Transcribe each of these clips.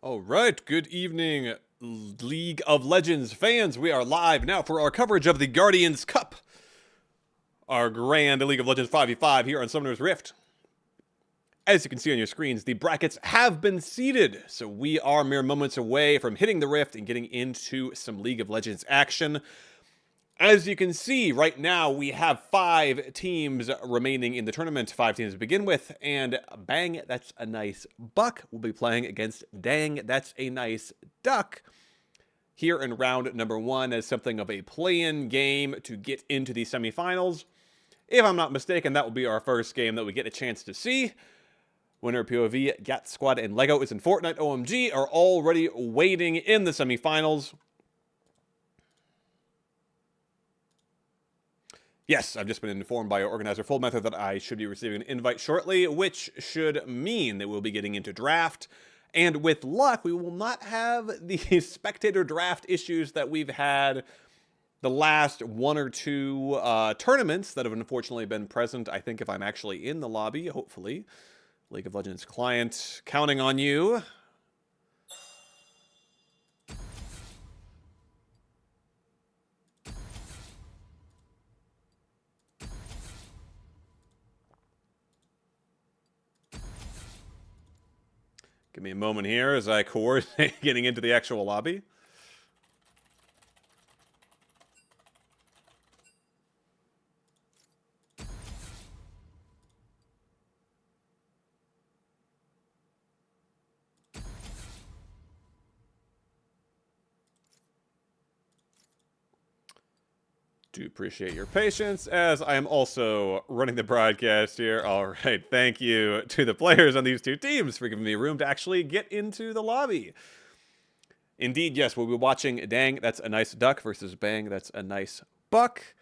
All right, good evening, League of Legends fans. We are live now for our coverage of the Guardians Cup, our grand League of Legends 5v5 here on Summoner's Rift. As you can see on your screens, the brackets have been seeded, so we are mere moments away from hitting the Rift and getting into some League of Legends action. As you can see, right now we have 5 teams remaining in the tournament, 5 teams to begin with, and Bang, that's a nice buck, will be playing against Dang, that's a nice duck, here in round number 1 as something of a play-in game to get into the semifinals. If I'm not mistaken, that will be our first game that we get a chance to see. Winner POV, Gat Squad, and Lego is in Fortnite OMG are already waiting in the semifinals. Yes, I've just been informed by our organizer Full Method that I should be receiving an invite shortly, which should mean that we'll be getting into draft. And with luck, we will not have the spectator draft issues that we've had the last 1 or 2 tournaments that have unfortunately been present. I think if I'm actually in the lobby, hopefully. League of Legends client, counting on you. Give me a moment here as I coordinate getting into the actual lobby. Do appreciate your patience as I am also running the broadcast here. All right, thank you to the players on these 2 teams for giving me room to actually get into the lobby. Indeed, yes, we'll be watching Dang, that's a nice duck versus Bang, that's a nice buck.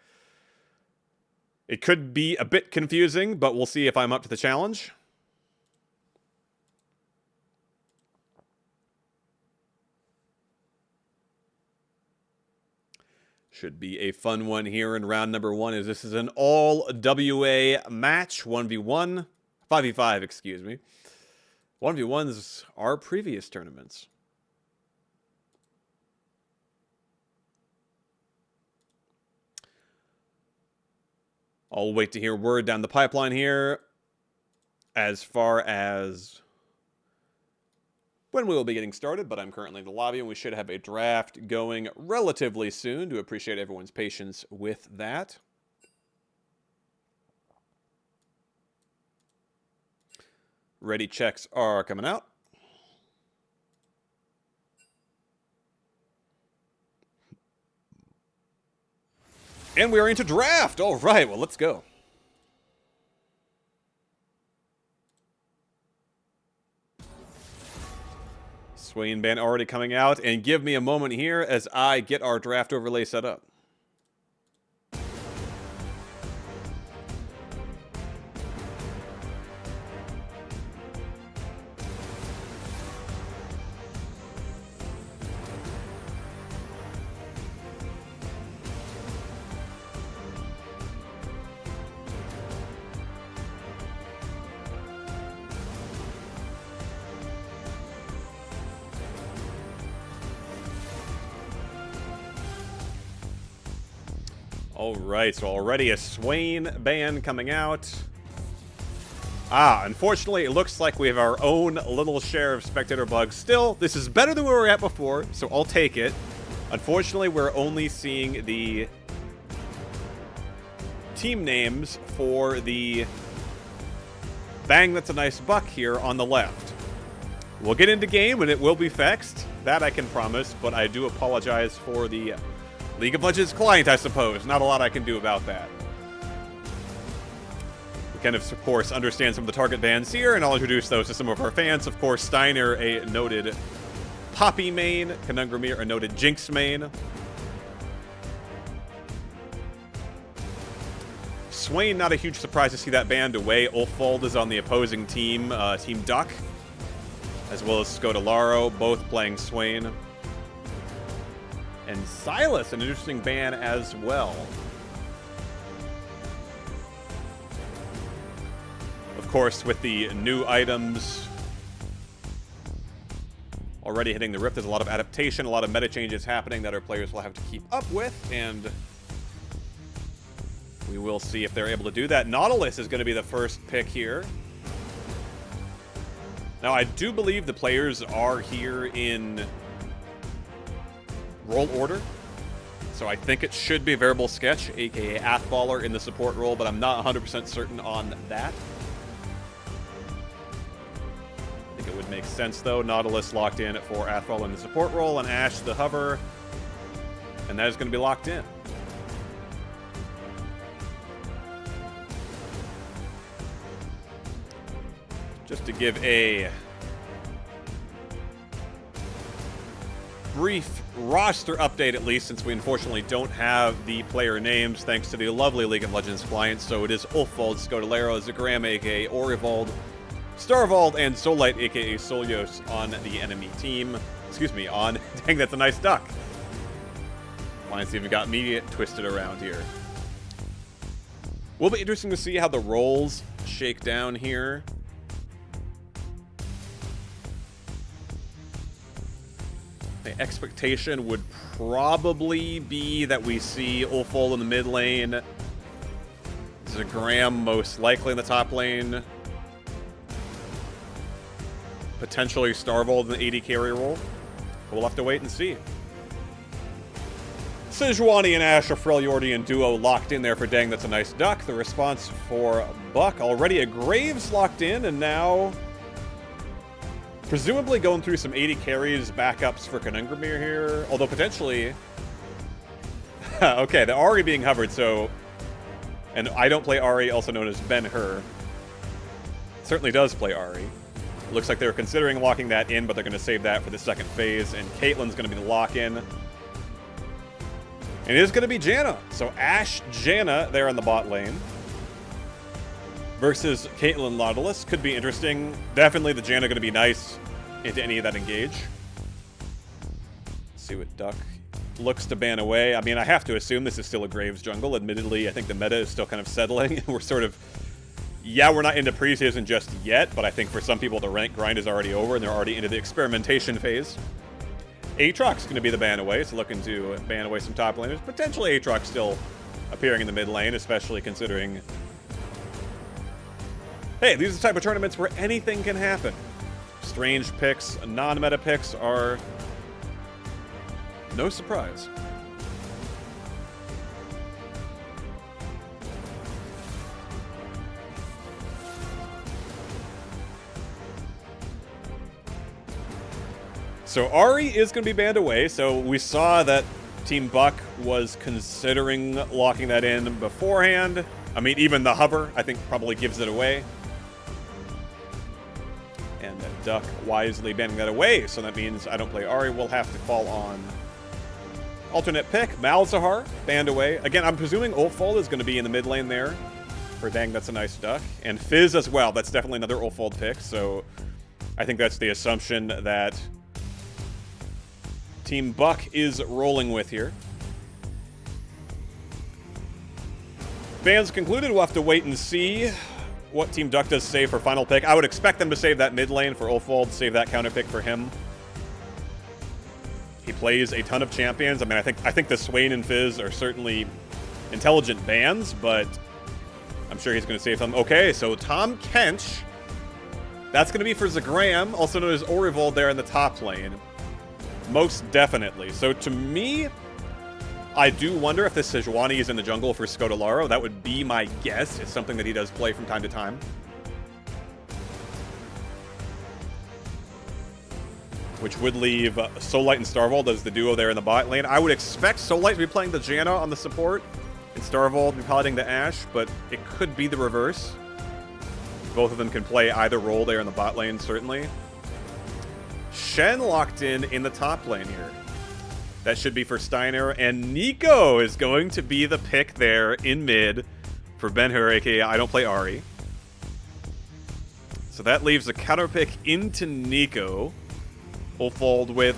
It could be a bit confusing, but we'll see if I'm up to the challenge. Should be a fun one here in round number 1, as this is an all WA match, 1v1, 5v5, excuse me. 1v1s are previous tournaments. I'll wait to hear word down the pipeline here as far as when we will be getting started, but I'm currently in the lobby and we should have a draft going relatively soon. Do appreciate everyone's patience with that. Ready checks are coming out. And we are into draft. All right, well, let's go. Swain ban already coming out, and give me a moment here as I get our draft overlay set up. All right, so already a Swain ban coming out. Unfortunately, it looks like we have our own little share of spectator bugs. Still, this is better than we were at before, so I'll take it. Unfortunately, we're only seeing the team names for the Bang, that's a nice buck here on the left. We'll get into game and it will be fixed. That I can promise, but I do apologize for the League of Legends client, I suppose. Not a lot I can do about that. We can, of course, understand some of the target bans here, and I'll introduce those to some of our fans. Of course, Steiner, a noted Poppy main. Conundrumir, a noted Jinx main. Swain, not a huge surprise to see that banned away. Ulfald is on the opposing team, Team Duck, as well as Scodalaro, both playing Swain. And Silas, an interesting ban as well. Of course, with the new items already hitting the Rift. There's a lot of adaptation, a lot of meta changes happening that our players will have to keep up with, and we will see if they're able to do that. Nautilus is going to be the first pick here. Now, I do believe the players are here in role order, so I think it should be Variable Sketch, aka Athballer, in the support role, but I'm not 100% certain on that. I think it would make sense, though. Nautilus locked in for Athballer in the support role, and Ashe the hover, and that is going to be locked in. Just to give a brief roster update, at least, since we unfortunately don't have the player names, thanks to the lovely League of Legends client. So it is Ulfold, Scodalero, Zagram, aka Orivald, Starvald, and Solite, aka Solios, on the enemy team. Excuse me, on... Dang, that's a nice duck. Client's even got me twisted around here. Will be interesting to see how the roles shake down here. The expectation would probably be that we see Ulfold in the mid lane, Zagram most likely in the top lane, potentially Starvold in the AD carry role. We'll have to wait and see. Sejuani and Ashe, a Freljordian duo locked in there for Dang That's a Nice Duck. The response for Buck, already a Graves locked in, and now presumably going through some 80 carries, backups for Conungramir here, although potentially... okay, the Ahri being hovered, so... And I don't play Ahri, also known as Ben-Hur. Certainly does play Ahri. Looks like they're considering locking that in, but they're going to save that for the second phase, and Caitlyn's going to be the lock-in. And it is going to be Janna. So Ashe, Janna there in the bot lane versus Caitlyn Nautilus. Could be interesting. Definitely the Janna going to be nice into any of that engage. Let's see what Duck looks to ban away. I mean, I have to assume this is still a Graves jungle. Admittedly, I think the meta is still kind of settling. We're sort of... Yeah, we're not into preseason just yet, but I think for some people the rank grind is already over and they're already into the experimentation phase. Aatrox going to be the ban away, so looking to ban away some top laners. Potentially Aatrox still appearing in the mid lane, especially considering... Hey, these are the type of tournaments where anything can happen. Strange picks, non-meta picks are no surprise. So Ahri is going to be banned away, so we saw that Team Buck was considering locking that in beforehand. I mean, even the hover, I think, probably gives it away. And Duck wisely banning that away, so that means I don't play Ahri. We'll have to fall on alternate pick. Malzahar, banned away. Again, I'm presuming Ulfold is going to be in the mid lane there for Dang That's a Nice Duck. And Fizz as well. That's definitely another Ulfold pick, so I think that's the assumption that Team Buck is rolling with here. Bans concluded. We'll have to wait and see what Team Duck does save for final pick. I would expect them to save that mid lane for Ulfold, save that counter pick for him. He plays a ton of champions. I mean, I think the Swain and Fizz are certainly intelligent bans, but I'm sure he's going to save them. Okay, so Tahm Kench. That's going to be for Zagram, also known as Orivald there in the top lane. Most definitely. So to me, I do wonder if this Sejuani is in the jungle for Scodalaro. That would be my guess. It's something that he does play from time to time. Which would leave Solite and Starvold as the duo there in the bot lane. I would expect Solite to be playing the Janna on the support and Starvold to be piloting the Ashe, but it could be the reverse. Both of them can play either role there in the bot lane, certainly. Shen locked in the top lane here. That should be for Steiner, and Neeko is going to be the pick there in mid for Ben-Hur, aka I don't play Ahri. So that leaves a counter pick into Neeko. Ulfold with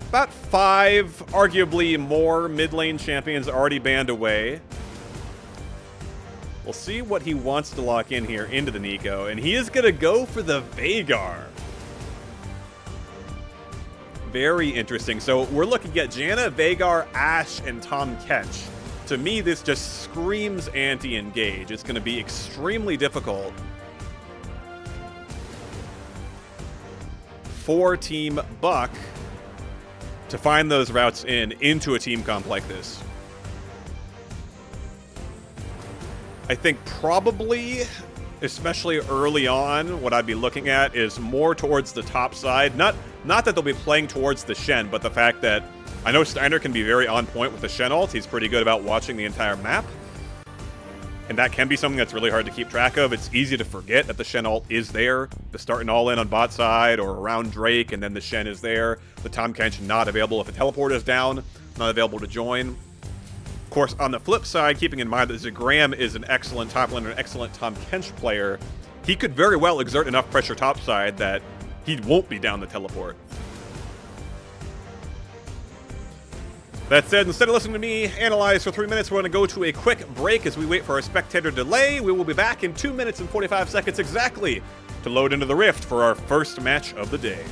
about 5, arguably more mid lane champions already banned away. We'll see what he wants to lock in here into the Neeko, and he is going to go for the Veigar. very interesting. So we're looking at Janna, Veigar, Ashe, and Tahm Kench. To me, this just screams anti-engage. It's going to be extremely difficult for Team Buck to find those routes into a team comp like this. I think probably, especially early on, what I'd be looking at is more towards the top side. Not that they'll be playing towards the Shen, but the fact that I know Steiner can be very on point with the Shen ult. He's pretty good about watching the entire map. And that can be something that's really hard to keep track of. It's easy to forget that the Shen ult is there. The start and all in on bot side or around Drake, and then the Shen is there. The Tahm Kench not available if a teleport is down, not available to join. Of course, on the flip side, keeping in mind that Zagram is an excellent top laner, an excellent Tahm Kench player, he could very well exert enough pressure topside that he won't be down the teleport. That said, instead of listening to me analyze for 3 minutes, we're going to go to a quick break as we wait for our spectator delay. We will be back in 2 minutes and 45 seconds exactly to load into the Rift for our first match of the day.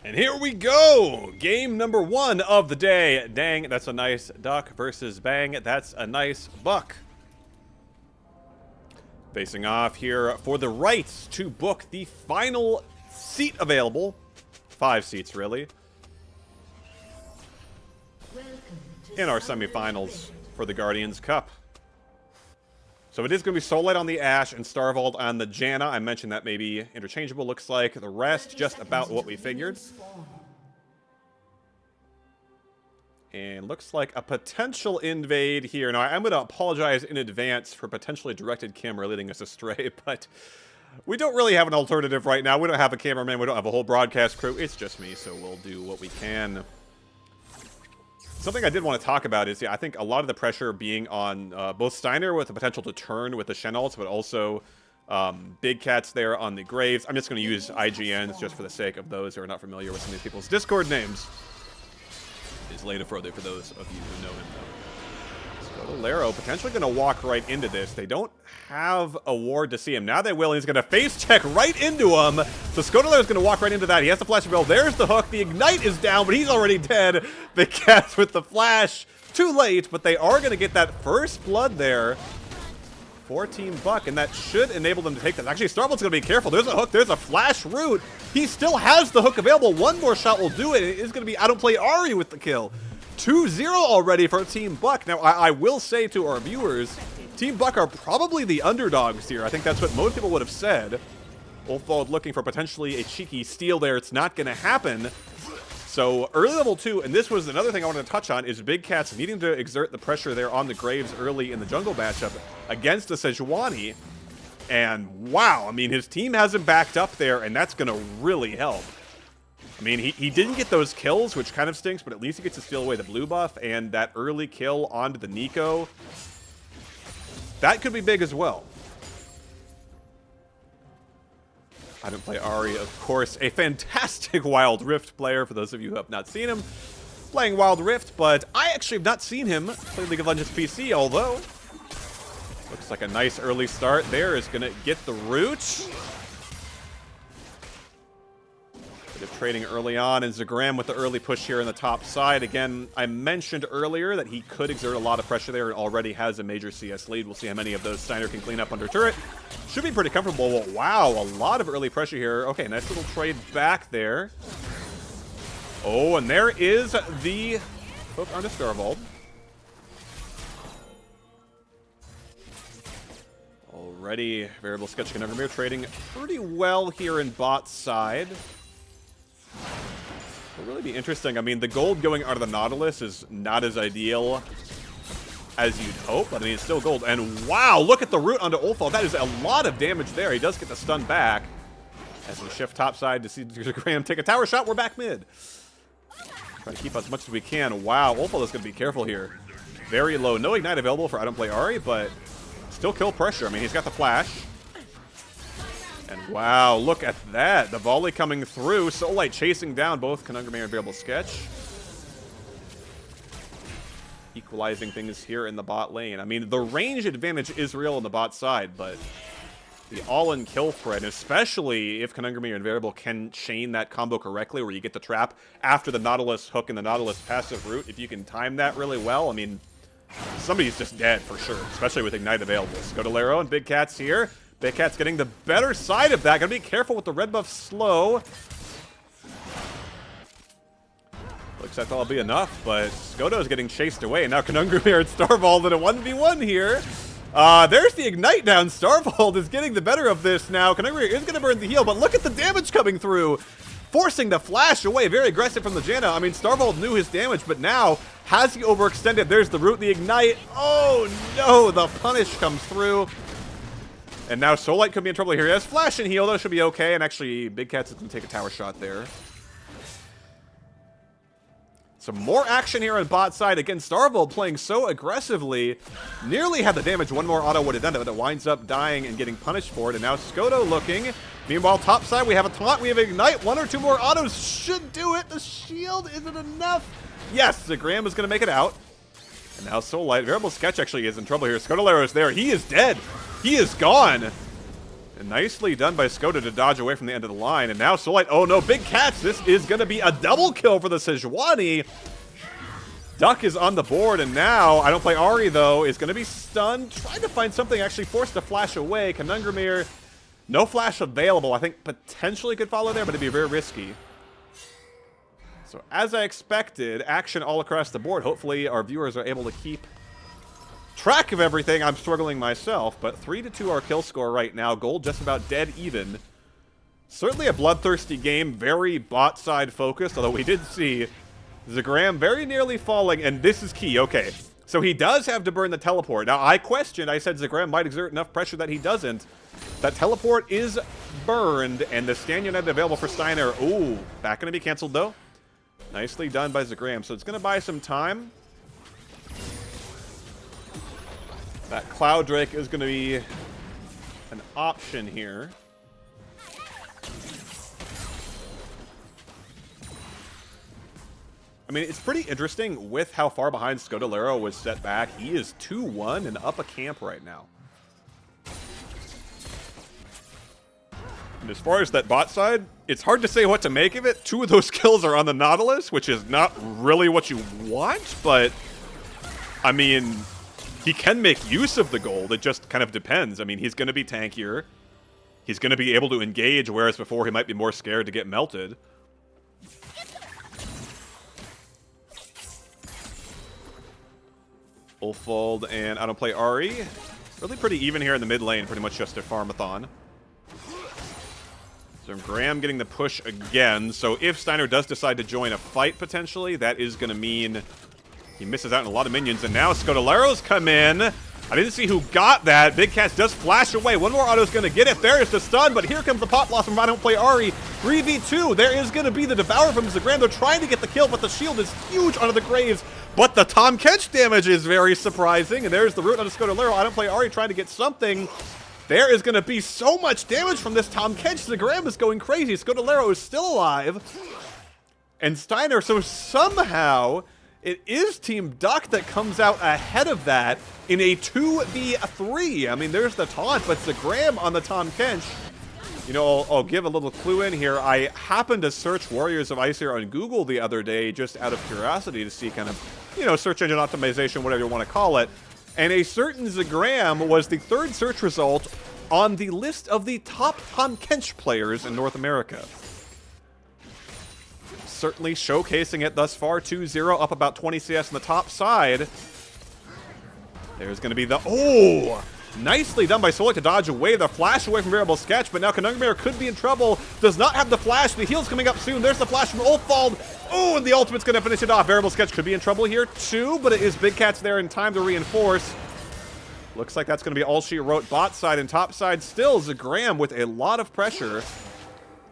And here we go! Game number 1 of the day. Dang, that's a nice duck versus bang, that's a nice buck. Facing off here for the rights to book the final seat available. 5 seats, really. In our semifinals for the Guardians Cup. So it is going to be Soullight on the Ashe and Starvold on the Janna. I mentioned that may be interchangeable, looks like. The rest, just about what we figured. And looks like a potential invade here. Now, I'm going to apologize in advance for potentially directed camera leading us astray, but we don't really have an alternative right now. We don't have a cameraman. We don't have a whole broadcast crew. It's just me, so we'll do what we can. Something I did want to talk about is, I think a lot of the pressure being on both Steiner with the potential to turn with the Shen ults, but also Big Cat's there on the Graves. I'm just going to use IGNs just for the sake of those who are not familiar with some of these people's Discord names. Is Lena Frodo for those of you who know him, though. Lero potentially going to walk right into this. They don't have a ward to see him. Now they will, and he's going to face check right into him. So Scodelaro's going to walk right into that. He has the flash bill. There's the hook. The ignite is down, but he's already dead. The Cats with the flash. Too late, but they are going to get that first blood there for Team Buck, and that should enable them to take that. Actually, Starvold's going to be careful. There's a hook. There's a flash root. He still has the hook available. One more shot will do it. It is going to be I don't play Ahri with the kill. 2-0 already for Team Buck. Now, I will say to our viewers, Team Buck are probably the underdogs here. I think that's what most people would have said. Ulfold looking for potentially a cheeky steal there. It's not going to happen. So, early level 2, and this was another thing I wanted to touch on, is Big Cats needing to exert the pressure there on the Graves early in the jungle matchup against the Sejuani. And wow, I mean, his team has him backed up there, and that's going to really help. I mean, he didn't get those kills, which kind of stinks, but at least he gets to steal away the blue buff, and that early kill onto the Neeko. That could be big as well. I didn't play Ahri, of course. A fantastic Wild Rift player, for those of you who have not seen him playing Wild Rift, but I actually have not seen him play League of Legends PC, although looks like a nice early start there is going to get the root. Bit of trading early on, and Zagram with the early push here in the top side. Again, I mentioned earlier that he could exert a lot of pressure there and already has a major CS lead. We'll see how many of those Steiner can clean up under turret. Should be pretty comfortable. Well, wow, a lot of early pressure here. Okay, nice little trade back there. Oh, and there is the hook onto Starvold. Already, Variable Sketch Conundrum trading pretty well here in bot side. It'll really be interesting. I mean, the gold going out of the Nautilus is not as ideal as you'd hope, but I mean, it's still gold. And wow, look at the root onto Ulfold. That is a lot of damage there. He does get the stun back. As we shift topside to see Graham take a tower shot, we're back mid. Try to keep as much as we can. Wow, Ulfold is going to be careful here. Very low. No ignite available for I don't play Ahri, but still kill pressure. I mean, he's got the flash. And wow, look at that. The volley coming through. Soullight chasing down both Conundrum and Variable Sketch. Equalizing things here in the bot lane. I mean, the range advantage is real on the bot side, but the all-in kill threat, especially if Conundrum and Variable can chain that combo correctly, where you get the trap after the Nautilus hook and the Nautilus passive root, if you can time that really well, I mean, somebody's just dead for sure, especially with Ignite available. Scodelario and Big Cat's here. Big Cat's getting the better side of that. Gotta be careful with the red buff slow. Looks like that'll be enough, but Skodo's getting chased away. And now Conundrum and Starvold in a 1v1 here. There's the Ignite down. Starvold is getting the better of this now. Conundrum is going to burn the heal, but look at the damage coming through. Forcing the flash away. Very aggressive from the Janna. I mean, Starvold knew his damage, but now has he overextended? There's the root, the Ignite. Oh no, the punish comes through. And now Soullight could be in trouble here. He has flash and heal, though, should be okay. And actually, Big Cat's going to take a tower shot there. Some more action here on bot side. Again, Starvold playing so aggressively. Nearly had the damage. One more auto would have done it, but it winds up dying and getting punished for it. And now Skodo looking. Meanwhile, top side, we have a taunt. We have Ignite. One or two more autos should do it. The shield isn't enough. Yes, Zagram is going to make it out. And now Soullight. Variable Sketch actually is in trouble here. Scodelario is there. He is dead. He is gone. And nicely done by Skoda to dodge away from the end of the line. And now Solite, oh no, Big Cats, this is going to be a double kill for the Sejuani. Duck is on the board, and now, I don't play Ahri though, is going to be stunned. Trying to find something, actually forced to flash away. Conundrumir, no flash available. I think potentially could follow there, but it'd be very risky. So as I expected, action all across the board. Hopefully our viewers are able to keep track of everything. I'm struggling myself, but 3-2 our kill score right now. Gold just about dead even. Certainly a bloodthirsty game, very bot side focused, although we did see Zagram very nearly falling, and this is key. Okay, so he does have to burn the teleport. Now I questioned, I said Zagram might exert enough pressure that he doesn't. That teleport is burned, and the Stand United available for Steiner. Ooh, back gonna be canceled though. Nicely done by Zagram, so it's going to buy some time. That Cloud Drake is going to be an option here. I mean, it's pretty interesting with how far behind Scodalero was set back. He is 2-1 and up a camp right now. And as far as that bot side, it's hard to say what to make of it. 2 of those kills are on the Nautilus, which is not really what you want, but I mean, he can make use of the gold. It just kind of depends. I mean, he's going to be tankier. He's going to be able to engage, whereas before he might be more scared to get melted. Ulfold and I don't play Ahri. Really pretty even here in the mid lane, pretty much just a farmathon. So Graham getting the push again. So if Steiner does decide to join a fight potentially, that is going to mean he misses out on a lot of minions. And now Scodalero's come in. I didn't see who got that. Big Cats does flash away. One more auto's going to get it. There is the stun, but here comes the Pot Blossom from I don't play Ahri. 3v2. There is going to be the Devour from Zagram. They're trying to get the kill, but the shield is huge onto the Graves. But the Tahm Kench damage is very surprising. And there's the root onto Scodalero. I don't play Ahri trying to get something. There is going to be so much damage from this Tahm Kench. Zagram is going crazy. Scodalero is still alive. And Steiner, so somehow it is Team Duck that comes out ahead of that in a 2v3. I mean, there's the taunt, but Zagram on the Tahm Kench. You know, I'll give a little clue in here. I happened to search Warriors of Aesir on Google the other day just out of curiosity to see kind of, you know, search engine optimization, whatever you want to call it. And a certain Zagram was the 3rd search result on the list of the top Tahm Kench players in North America. Certainly showcasing it thus far. 2-0, up about 20 CS on the top side. There's going to be the... Oh! Nicely done by Solite to dodge away the flash away from Variable Sketch, but now Conundrumir could be in trouble. Does not have the flash. The heal's coming up soon. There's the flash from Ulfold. Oh, and the ultimate's going to finish it off. Variable Sketch could be in trouble here too, but it is Big Cats there in time to reinforce. Looks like that's going to be all she wrote bot side, and top side still Zagram with a lot of pressure.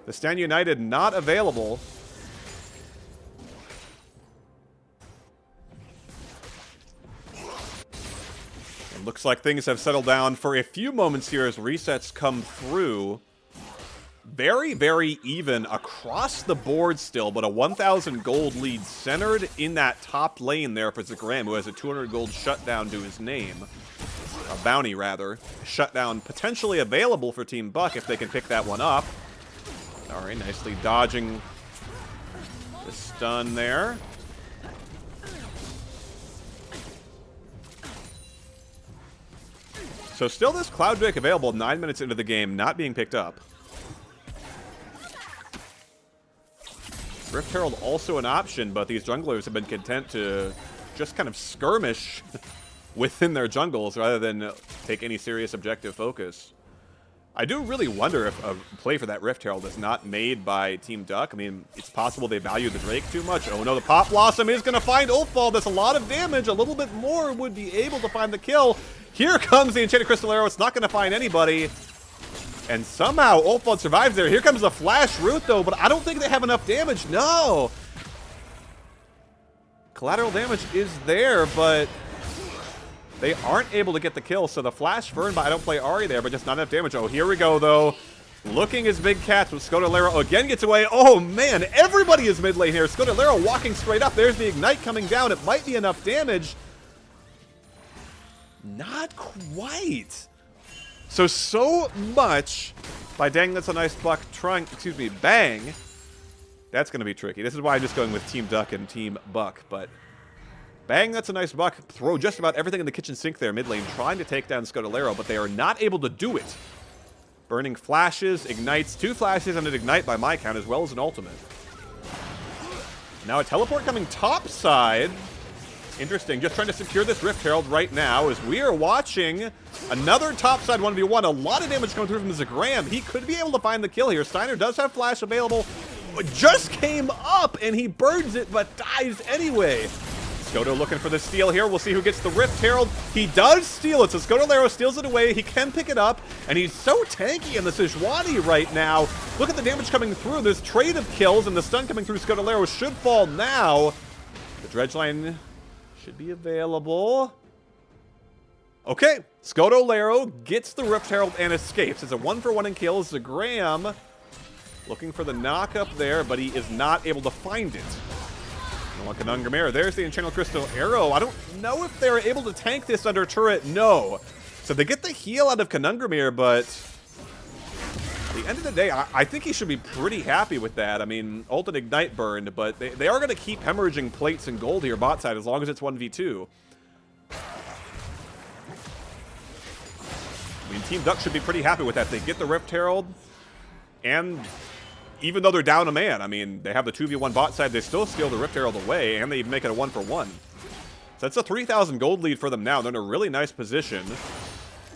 The Stand United not available. Looks like things have settled down for a few moments here as resets come through. Very, very even across the board still, but a 1,000 gold lead centered in that top lane there for Zagram, who has a 200 gold shutdown to his name. A bounty, rather. Shutdown potentially available for Team Buck if they can pick that one up. All right, nicely dodging the stun there. So still this Cloud Drake available 9 minutes into the game, not being picked up. Rift Herald also an option, but these junglers have been content to just kind of skirmish within their jungles rather than take any serious objective focus. I do really wonder if a play for that Rift Herald is not made by Team Duck. I mean, it's possible they value the Drake too much. Oh no, the Pot Blossom is going to find Ulfold. That's a lot of damage. A little bit more would be able to find the kill. Here comes the Enchanted Crystalero. It's not going to find anybody. And somehow Ulfold survives there. Here comes the Flash Root though, but I don't think they have enough damage. No! Collateral damage is there, but they aren't able to get the kill. So the Flash Burn by I don't play Ahri there, but just not enough damage. Oh, here we go though. Looking as Big Cats with Scodalero again gets away. Oh man, everybody is mid lane here. Scodalero walking straight up. There's the Ignite coming down. It might be enough damage. Not quite. So much by Dang That's a Nice Buck trying, excuse me, Bang. That's going to be tricky. This is why I'm just going with Team Duck and Team Buck, but Bang That's a Nice Buck throw just about everything in the kitchen sink there mid lane, trying to take down Scudolero, but they are not able to do it. Burning flashes, ignites, 2 flashes and an ignite by my count, as well as an ultimate. Now a teleport coming top side. Interesting, just trying to secure this Rift Herald right now as we are watching another topside 1v1. A lot of damage coming through from Zagram. He could be able to find the kill here. Steiner does have flash available. Just came up and he burns it but dies anyway. Scoto looking for the steal here. We'll see who gets the Rift Herald. He does steal it, so Scudolero steals it away. He can pick it up, and he's so tanky in the Sejuani right now. Look at the damage coming through. There's trade of kills, and the stun coming through Scudolero should fall now. The dredge line should be available. Okay, Scudolero gets the Rift Herald and escapes. It's a 1-for-1 in kills. Zagram looking for the knock up there, but he is not able to find it. Conundrum Mirror. There's the Enchanted Crystal Arrow. I don't know if they're able to tank this under turret. No. So they get the heal out of Conundrum Mirror, but at the end of the day, I think he should be pretty happy with that. I mean, ult and ignite burned, but they are going to keep hemorrhaging plates and gold here bot side as long as it's 1v2. I mean, Team Duck should be pretty happy with that. They get the Rift Herald, and even though they're down a man, I mean, they have the 2v1 bot side, they still steal the Rift Herald away, and they even make it a 1-for-1. So that's a 3,000 gold lead for them now. They're in a really nice position.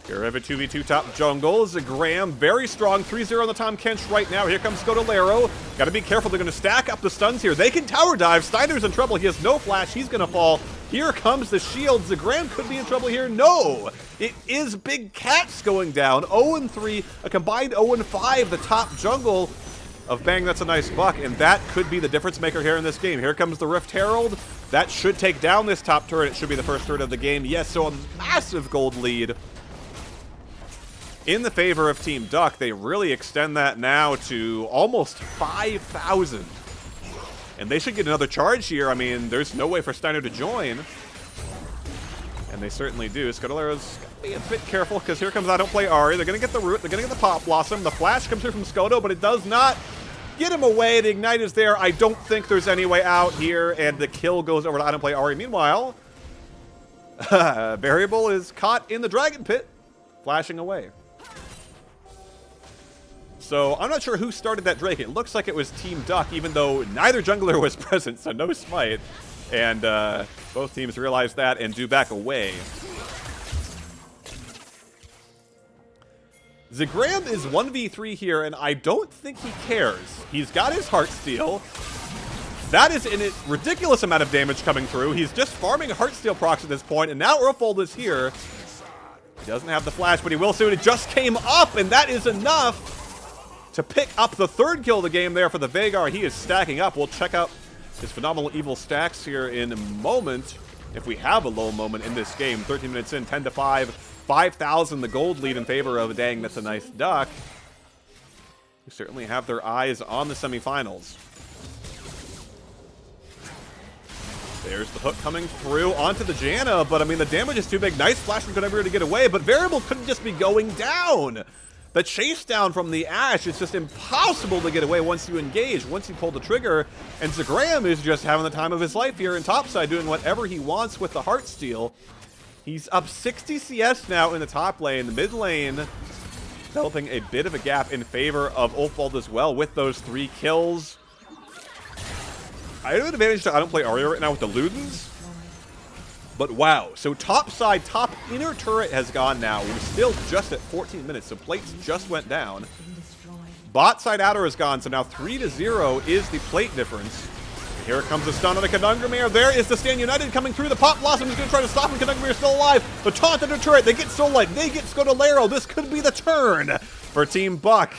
Here we have a 2v2 top jungle. Zagram, very strong, 3-0 on the Tahm Kench right now. Here comes Scudolero. Got to be careful, they're going to stack up the stuns here. They can tower dive. Steiner's in trouble. He has no flash. He's going to fall. Here comes the shield. Zagram could be in trouble here. No! It is Big Cats going down. 0-3, a combined 0-5, the top jungle of Bang That's a Nice Buck, and that could be the difference maker here in this game. Here comes the Rift Herald. That should take down this top turret. It should be the first turret of the game. Yes, so a massive gold lead in the favor of Team Duck. They really extend that now to almost 5,000. And they should get another charge here. I mean, there's no way for Steiner to join. And they certainly do. Scudolero's got to be a bit careful, because here comes I Don't Play Ahri. They're going to get the root. They're going to get the Pop Blossom. The flash comes through from Scoto, but it does not get him away. The ignite is there. I don't think there's any way out here, and the kill goes over to I Don't Play Ahri. Meanwhile, Variable is caught in the Dragon Pit, flashing away. So I'm not sure who started that Drake. It looks like it was Team Duck, even though neither jungler was present, so no smite. And both teams realize that and do back away. Zagram is 1v3 here, and I don't think he cares. He's got his Heartsteel. That is a ridiculous amount of damage coming through. He's just farming Heartsteel procs at this point, and now Urfold is here. He doesn't have the flash, but he will soon. It just came up, and that is enough to pick up the 3rd kill of the game there for the Veigar. He is stacking up. We'll check out his phenomenal evil stacks here in a moment, if we have a low moment in this game. 13 minutes in, 10-5, 5,000 the gold lead in favor of Dang That's a Nice Duck, who certainly have their eyes on the semifinals. There's the hook coming through onto the Janna, but I mean, the damage is too big. Nice flash from Conundrum to get away, but Variable couldn't just be going down. The chase down from the Ashe is just impossible to get away once you engage, once you pull the trigger. And Zagram is just having the time of his life here in topside, doing whatever he wants with the Heartsteel. He's up 60 CS now in the top lane. The mid lane developing a bit of a gap in favor of Ulfold as well with those 3 kills. I have an advantage to I Don't Play Ahri right now with the Ludens. But wow, so top side, top inner turret has gone now. We're still just at 14 minutes, so plates just went down. Bot side outer is gone, so now 3-0 is the plate difference. And here comes the stun on the Conundrum Mirror. There is the Stand United coming through. The Pop Blossom is going to try to stop him. Conundrum Mirror still alive. The taunt under turret, they get Soul Light, they get Scudolero. This could be the turn for Team Buck.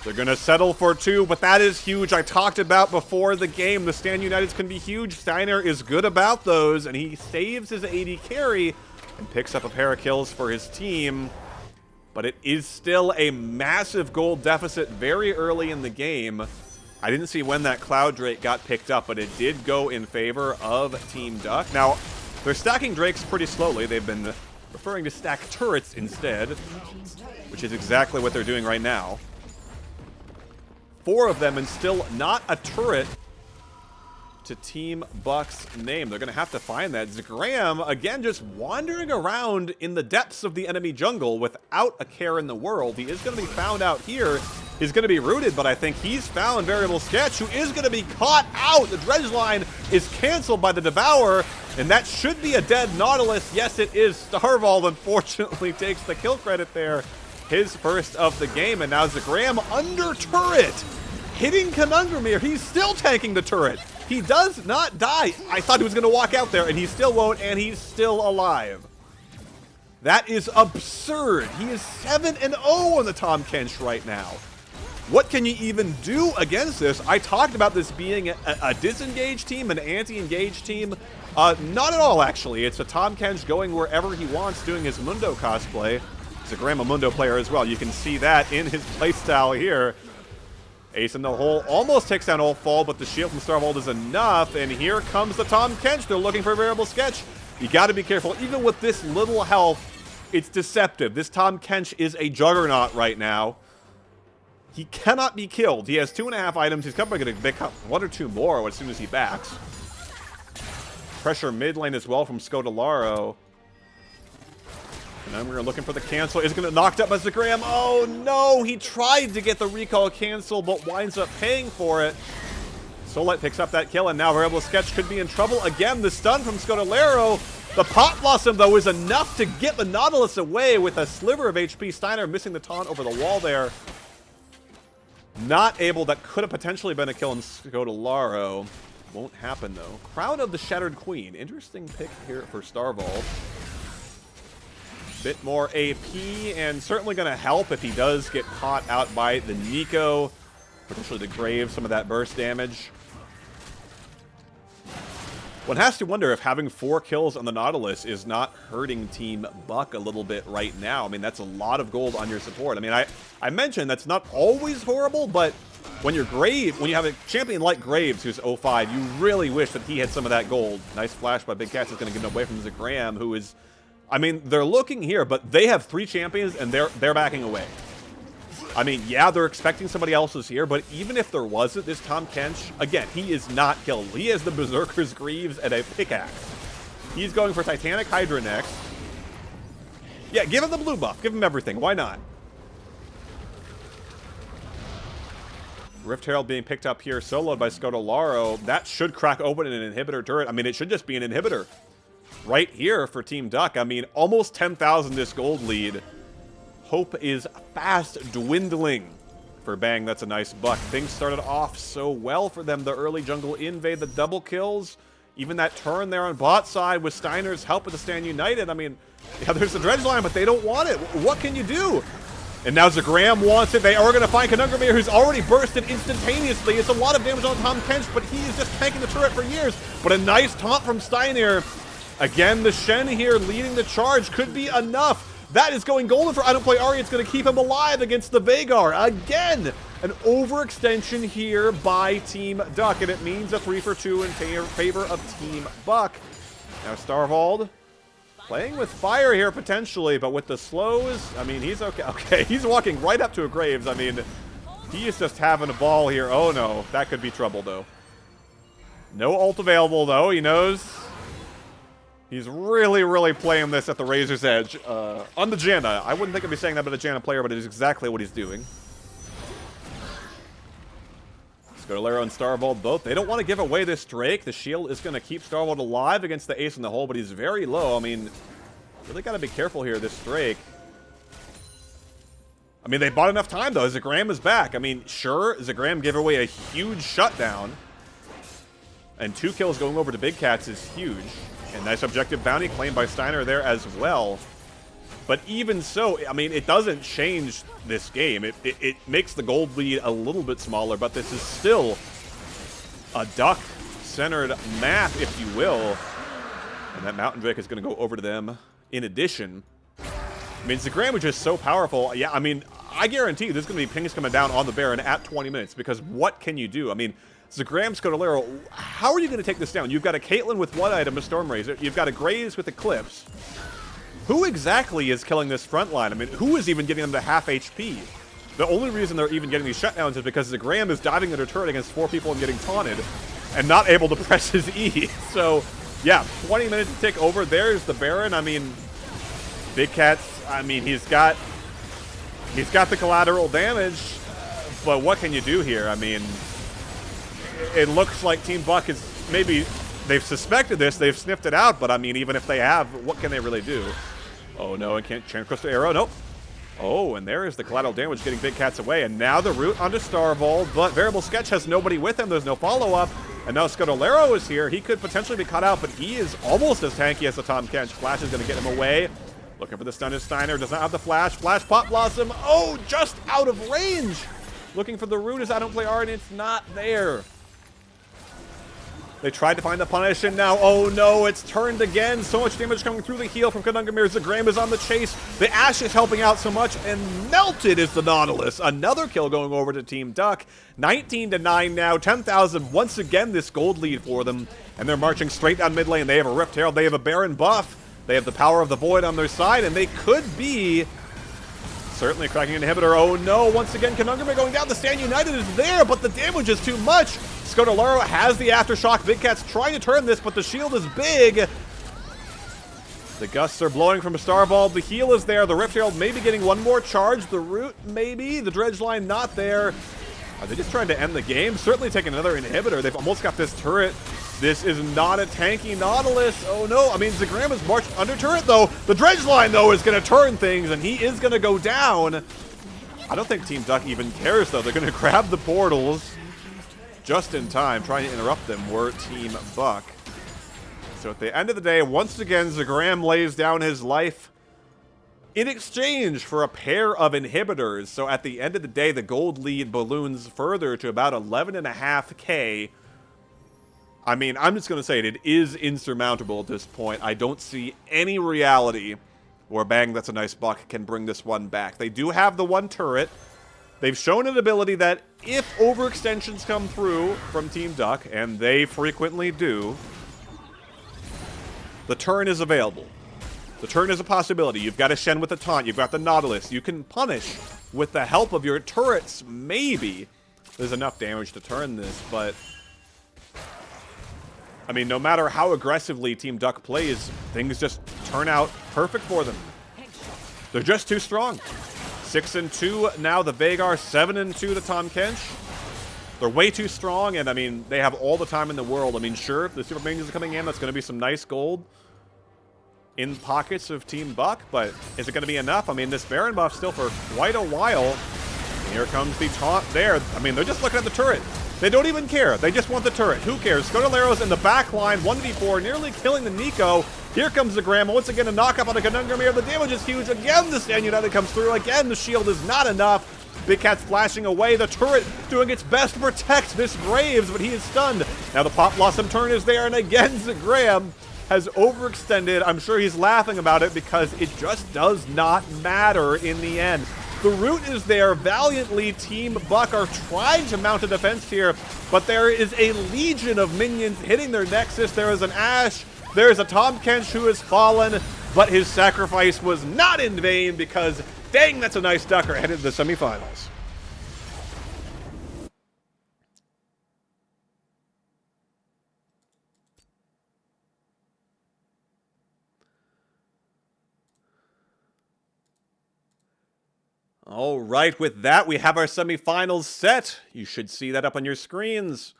They're going to settle for 2, but that is huge. I talked about before the game, the Stand Uniteds can be huge. Steiner is good about those, and he saves his AD carry and picks up a pair of kills for his team. But it is still a massive gold deficit very early in the game. I didn't see when that Cloud Drake got picked up, but it did go in favor of Team Duck. Now, they're stacking Drakes pretty slowly. They've been preferring to stack turrets instead, which is exactly what they're doing right now. 4 of them and still not a turret to Team Buck's name. They're going to have to find that. Zagram, again, just wandering around in the depths of the enemy jungle without a care in the world. He is going to be found out here. He's going to be rooted, but I think he's found Variable Sketch, who is going to be caught out. The dredge line is canceled by the Devourer, and that should be a dead Nautilus. Yes, it is. Starvold, unfortunately, takes the kill credit there. His first of the game, and now Zagram under turret, hitting Conundrumir. He's still tanking the turret. He does not die. I thought he was going to walk out there, and he still won't, and he's still alive. That is absurd. He is 7-0 on the Tahm Kench right now. What can you even do against this? I talked about this being a disengaged team, an anti-engaged team. Not at all, actually. It's a Tahm Kench going wherever he wants, doing his Mundo cosplay. He's a Grandma Mundo player as well. You can see that in his playstyle here. Ace in the hole almost takes down Ulfball, but the shield from Starvold is enough, and here comes the Tahm Kench. They're looking for a Variable Sketch. You got to be careful. Even with this little health, it's deceptive. This Tahm Kench is a juggernaut right now. He cannot be killed. He has 2.5 items. He's probably going to pick up 1 or 2 more as soon as he backs. Pressure mid lane as well from Scodolaro. And then we're looking for the cancel. Is going to knocked up by Zagram. Oh no! He tried to get the recall cancel, but winds up paying for it. Solite picks up that kill, and now Variable Sketch could be in trouble again. The stun from Scodolaro. The Pot Blossom, though, is enough to get the Nautilus away with a sliver of HP. Steiner missing the taunt over the wall there. Not able. That could have potentially been a kill in Scodolaro. Won't happen, though. Crown of the Shattered Queen. Interesting pick here for Starvold. Bit more AP, and certainly going to help if he does get caught out by the Nico. Potentially the Grave, some of that burst damage. One has to wonder if having 4 kills on the Nautilus is not hurting Team Buck a little bit right now. I mean, that's a lot of gold on your support. I mean, I mentioned that's not always horrible, but when you're when you have a champion like Graves who's 05, you really wish that he had some of that gold. Nice flash by Big Cats is going to get him away from Zagram, who is... I mean, they're looking here, but they have 3 champions, and they're backing away. I mean, yeah, they're expecting somebody else is here, but even if there wasn't, this Tahm Kench, again, he is not killable. He has the Berserker's Greaves and a pickaxe. He's going for Titanic Hydra next. Yeah, give him the blue buff. Give him everything. Why not? Rift Herald being picked up here, soloed by Scodolaro. That should crack open an inhibitor turret. I mean, it should just be an inhibitor. Right here for Team Duck. I mean, almost 10,000 this gold lead. Hope is fast dwindling for Bang. That's a nice buck. Things started off so well for them. The early jungle invade, the double kills, even that turn there on bot side with Steiner's help with the Stand United. I mean, yeah, there's the dredge line, but they don't want it. What can you do? And now Zagram wants it. They are going to find Conundrumir, who's already bursted instantaneously. It's a lot of damage on Tahm Kench, but he is just tanking the turret for years. But a nice taunt from Steiner. Again, the Shen here leading the charge could be enough. That is going golden for I Don't Play Ahri. It's going to keep him alive against the Veigar. Again, an overextension here by Team Duck, and it means a 3-for-2 in favor of Team Buck. Now Starvold playing with fire here potentially, but with the slows, I mean, he's okay. Okay, he's walking right up to a Graves. I mean, he is just having a ball here. Oh no, that could be trouble though. No ult available though, he knows. He's really, really playing this at the razor's edge. On the Janna. I wouldn't think I'd be saying that about a Janna player, but it is exactly what he's doing. Scodolaro and Starvold both. They don't want to give away this Drake. The shield is going to keep Starvold alive against the Ace in the hole, but he's very low. I mean, really got to be careful here, this Drake. I mean, they bought enough time, though. Zagram is back. I mean, sure, Zagram gave away a huge shutdown. And 2 kills going over to Big Cats is huge. And nice objective bounty claimed by Steiner there as well. But even so, I mean, it doesn't change this game. It makes the gold lead a little bit smaller, but this is still a Duck-centered map, if you will. And that Mountain Drake is going to go over to them in addition. I mean, Zagram is just so powerful. Yeah, I mean, I guarantee there's going to be pings coming down on the Baron at 20 minutes, because what can you do? I mean, Zagram, Scodolaro, how are you going to take this down? You've got a Caitlyn with 1 item, a Storm Razor. You've got a Graves with Eclipse. Who exactly is killing this front line? I mean, who is even getting them to half HP? The only reason they're even getting these shutdowns is because Zagram is diving into a turret against 4 people and getting taunted and not able to press his E. So, yeah, 20 minutes to take over. There's the Baron. I mean, Big Cat's, I mean, he's got the collateral damage, but what can you do here? I mean, it looks like Team Buck is maybe, they've suspected this, they've sniffed it out, but I mean, even if they have, what can they really do? Oh no, I can't Chant Crystal Arrow, nope. Oh, and there is the collateral damage getting Big Cats away, and now the root onto Starvold, but Variable Sketch has nobody with him, there's no follow-up, and now Scudolero is here. He could potentially be cut out, but he is almost as tanky as the Tahm Kench. Flash is going to get him away. Looking for the stun is Steiner, does not have the flash. Flash Pop Blossom, oh, just out of range. Looking for the root as I don't play Art, and it's not there. They tried to find the punish, and now, oh no, it's turned again. So much damage coming through the heal from Kanungamir. Zagram is on the chase. The Ashe is helping out so much, and melted is the Nautilus. Another kill going over to Team Duck. 19-9 now, 10,000. Once again, this gold lead for them, and they're marching straight down mid lane. They have a Rift Herald, they have a Baron buff. They have the power of the Void on their side, and they could be certainly cracking an inhibitor. Oh no, once again, Kanungamir going down. The Stand United is there, but the damage is too much. Scudolero has the Aftershock. Big Cat's trying to turn this, but the shield is big. The gusts are blowing from Starvold. The heal is there. The Rift Herald maybe getting one more charge. The root maybe. The Dredge line not there. Are they just trying to end the game? Certainly taking another inhibitor. They've almost got this turret. This is not a tanky Nautilus. Oh no, I mean, Zagram is marched under turret though. The Dredge line though is gonna turn things, and he is gonna go down. I don't think Team Duck even cares though. They're gonna grab the portals just in time. Trying to interrupt them were Team Buck. So at the end of the day, once again, Zagram lays down his life in exchange for a pair of inhibitors. So at the end of the day, the gold lead balloons further to about 11.5K. I mean, I'm just going to say it is insurmountable at this point. I don't see any reality where Bang That's a Nice Buck can bring this one back. They do have the one turret. They've shown an ability that if overextensions come through from Team Duck, and they frequently do, the turn is available. The turn is a possibility. You've got a Shen with a taunt. You've got the Nautilus. You can punish with the help of your turrets. Maybe there's enough damage to turn this, but I mean, no matter how aggressively Team Duck plays, things just turn out perfect for them. They're just too strong. 6-2 now the Veigar, 7-2 the Tahm Kench. They're way too strong, and I mean, they have all the time in the world. I mean, sure, if the Super Minions are coming in, that's going to be some nice gold in pockets of Team Buck, but is it going to be enough? I mean, this Baron buff still for quite a while. Here comes the taunt there. I mean, they're just looking at the turret. They don't even care. They just want the turret. Who cares? Scudolero's in the back line, 1v4, nearly killing the Nico. Here comes the Grandma. Once again, a knock-up on the Kanungamir. The damage is huge. Again, the Stand United comes through. Again, the shield is not enough. Big Cat's flashing away. The turret doing its best to protect this Graves, but he is stunned. Now the Pop Blossom turn is there, and again, Zagram has overextended. I'm sure he's laughing about it because it just does not matter in the end. The root is there. Valiantly, Team Buck are trying to mount a defense here, but there is a legion of minions hitting their nexus. There is an Ashe. There is a Tahm Kench who has fallen, but his sacrifice was not in vain because, dang, that's a nice Ducker headed to the semifinals. All right, with that, we have our semifinals set. You should see that up on your screens.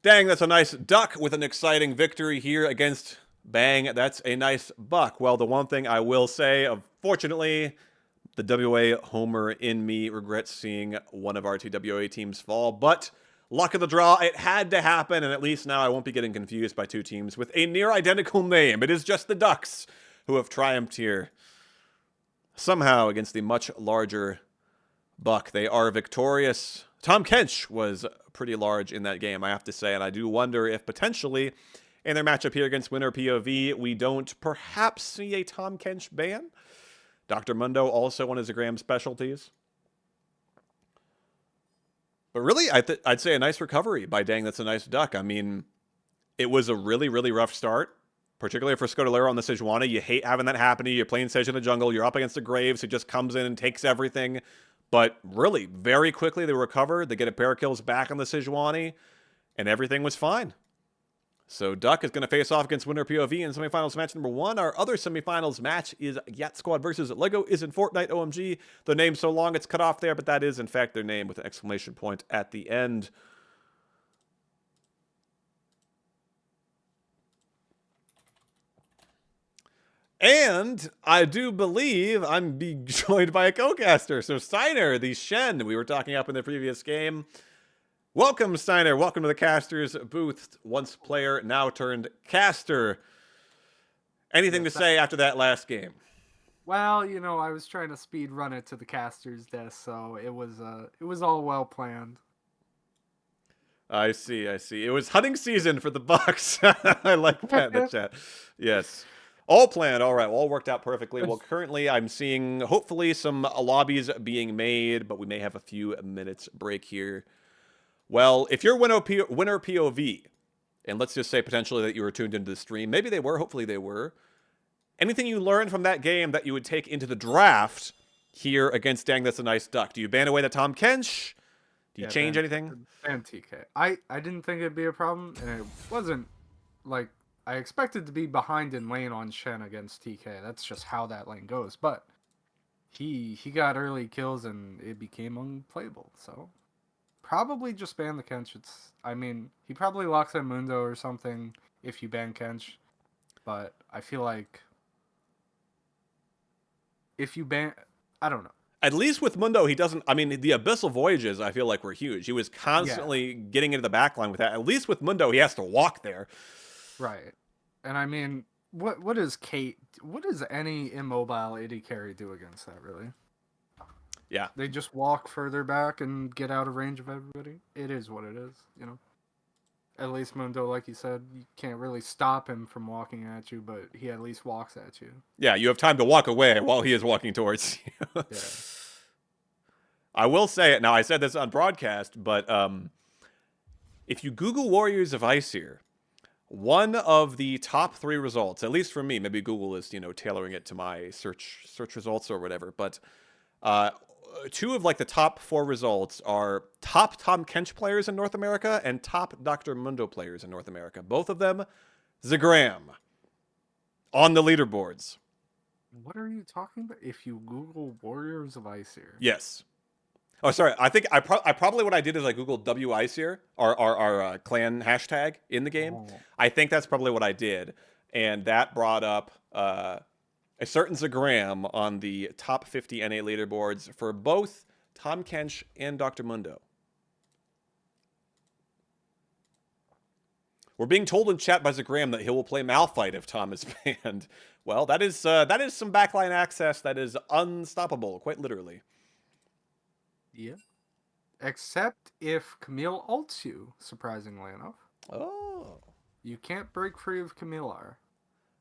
Dang, that's a nice Duck with an exciting victory here against Bang. That's a nice Buck. Well, the one thing I will say, unfortunately, the WA homer in me regrets seeing one of our TWA teams fall, but luck of the draw, it had to happen, and at least now I won't be getting confused by two teams with a near identical name. It is just the Ducks who have triumphed here. Somehow, against the much larger Buck, they are victorious. Tahm Kench was pretty large in that game, I have to say, and I do wonder if potentially in their matchup here against Winner POV, we don't perhaps see a Tahm Kench ban. Dr. Mundo also one of Zagram's specialties. But really, I'd say a nice recovery by Dang That's a Nice Duck. I mean, it was a really, really rough start. particularly for Scodalero on the Sejuani. You hate having that happen to you. You're playing Sej in the jungle. You're up against a Graves who just comes in and takes everything. But really, very quickly they recover. They get a pair of kills back on the Sejuani, and everything was fine. So Duck is going to face off against winner POV in semifinals match number 1. Our other semifinals match is Yat Squad versus Lego is in Fortnite OMG. The name's so long it's cut off there, but that is in fact their name with an exclamation point at the end. And I do believe I'm being joined by a co-caster. So Steiner, the Shen we were talking up in the previous game. Welcome, Steiner. Welcome to the Casters booth. Once player, now turned caster. Anything to say after that last game? Well, you know, I was trying to speed run it to the caster's desk, so it was all well planned. I see. It was hunting season for the Bucks. I like that in the chat. Yes. All planned. All right. All worked out perfectly. Well, currently I'm seeing hopefully some lobbies being made, but we may have a few minutes break here. Well, if you're winner POV, and let's just say potentially that you were tuned into the stream, maybe they were, hopefully they were, anything you learned from that game that you would take into the draft here against Dang That's a Nice Duck? Do you ban away the Tahm Kench? Do you change anything? Ban TK. I didn't think it'd be a problem, and it wasn't like I expected to be behind in lane on Shen against TK. That's just how that lane goes. But he got early kills and it became unplayable, so probably just ban the Kench. I mean, he probably locks in Mundo or something if you ban Kench. But I feel like if you ban, I don't know. At least with Mundo, he doesn't. I mean, the Abyssal Voyages, I feel like, were huge. He was constantly getting into the backline with that. At least with Mundo, he has to walk there. Right. And I mean, what is Kate? What does any immobile AD carry do against that, really? Yeah. They just walk further back and get out of range of everybody. It is what it is, you know. At least Mundo, like you said, you can't really stop him from walking at you, but he at least walks at you. Yeah, you have time to walk away while he is walking towards you. Yeah. I will say it. Now, I said this on broadcast, but if you Google Warriors of Aesir, one of the top 3 results, at least for me, maybe Google is, you know, tailoring it to my search results or whatever, but 2 of like the top 4 results are top Tahm Kench players in North America and top Dr. Mundo players in North America. Both of them, Zagram, on the leaderboards. What are you talking about? If you Google Warriors of Aesir. Yes. Oh, sorry. I think I probably what I did is I Googled W Aesir, our clan hashtag in the game. Oh. I think that's probably what I did. And that brought up a certain Zagram on the top 50 NA leaderboards for both Tahm Kench and Dr. Mundo. We're being told in chat by Zagram that he will play Malphite if Tahm is banned. Well, that is some backline access that is unstoppable, quite literally. Yeah. Except if Camille ults you, surprisingly enough. Oh. You can't break free of Camille.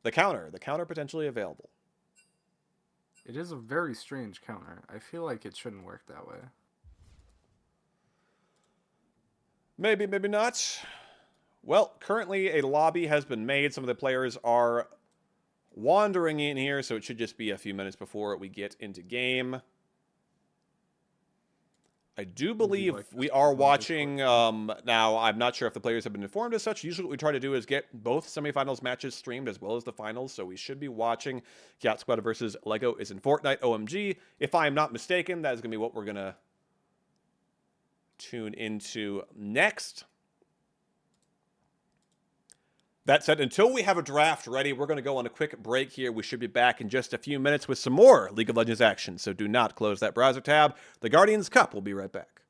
The counter potentially available. It is a very strange counter. I feel like it shouldn't work that way. Maybe, maybe not. Well, currently a lobby has been made. Some of the players are wandering in here, so it should just be a few minutes before we get into game. I do believe we are watching, now I'm not sure if the players have been informed as such. Usually what we try to do is get both semifinals matches streamed as well as the finals, so we should be watching Yat Squad versus Lego is in Fortnite OMG. If I am not mistaken, that is going to be what we're going to tune into next. That said, until we have a draft ready, we're going to go on a quick break here. We should be back in just a few minutes with some more League of Legends action, so do not close that browser tab. The Guardians Cup will be right back.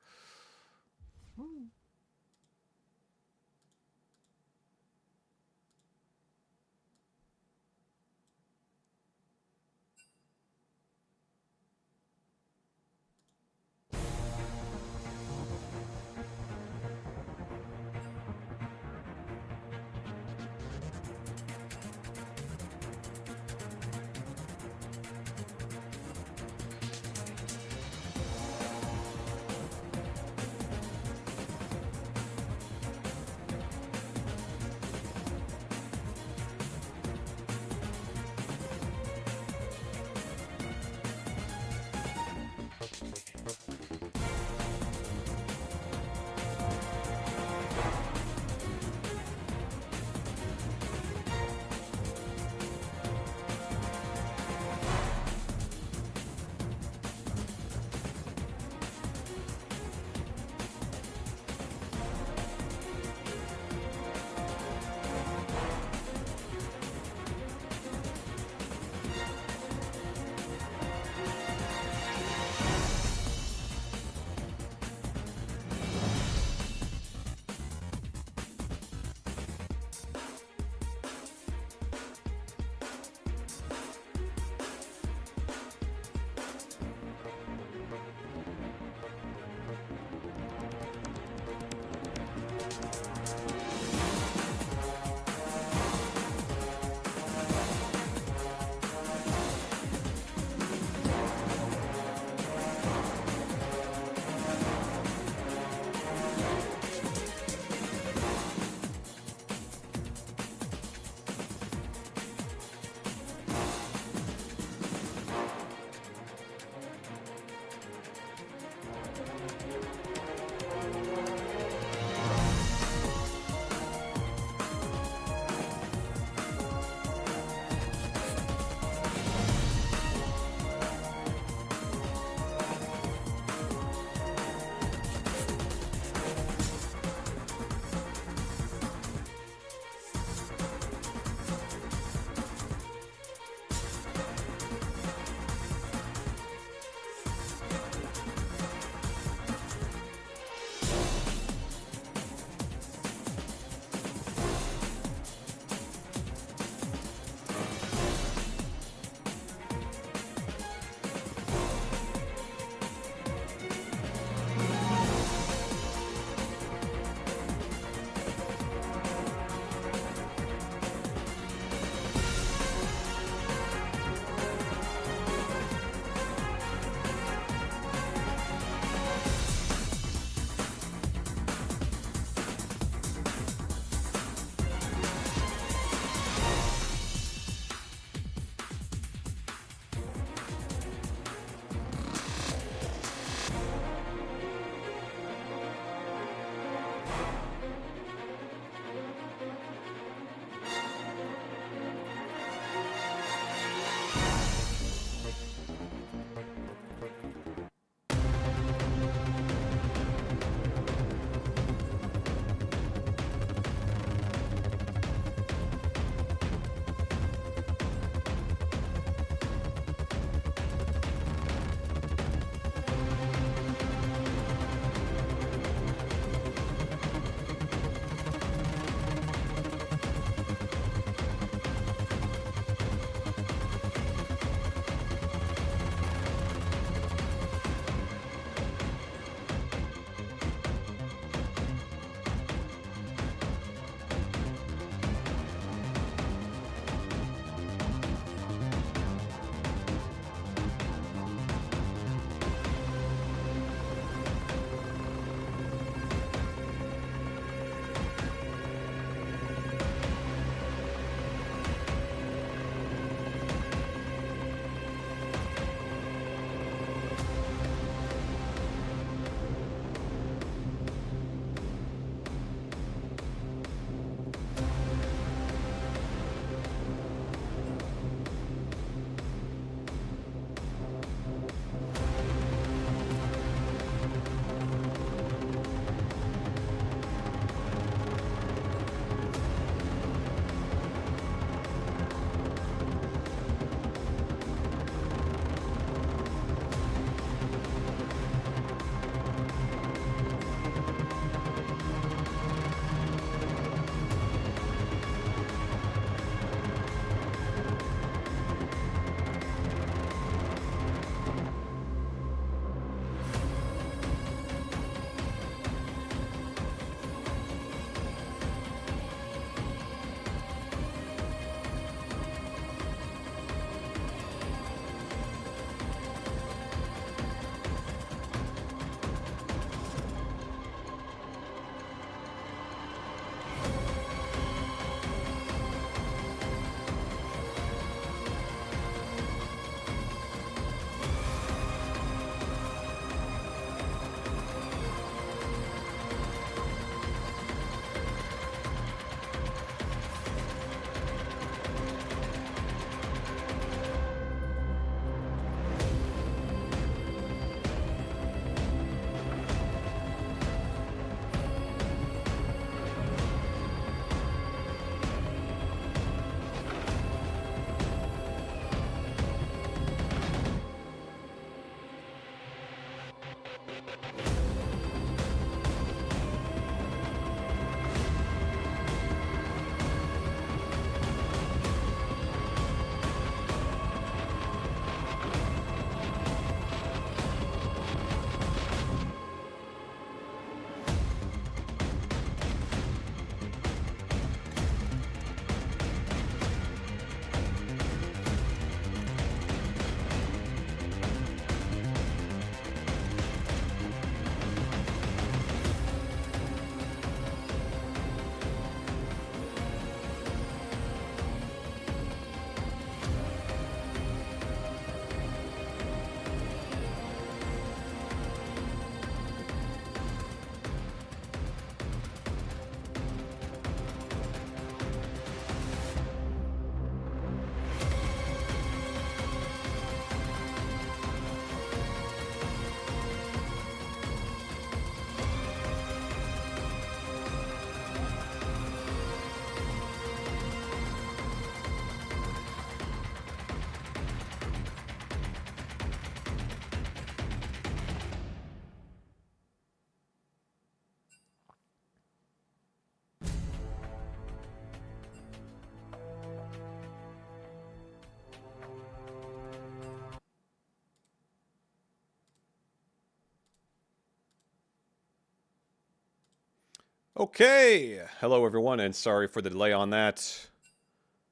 Okay, hello everyone, and sorry for the delay on that.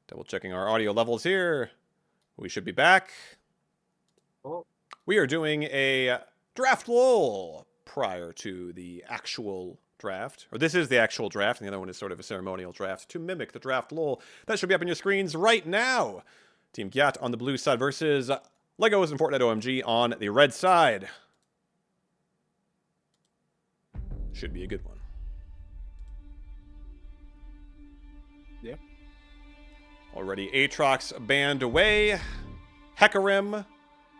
Double checking our audio levels here. We should be back. Oh, We are doing a draft lull prior to the actual draft. Or this is the actual draft, and the other one is sort of a ceremonial draft to mimic the draft lull. That should be up on your screens right now. Team Gyat on the blue side versus Legos and Fortnite OMG on the red side. Should be a good one. yeah. Already Aatrox banned away. Hecarim,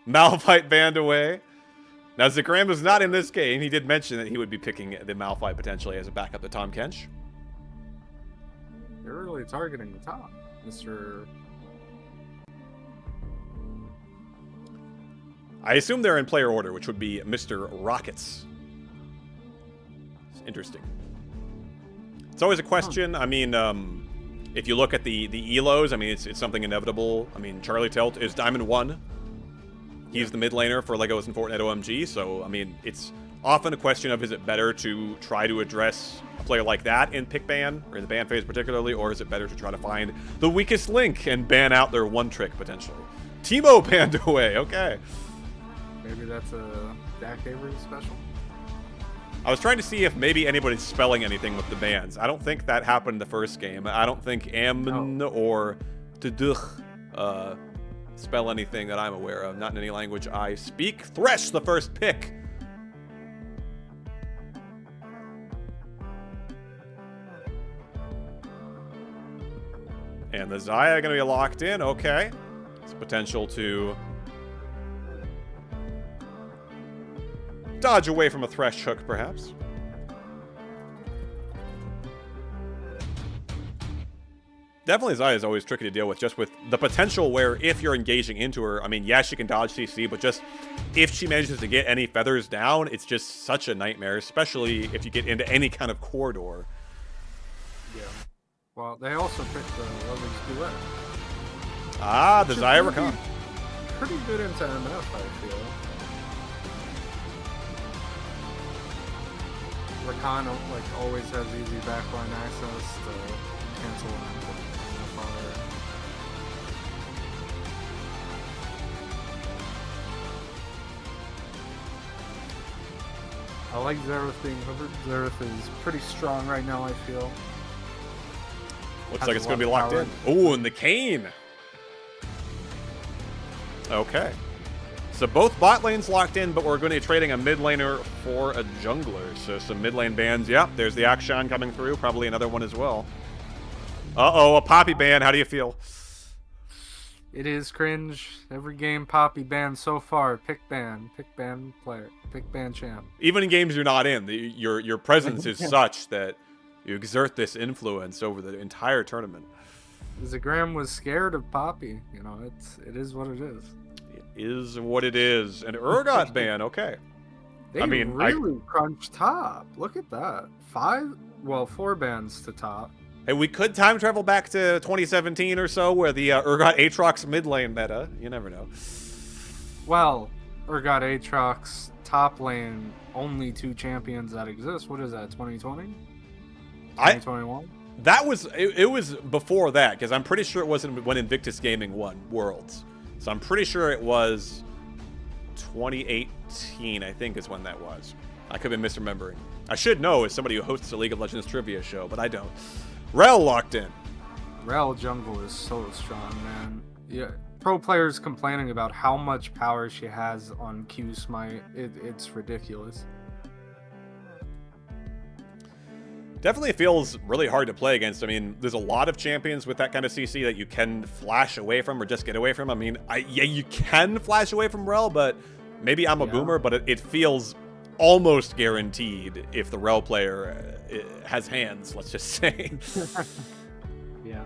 Malphite banned away. Now, Zagram was not in this game. He did mention that he would be picking the Malphite potentially as a backup to Tahm Kench. You're really targeting the top, Mr. I assume they're in player order, which would be Mr. Rockets. It's interesting. It's always a question. I mean, if you look at the elos, I mean, it's something inevitable. I mean, Charlie Telt is Diamond 1. He's the mid laner for Legos and Fortnite OMG, so, I mean, it's often a question of is it better to try to address a player like that in pick ban, or in the ban phase particularly, or is it better to try to find the weakest link and ban out their one trick, potentially? Teemo banned away, okay. Maybe that's a Dak Avery special? I was trying to see if maybe anybody's spelling anything with the bans. I don't think that happened the first game. I don't think Amn or Tuduch spell anything that I'm aware of. Not in any language I speak. Thresh, the first pick. And the Xayah going to be locked in. Okay. It's potential to dodge away from a Thresh hook, perhaps. Definitely Xayah is always tricky to deal with, just with the potential where if you're engaging into her, I mean, yes, she can dodge CC, but just if she manages to get any feathers down, it's just such a nightmare, especially if you get into any kind of corridor. Yeah. Well, they also picked the Lovers Duet. Ah, the Which is Xayah really Rakan. Pretty good into MF, I feel. Rakan, like, always has easy backline access to cancel and put MF on her. I like Xerath being hovered. Xerath is pretty strong right now, I feel. Looks Has like a it's going to be lot locked of in. Ooh, and the Kayn. Okay. So both bot lanes locked in, but we're going to be trading a mid laner for a jungler. So some mid lane bans. Yep, there's the Akshan coming through. Probably another one as well. Uh-oh, a Poppy ban. How do you feel? It is cringe. Every game Poppy ban so far. Pick ban player, pick ban champ. Even in games you're not in, your presence is such that you exert this influence over the entire tournament. Zagram was scared of Poppy. You know, it is what it is. It is what it is. An Urgot ban, okay. They I mean, really crunched top. Look at that. 4 bans to top. Hey, we could time travel back to 2017 or so, where the Urgot Aatrox mid lane meta. You never know. Well, Urgot Aatrox top lane, only 2 champions that exist. What is that, 2020? 2021? That was it was before that, because I'm pretty sure it wasn't when Invictus Gaming won Worlds. So I'm pretty sure it was 2018, I think is when that was. I could have been misremembering. I should know as somebody who hosts a League of Legends trivia show, but I don't. Rel locked in. Rel jungle is so strong, man. Yeah, pro players complaining about how much power she has on Q Smite. It's ridiculous. Definitely feels really hard to play against. I mean, there's a lot of champions with that kind of CC that you can flash away from or just get away from. I mean, yeah, you can flash away from Rel, but maybe I'm a boomer, but it feels almost guaranteed if the Rel player has hands, let's just say. Yeah.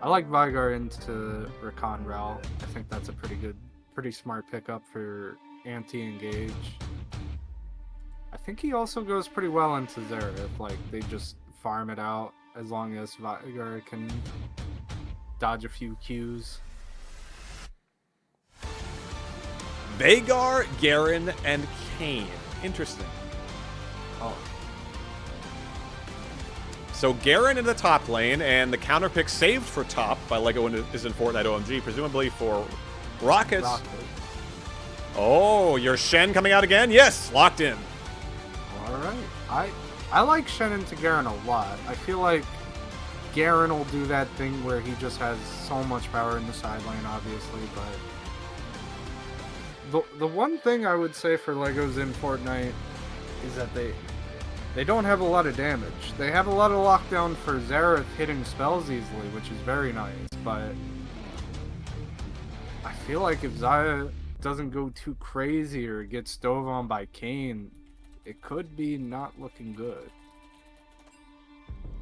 I like Vigar into Rakan Rel. I think that's a pretty smart pickup for anti-engage. I think he also goes pretty well into Xerath. Like, they just farm it out as long as Vigar can dodge a few Qs. Veigar, Garen, and Kayn. Interesting. Oh. So Garen in the top lane, and the counter pick saved for top by Lego is in Fortnite OMG, presumably for Rockets. Rocket. Oh, your Shen coming out again? Yes, locked in. All right. I like Shen into Garen a lot. I feel like Garen will do that thing where he just has so much power in the side lane, obviously, but the one thing I would say for Legos in Fortnite is that they don't have a lot of damage. They have a lot of lockdown for Xerath hitting spells easily, which is very nice, but I feel like if Xayah doesn't go too crazy or gets dove on by Kayn, it could be not looking good.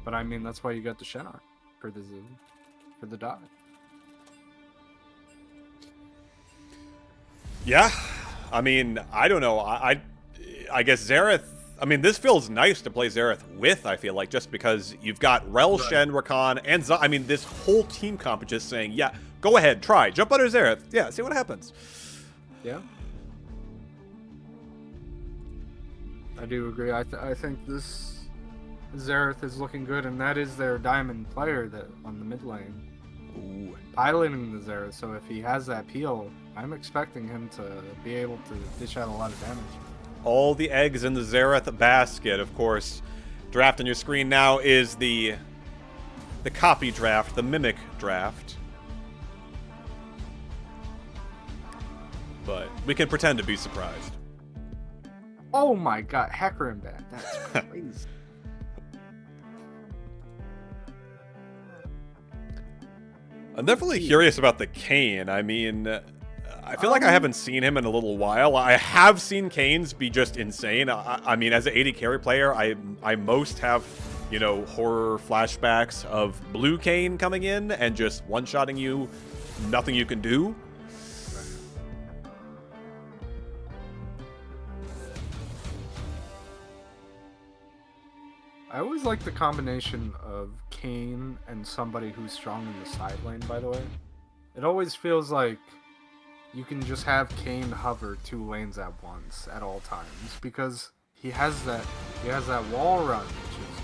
But I mean, that's why you got the Shen for the dive. Yeah, I mean, I don't know. I guess Xerath. I mean, this feels nice to play Xerath with. I feel like just because you've got Rel, Right. Shen, Rakan, and I mean, this whole team comp is just saying, yeah, go ahead, try, jump under Xerath, yeah, see what happens. Yeah. I do agree. I think this Xerath is looking good, and that is their diamond player that on the mid lane. Ooh. Piloting the Xerath, so if he has that peel, I'm expecting him to be able to dish out a lot of damage. All the eggs in the Xerath basket, of course. Draft on your screen now is the copy draft, the mimic draft. But we can pretend to be surprised. Oh my god, Hecarim back. That's crazy. I'm definitely curious about the Kayn. I mean, I feel like I haven't seen him in a little while. I have seen Kayn's be just insane. I mean, as an AD carry player, I most have, you know, horror flashbacks of Blue Kayn coming in and just one-shotting you, nothing you can do. I always like the combination of Kayn and somebody who's strong in the side lane, by the way. It always feels like you can just have Kayn hover 2 lanes at once at all times because he has that wall run, which is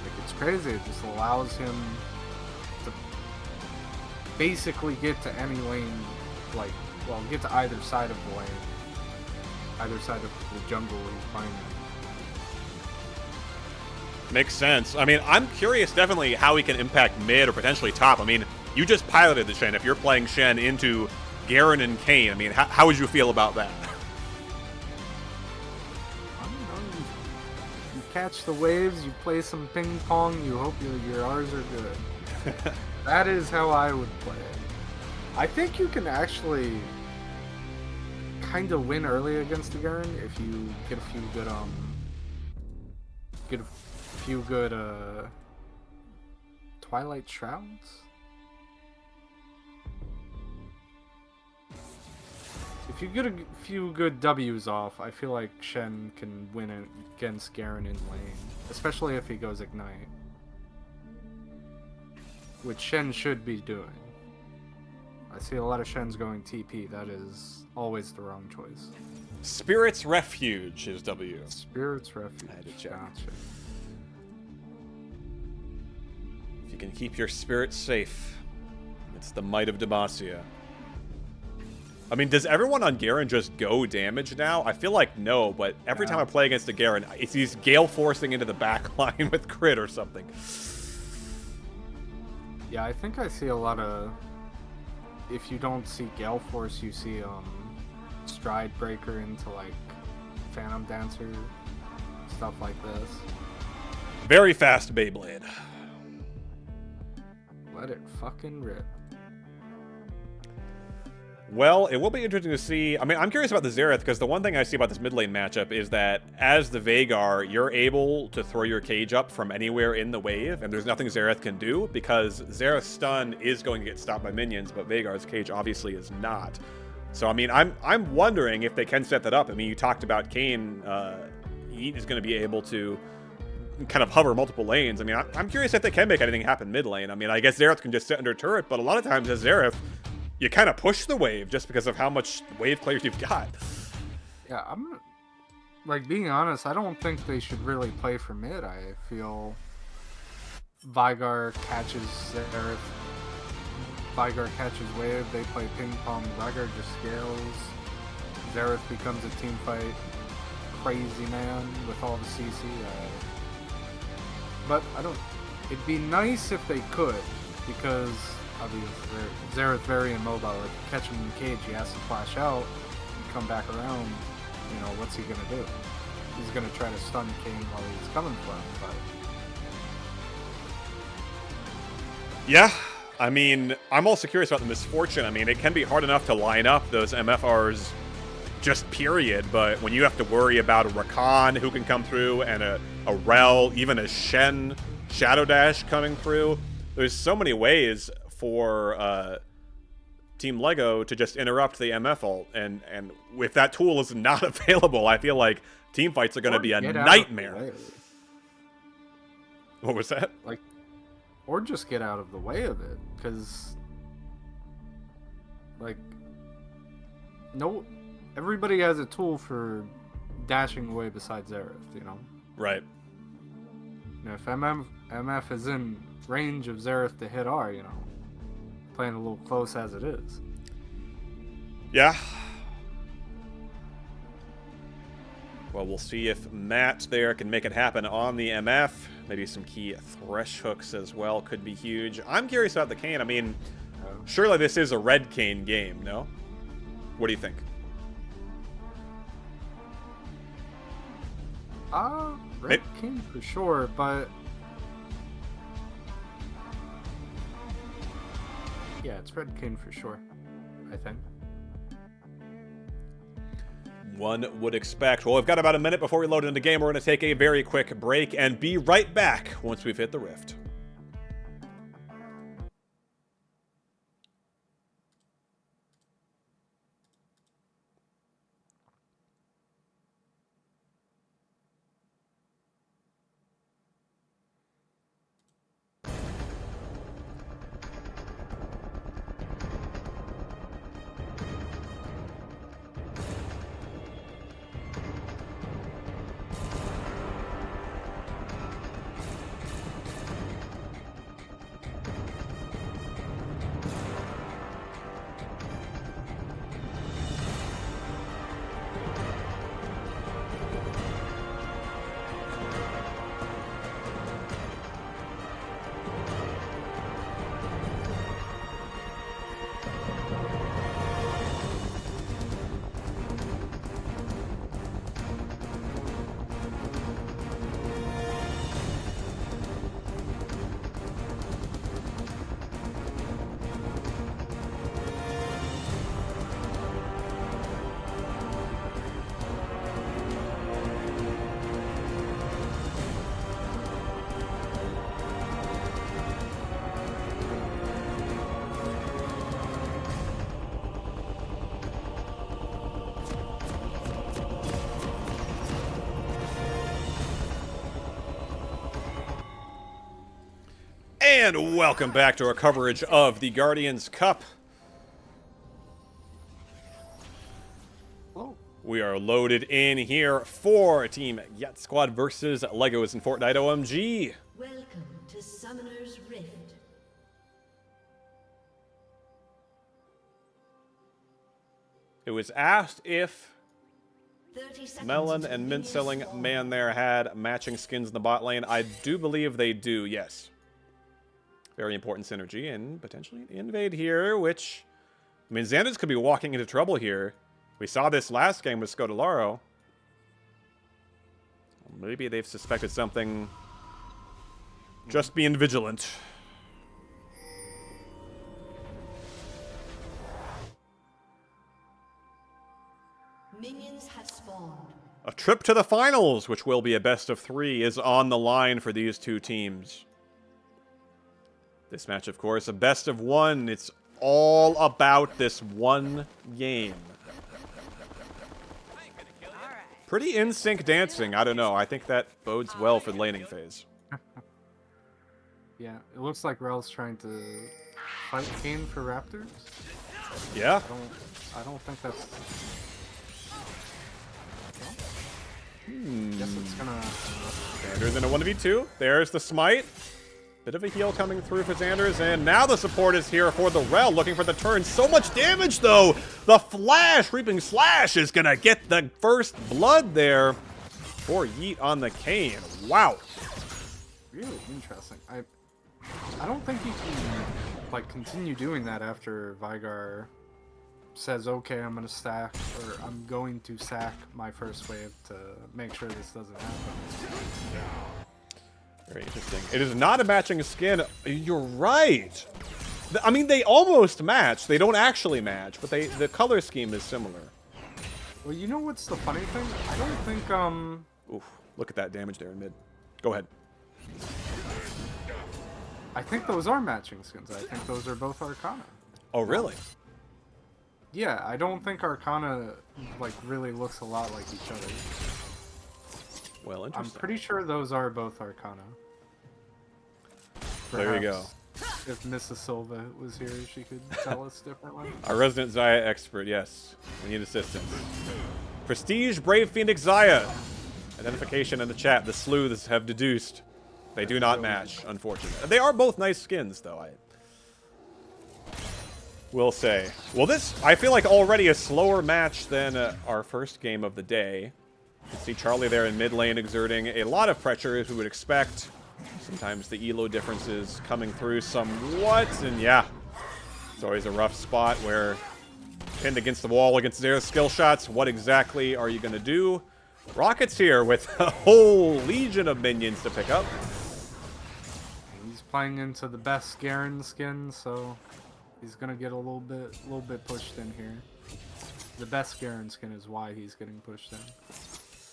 like, it's crazy. It just allows him to basically get to any lane, like, well, get to either side of the lane, either side of the jungle he's playing in. Makes sense. I mean, I'm curious definitely how he can impact mid or potentially top. I mean, you just piloted the Shen. If you're playing Shen into Garen and Kayn, I mean, how would you feel about that? I don't know. You catch the waves, you play some ping pong, you hope your R's are good. That is how I would play it. I think you can actually kind of win early against the Garen if you get a few good Twilight Shrouds. If you get a few good W's off, I feel like Shen can win it against Garen in lane, especially if he goes Ignite, which Shen should be doing. I see a lot of Shens going TP. That is always the wrong choice. Spirit's Refuge is W. Spirit's Refuge. I had to check. Gotcha. If you can keep your spirit safe, it's the might of Demacia. I mean, does everyone on Garen just go damage now? I feel like no, but every time I play against a Garen, it's these Gale forcing into the back line with crit or something. Yeah, I think I see a lot of... If you don't see Gale Force, you see Stride Breaker into, like, Phantom Dancer, stuff like this. Very fast Beyblade. Let it fucking rip. Well, it will be interesting to see. I mean, I'm curious about the Xerath, because the one thing I see about this mid lane matchup is that as the Veigar, you're able to throw your cage up from anywhere in the wave, and there's nothing Xerath can do, because Xerath's stun is going to get stopped by minions, but Veigar's cage obviously is not. So, I mean, I'm wondering if they can set that up. I mean, you talked about Kayn. He is going to be able to kind of hover multiple lanes. I mean, I'm curious if they can make anything happen mid lane. I mean, I guess Xerath can just sit under turret, but a lot of times as Xerath, you kind of push the wave just because of how much wave players you've got. Yeah, I'm... Like, being honest, I don't think they should really play for mid. I feel Vigar catches Zereth. Vigar catches Wave. They play ping pong. Vigar just scales. Zereth becomes a team fight. Crazy man with all the CC. But I don't. It'd be nice if they could, because obviously Zereth's very immobile. If you catch him in the cage, he has to flash out and come back around. You know, what's he gonna do? He's gonna try to stun Kane while he's coming for him, but Yeah, I mean, I'm also curious about the Misfortune. I mean, it can be hard enough to line up those MFRs just period, but when you have to worry about a Rakan who can come through and a Rel, even a Shen Shadow Dash coming through, there's so many ways for Team Lego to just interrupt the MF ult, and if that tool is not available, I feel like team fights are going to be a nightmare. What was that? Like, or just get out of the way of it, because like no. Everybody has a tool for dashing away besides Zereth, you know? Right. You know, if MF is in range of Zereth to hit R, you know, playing a little close as it is. Yeah. Well, we'll see if Matt there can make it happen on the MF. Maybe some key Thresh hooks as well could be huge. I'm curious about the Kayn. I mean, surely this is a red Kayn game, no? What do you think? Red King for sure, but yeah, it's Red King for sure, I think. One would expect. Well, we've got about a minute before we load into the game. We're going to take a very quick break and be right back once we've hit the rift. And welcome back to our coverage of the Guardians Cup. Hello. We are loaded in here for Team Yet Squad versus Legos and Fortnite OMG. Welcome to Summoner's Rift. It was asked if 30 seconds Melon until and minions Mint-Selling spawn. Man there had matching skins in the bot lane. I do believe they do, yes. Very important synergy, and potentially an invade here, which... I mean, Xanders could be walking into trouble here. We saw this last game with Scodolaro. Maybe they've suspected something. Just being vigilant. Minions have spawned. A trip to the finals, which will be a best of 3, is on the line for these two teams. This match, of course, a best of 1. It's all about this one game. Pretty in-sync dancing. I don't know. I think that bodes well for the laning phase. Yeah, it looks like Rel's trying to fight Kane for Raptors. Yeah. I don't think that's... Well, guess it's gonna... Xander's in a 1v2. There's the smite. Bit of a heal coming through for Xanders, and now the support is here for the Rel, looking for the turn. So much damage, though. The Flash, Reaping Slash, is going to get the first blood there for Yeet on the Kayn. Wow. Really interesting. I don't think you can like continue doing that after Veigar says, okay, I'm gonna stack, or I'm going to sack my first wave to make sure this doesn't happen. Very interesting. It is not a matching skin. You're right. I mean, they almost match. They don't actually match, but the color scheme is similar. Well, you know what's the funny thing? I don't think Oof, look at that damage there in mid. Go ahead. I think those are matching skins. I think those are both Arcana. Oh, really? Yeah, I don't think Arcana like really looks a lot like each other. Well, I'm interesting. pretty sure those are both Arcana. There you go. Perhaps if Mrs. Silva was here, she could tell us differently. Our resident Xayah expert, yes. We need assistance. Prestige, Brave Phoenix, Xayah. Identification in the chat. The sleuths have deduced. They do not match, unfortunately. They are both nice skins, though, I will say. Well, this, I feel like already a slower match than our first game of the day. You can see Charlie there in mid lane exerting a lot of pressure, as we would expect. Sometimes the elo differences coming through somewhat, and yeah, it's always a rough spot where pinned against the wall against their skill shots. What exactly are you going to do? Rocket's here with a whole legion of minions to pick up. He's playing into the best Garen skin, so he's gonna get a little bit pushed in here. The best Garen skin is why he's getting pushed in.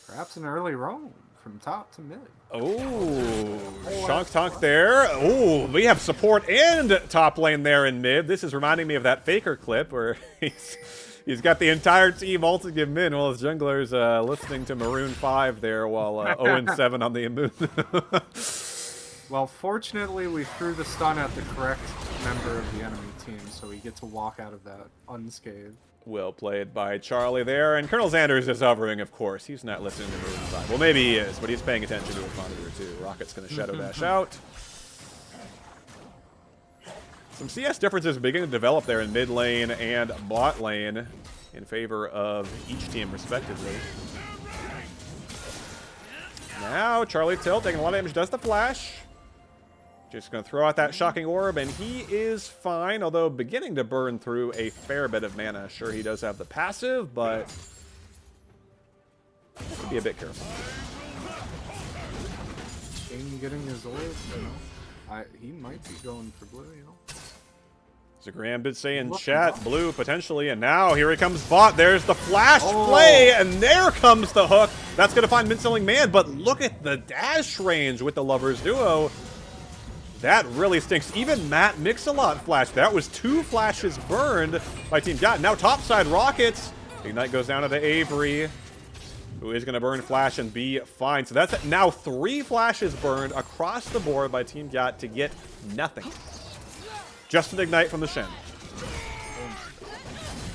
Perhaps an early roam from top to mid. Oh, Shonk Tonk there. Oh, we have support and top lane there in mid. This is reminding me of that Faker clip where he's got the entire team ulting him in while his jungler's listening to Maroon 5 there while 0-7 on the Amumu. Well, fortunately, we threw the stun at the correct member of the enemy team, so we get to walk out of that unscathed. Well played by Charlie there, and Colonel Xanders is hovering, of course. He's not listening to Maroon 5. Well, maybe he is, but he's paying attention to his monitor too. Rocket's going to Shadow Dash out. Some CS differences beginning to develop there in mid lane and bot lane in favor of each team, respectively. Now, Charlie Tilt taking a lot of damage, does the flash. Just going to throw out that shocking orb, and he is fine, although beginning to burn through a fair bit of mana. Sure, he does have the passive, but be a bit careful. Kane getting his orb, you know. He might be going for blue, you know. So Graham did say in chat, blue potentially, and now here he comes bot. There's the flash play, and there comes the hook. That's going to find Minceling Man, but look at the dash range with the Lovers Duo. That really stinks. Even Matt Mix-a-Lot flash. That was 2 flashes burned by Team Yacht. Now topside Rockets. Ignite goes down to the Avery, who is going to burn flash and be fine. So that's now 3 flashes burned across the board by Team Yacht to get nothing. Just an Ignite from the Shen.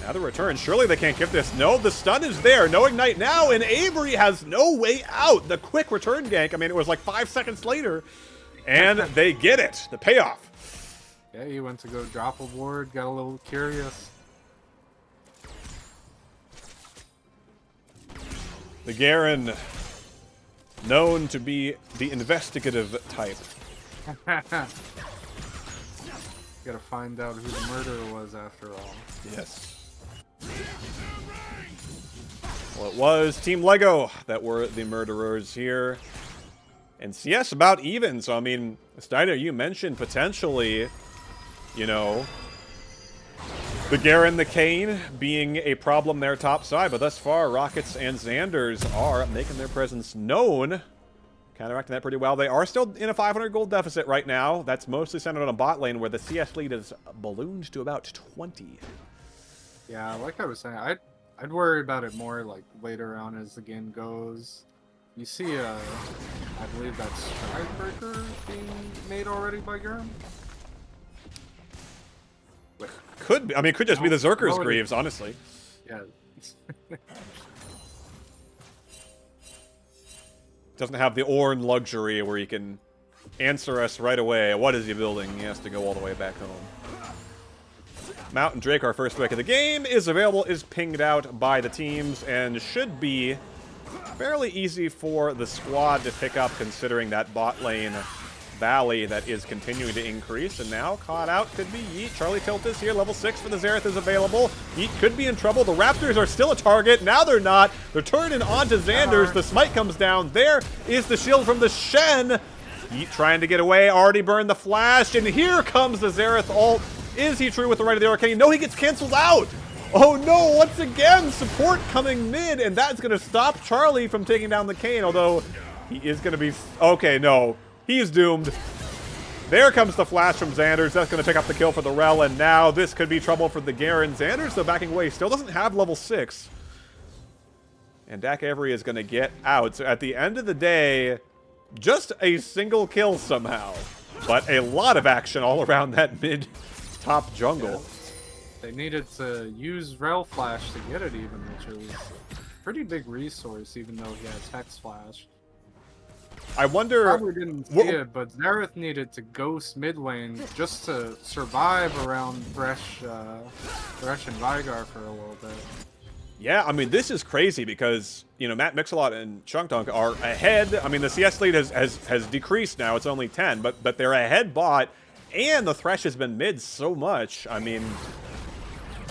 Now the return. Surely they can't give this. No, the stun is there. No Ignite now, and Avery has no way out. The quick return gank. I mean, it was like 5 seconds later. And they get it. The payoff. Yeah, he went to go drop a ward, got a little curious. The Garen, known to be the investigative type. Gotta find out who the murderer was after all. Yes. Well, it was Team Lego that were the murderers here. And CS about even, so I mean, Steiner, you mentioned potentially, you know, the Garen, the Kayn being a problem there topside, but thus far, Rockets and Xanders are making their presence known. Counteracting that pretty well. They are still in a 500 gold deficit right now. That's mostly centered on a bot lane where the CS lead is ballooned to about 20. Yeah, like I was saying, I'd worry about it more like later on as the game goes. You see, I believe that's Strikebreaker being made already by Garen? Could be, I mean, it could just be the Zerker's no, Greaves, honestly. Yeah. Doesn't have the Ornn luxury where you can answer us right away. What is he building? He has to go all the way back home. Mountain Drake, our first strike of the game, is available, is pinged out by the teams, and should be fairly easy for the squad to pick up, considering that bot lane valley that is continuing to increase. And now caught out could be Yeet. Charlie Tilt is here. Level 6 for the Xerath is available. Yeet could be in trouble. The Raptors are still a target. Now they're not. They're turning onto Xanders. The smite comes down. There is the shield from the Shen. Yeet trying to get away. Already burned the flash. And here comes the Xerath ult. Is he true with the right of the arcane? No, he gets canceled out. Oh no, once again, support coming mid, and that's going to stop Charlie from taking down the Kayn, although he is going to be... Okay, no. He's doomed. There comes the flash from Xanders. That's going to pick up the kill for the Rel, and now this could be trouble for the Garen. Xanders, though, backing away, still doesn't have level 6. And Dak Avery is going to get out. So at the end of the day, just a single kill somehow, but a lot of action all around that mid-top jungle. They needed to use Rel Flash to get it even, which is a pretty big resource, even though he has Hex Flash. I wonder... Probably didn't see it, but Xerath needed to ghost mid lane just to survive around Thresh and Veigar for a little bit. Yeah, I mean, this is crazy because, you know, Matt Mix-a-Lot and Chunkdunk are ahead. I mean, the CS lead has decreased now. It's only 10, but they're ahead bot, and the Thresh has been mid so much. I mean...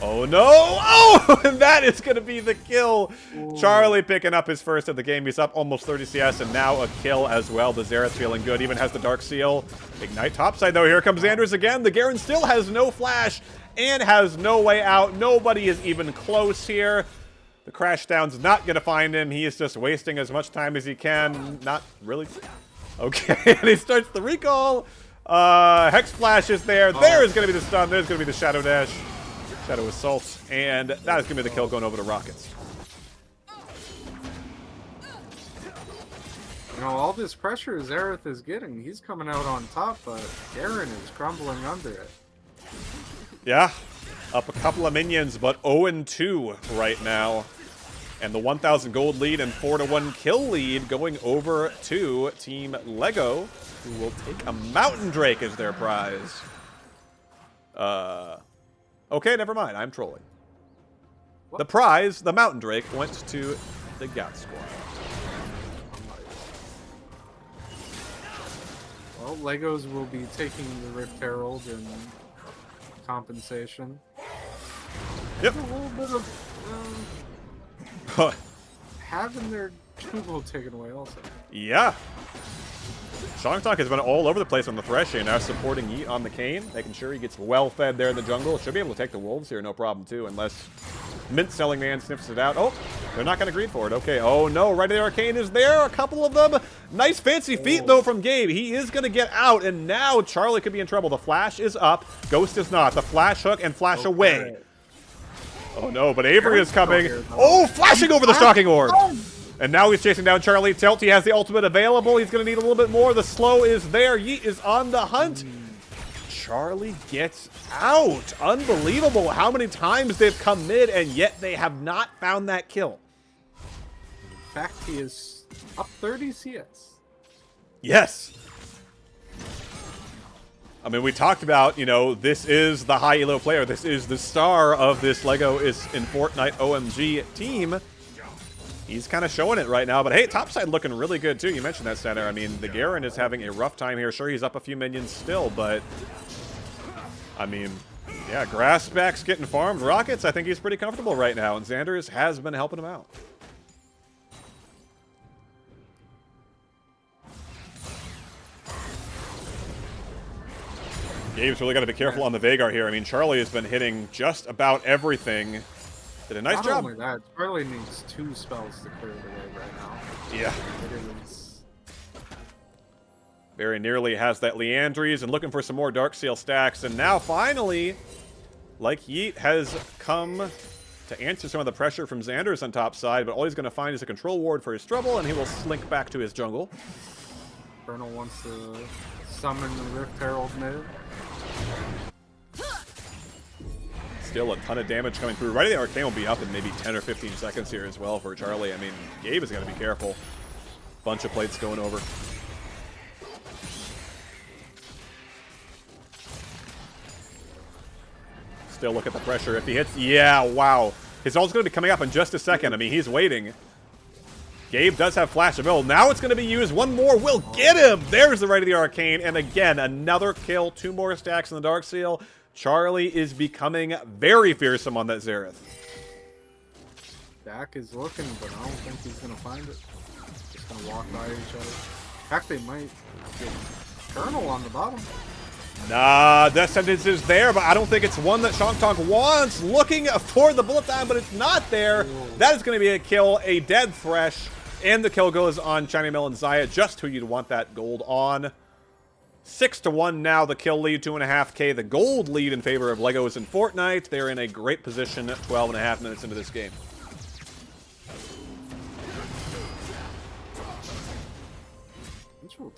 Oh no! Oh! And that is going to be the kill. Ooh. Charlie picking up his first of the game. He's up almost 30 CS and now a kill as well. The Xerath feeling good. Even has the Dark Seal. Ignite topside though. Here comes Xanders again. The Garen still has no flash and has no way out. Nobody is even close here. The Crashdown's not going to find him. He is just wasting as much time as he can. Not really. Okay. And he starts the recall. Hex Flash is there. There is going to be the stun. There's going to be the Shadow Dash. Shadow Assault, and that is going to be the kill going over to Rockets. You know, all this pressure Xerath is getting, he's coming out on top, but Garen is crumbling under it. Yeah, up a couple of minions, but 0-2 right now. And the 1,000 gold lead and 4-1 kill lead going over to Team Lego, who will take a Mountain Drake as their prize. Okay, never mind. I'm trolling. What? The prize, the Mountain Drake, went to the Gout Squad. Well, Legos will be taking the Rift Herald in compensation. Yep. A little bit of having their jungle taken away also. Yeah. Shangtok has been all over the place on the Thresh here, now supporting Yeet on the Kayn, making sure he gets well fed there in the jungle. Should be able to take the Wolves here, no problem too, unless Mint Selling Man sniffs it out. Oh, they're not going to greed for it. Okay, oh no, right of the Arcane is there, a couple of them. Nice fancy feet though from Gabe. He is going to get out, and now Charlie could be in trouble. The Flash is up, Ghost is not. The Flash hook and Flash away. Oh no, but Avery is coming. Oh, flashing over the Stalking Orb. And now he's chasing down Charlie Tilt. He has the ultimate available. He's going to need a little bit more. The slow is there. Yeet is on the hunt. Charlie gets out. Unbelievable how many times they've come mid, and yet they have not found that kill. In fact, he is up 30 CS. Yes. I mean, we talked about, you know, this is the high elo player. This is the star of this Lego is in Fortnite OMG team. He's kind of showing it right now, but hey, topside looking really good too. You mentioned that, center. I mean, the Garen is having a rough time here. Sure, he's up a few minions still, but I mean, yeah, Grassback's getting farmed. Rockets, I think he's pretty comfortable right now, and Xanders has been helping him out. Gabe's really got to be careful on the Veigar here. I mean, Charlie has been hitting just about everything. Did a nice job. Not only that, Charlie needs 2 spells to clear the way right now. Yeah. It is... Very nearly has that Leandries and looking for some more Dark Seal stacks. And now finally, like Yeet has come to answer some of the pressure from Xanders on top side, but all he's going to find is a control ward for his trouble, and he will slink back to his jungle. Colonel wants to summon the Rift Herald mid. Still a ton of damage coming through. Right, the Arcane will be up in maybe 10 or 15 seconds here as well for Charlie. I mean, Gabe is going to be careful. Bunch of plates going over. still look at the pressure. If he hits, yeah, wow. His ult's going to be coming up in just a second. I mean, he's waiting. Gabe does have Flash available. Now it's going to be used. One more will get him. There's the Right of the Arcane. And again, another kill. 2 more stacks in the Dark Seal. Charlie is becoming very fearsome on that Xerath. Dak is looking, but I don't think he's going to find it. Just going to walk by each other. In fact, they might get Colonel on the bottom. Nah, Death Sentence is there, but I don't think it's one that Shangtong wants. Looking for the bullet time, but it's not there. That is going to be a kill, a dead Thresh. And the kill goes on Shiny Melon Xayah, just who you'd want that gold on. 6-1 now, the kill lead, 2.5k. The gold lead in favor of Legos and Fortnite. They're in a great position 12.5 minutes into this game.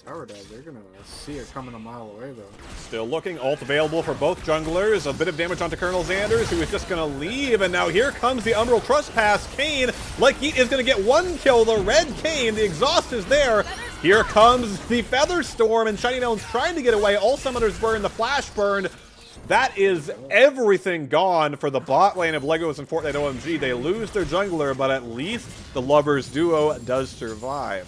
Tower dive, they're gonna see it coming a mile away though. Still looking, ult available for both junglers. A bit of damage onto Colonel Xanders, who is just gonna leave, and now here comes the Umbral Trespass. Kayn, like he is gonna get 1 kill, the red Kayn, the exhaust is there. Here comes the Feather Storm, and Shiny Melon's trying to get away. All summoners burn, the flash burned. That is everything gone for the bot lane of Legos and Fortnite OMG. They lose their jungler, but at least the Lovers duo does survive.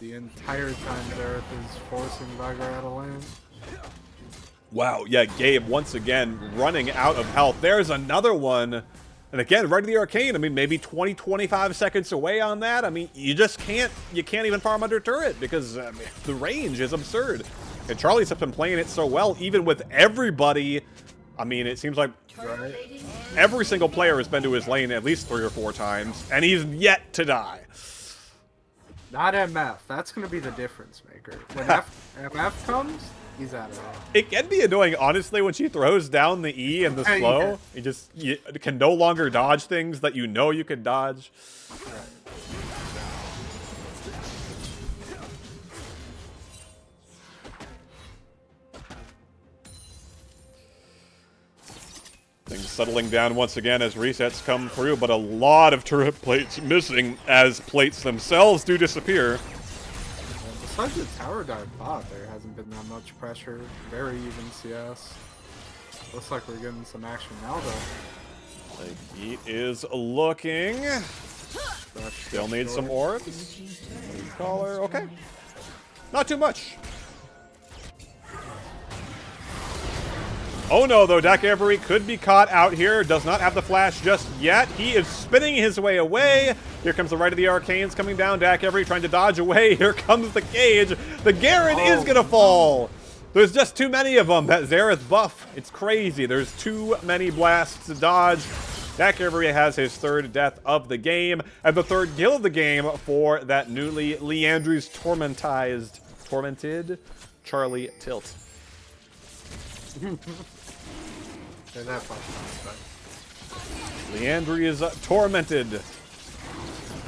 The entire time Xerath is forcing Viger out of lane. Wow, yeah, Gabe once again running out of health. There's another one. And again, right to the Arcane. I mean, maybe 20, 25 seconds away on that. I mean, you just can't even farm under turret because the range is absurd. And Charlie's been playing it so well, even with everybody. I mean, it seems like every single player has been to his lane at least 3 or 4 times, and he's yet to die. Not MF. That's going to be the difference maker. When MF comes, he's out of there. It can be annoying, honestly, when she throws down the E and the slow. You can no longer dodge things that you know you can dodge. Right. Things settling down once again as resets come through, but a lot of turret plates missing as plates themselves do disappear. Besides the tower dive bot, there hasn't been that much pressure. Very even CS. Looks like we're getting some action now, though. Like he is looking. Still needs some orbs. Caller, okay. Not too much. Oh no, though, Dak Avery could be caught out here. Does not have the flash just yet. He is spinning his way away. Here comes the Right of the Arcanes coming down. Dak Avery trying to dodge away. Here comes the cage. The Garen is going to fall. There's just too many of them. That Xerath buff, it's crazy. There's too many blasts to dodge. Dak Avery has his 3rd death of the game, and the 3rd kill of the game for that newly Liandry's tormented Charlie Tilt. That Liandry is tormented.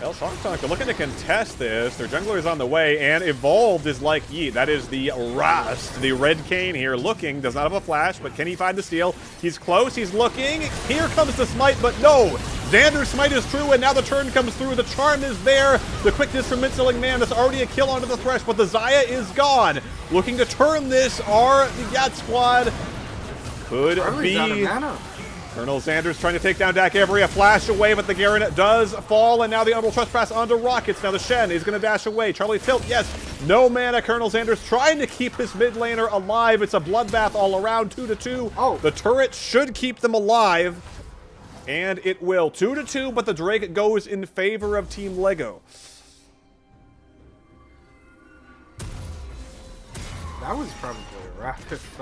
Well, Shangtong, they're looking to contest this. Their jungler is on the way, and Evolved is like Yeet. That is the Rust, the red Kayn here, looking. Does not have a flash, but can he find the steal? He's close, he's looking. Here comes the smite, but no! Xander's smite is true, and now the turn comes through. The charm is there. The quickness from Minceling Man. That's already a kill onto the Thresh, but the Xayah is gone. Looking to turn this are the Yat Squad. Could be. Colonel Xanders trying to take down Dak Avery. A flash away, but the Garen does fall, and now the Umbral Trespass onto Rockets. Now the Shen is going to dash away. Charlie Tilt, yes. No mana. Colonel Xanders trying to keep his mid laner alive. It's a bloodbath all around, 2-2. Oh. The turret should keep them alive. And it will. 2-2, but the Drake goes in favor of Team Lego. That was probably rough if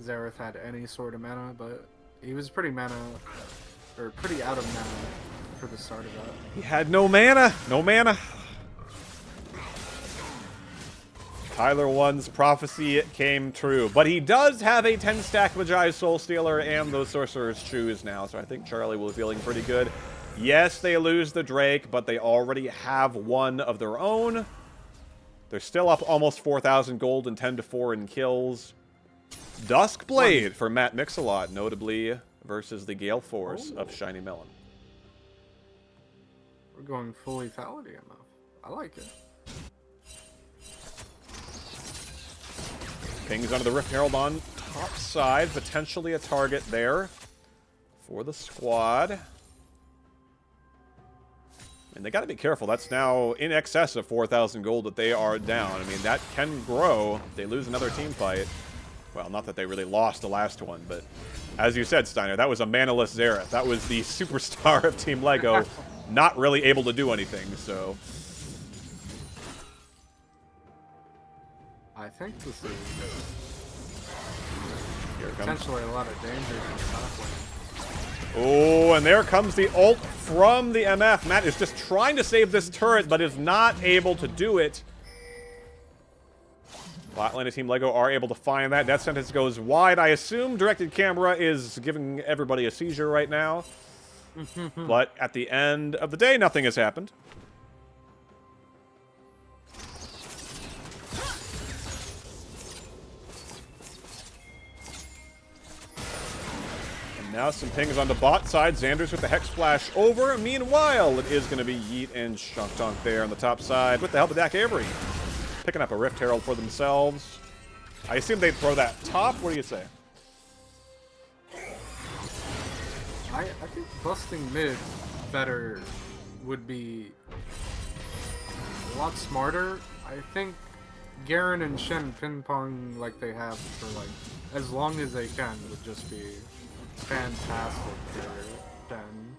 Xerath had any sort of mana, but he was pretty out of mana for the start of that. He had no mana. No mana. Tyler 1's prophecy came true, but he does have a 10-stack Magi Soul Stealer and those Sorcerer's Shoes now, so I think Charlie will be feeling pretty good. Yes, they lose the Drake, but they already have one of their own. They're still up almost 4,000 gold and 10-4 in kills. Duskblade for Matt Mix-a-Lot, notably versus the Gale Force of Shiny Melon. We're going full lethality enough. I like it. Pings onto the Rift Herald on top side, potentially a target there. for the squad. And they got to be careful. That's now in excess of 4,000 gold that they are down. I mean, that can grow. They lose another team fight. Well, not that they really lost the last one, but as you said, Steiner, that was a manaless Xerath. That was the superstar of Team Lego, not really able to do anything, so... I think this is Here it comes. potentially a lot of danger from the top lane. Oh, and there comes the ult from the MF. Matt is just trying to save this turret, but is not able to do it. Bot lane and Team Lego are able to find that. Death Sentence goes wide. I assume directed camera is giving everybody a seizure right now. But at the end of the day, nothing has happened. Now some pings on the bot side. Xander's with the Hex Flash over. Meanwhile, it is going to be Yeet and Shunkdunk there on the top side with the help of Dak Avery. Picking up a Rift Herald for themselves. I assume they'd throw that top. What do you say? I think busting mid better would be a lot smarter. I think Garen and Shen ping pong like they have for like as long as they can would just be fantastic for Shen.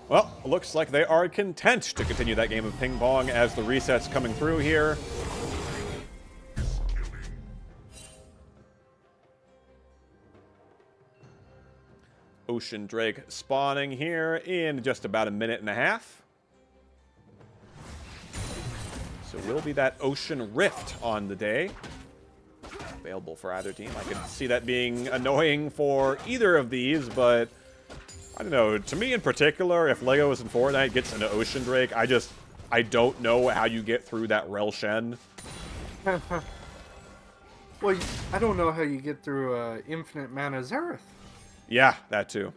Well, looks like they are content to continue that game of ping pong as the reset's coming through here. Ocean Drake spawning here in just about a minute and a half. So will be that Ocean Rift on the day. Available for either team. I could see that being annoying for either of these, but I don't know. To me in particular, if Lego is in Fortnite gets into Ocean Drake, I don't know how you get through that Rel Shen. Well, I don't know how you get through Infinite Mana Xerath. Yeah, that too.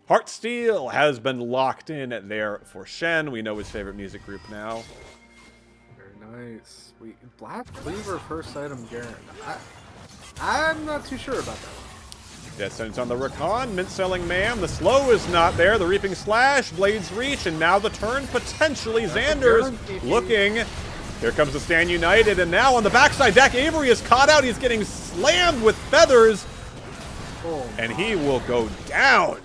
Heartsteel has been locked in there for Shen. We know his favorite music group now. Very nice. Black Cleaver first item Garen. I'm not too sure about that one. Death Sentence on the Rakan, mint-selling man. The slow is not there. The Reaping Slash, Blades Reach, and now the turn potentially. Xander's looking. Here comes the Stand United, and now on the backside, Dak Avery is caught out. He's getting slammed with feathers, and he will go down.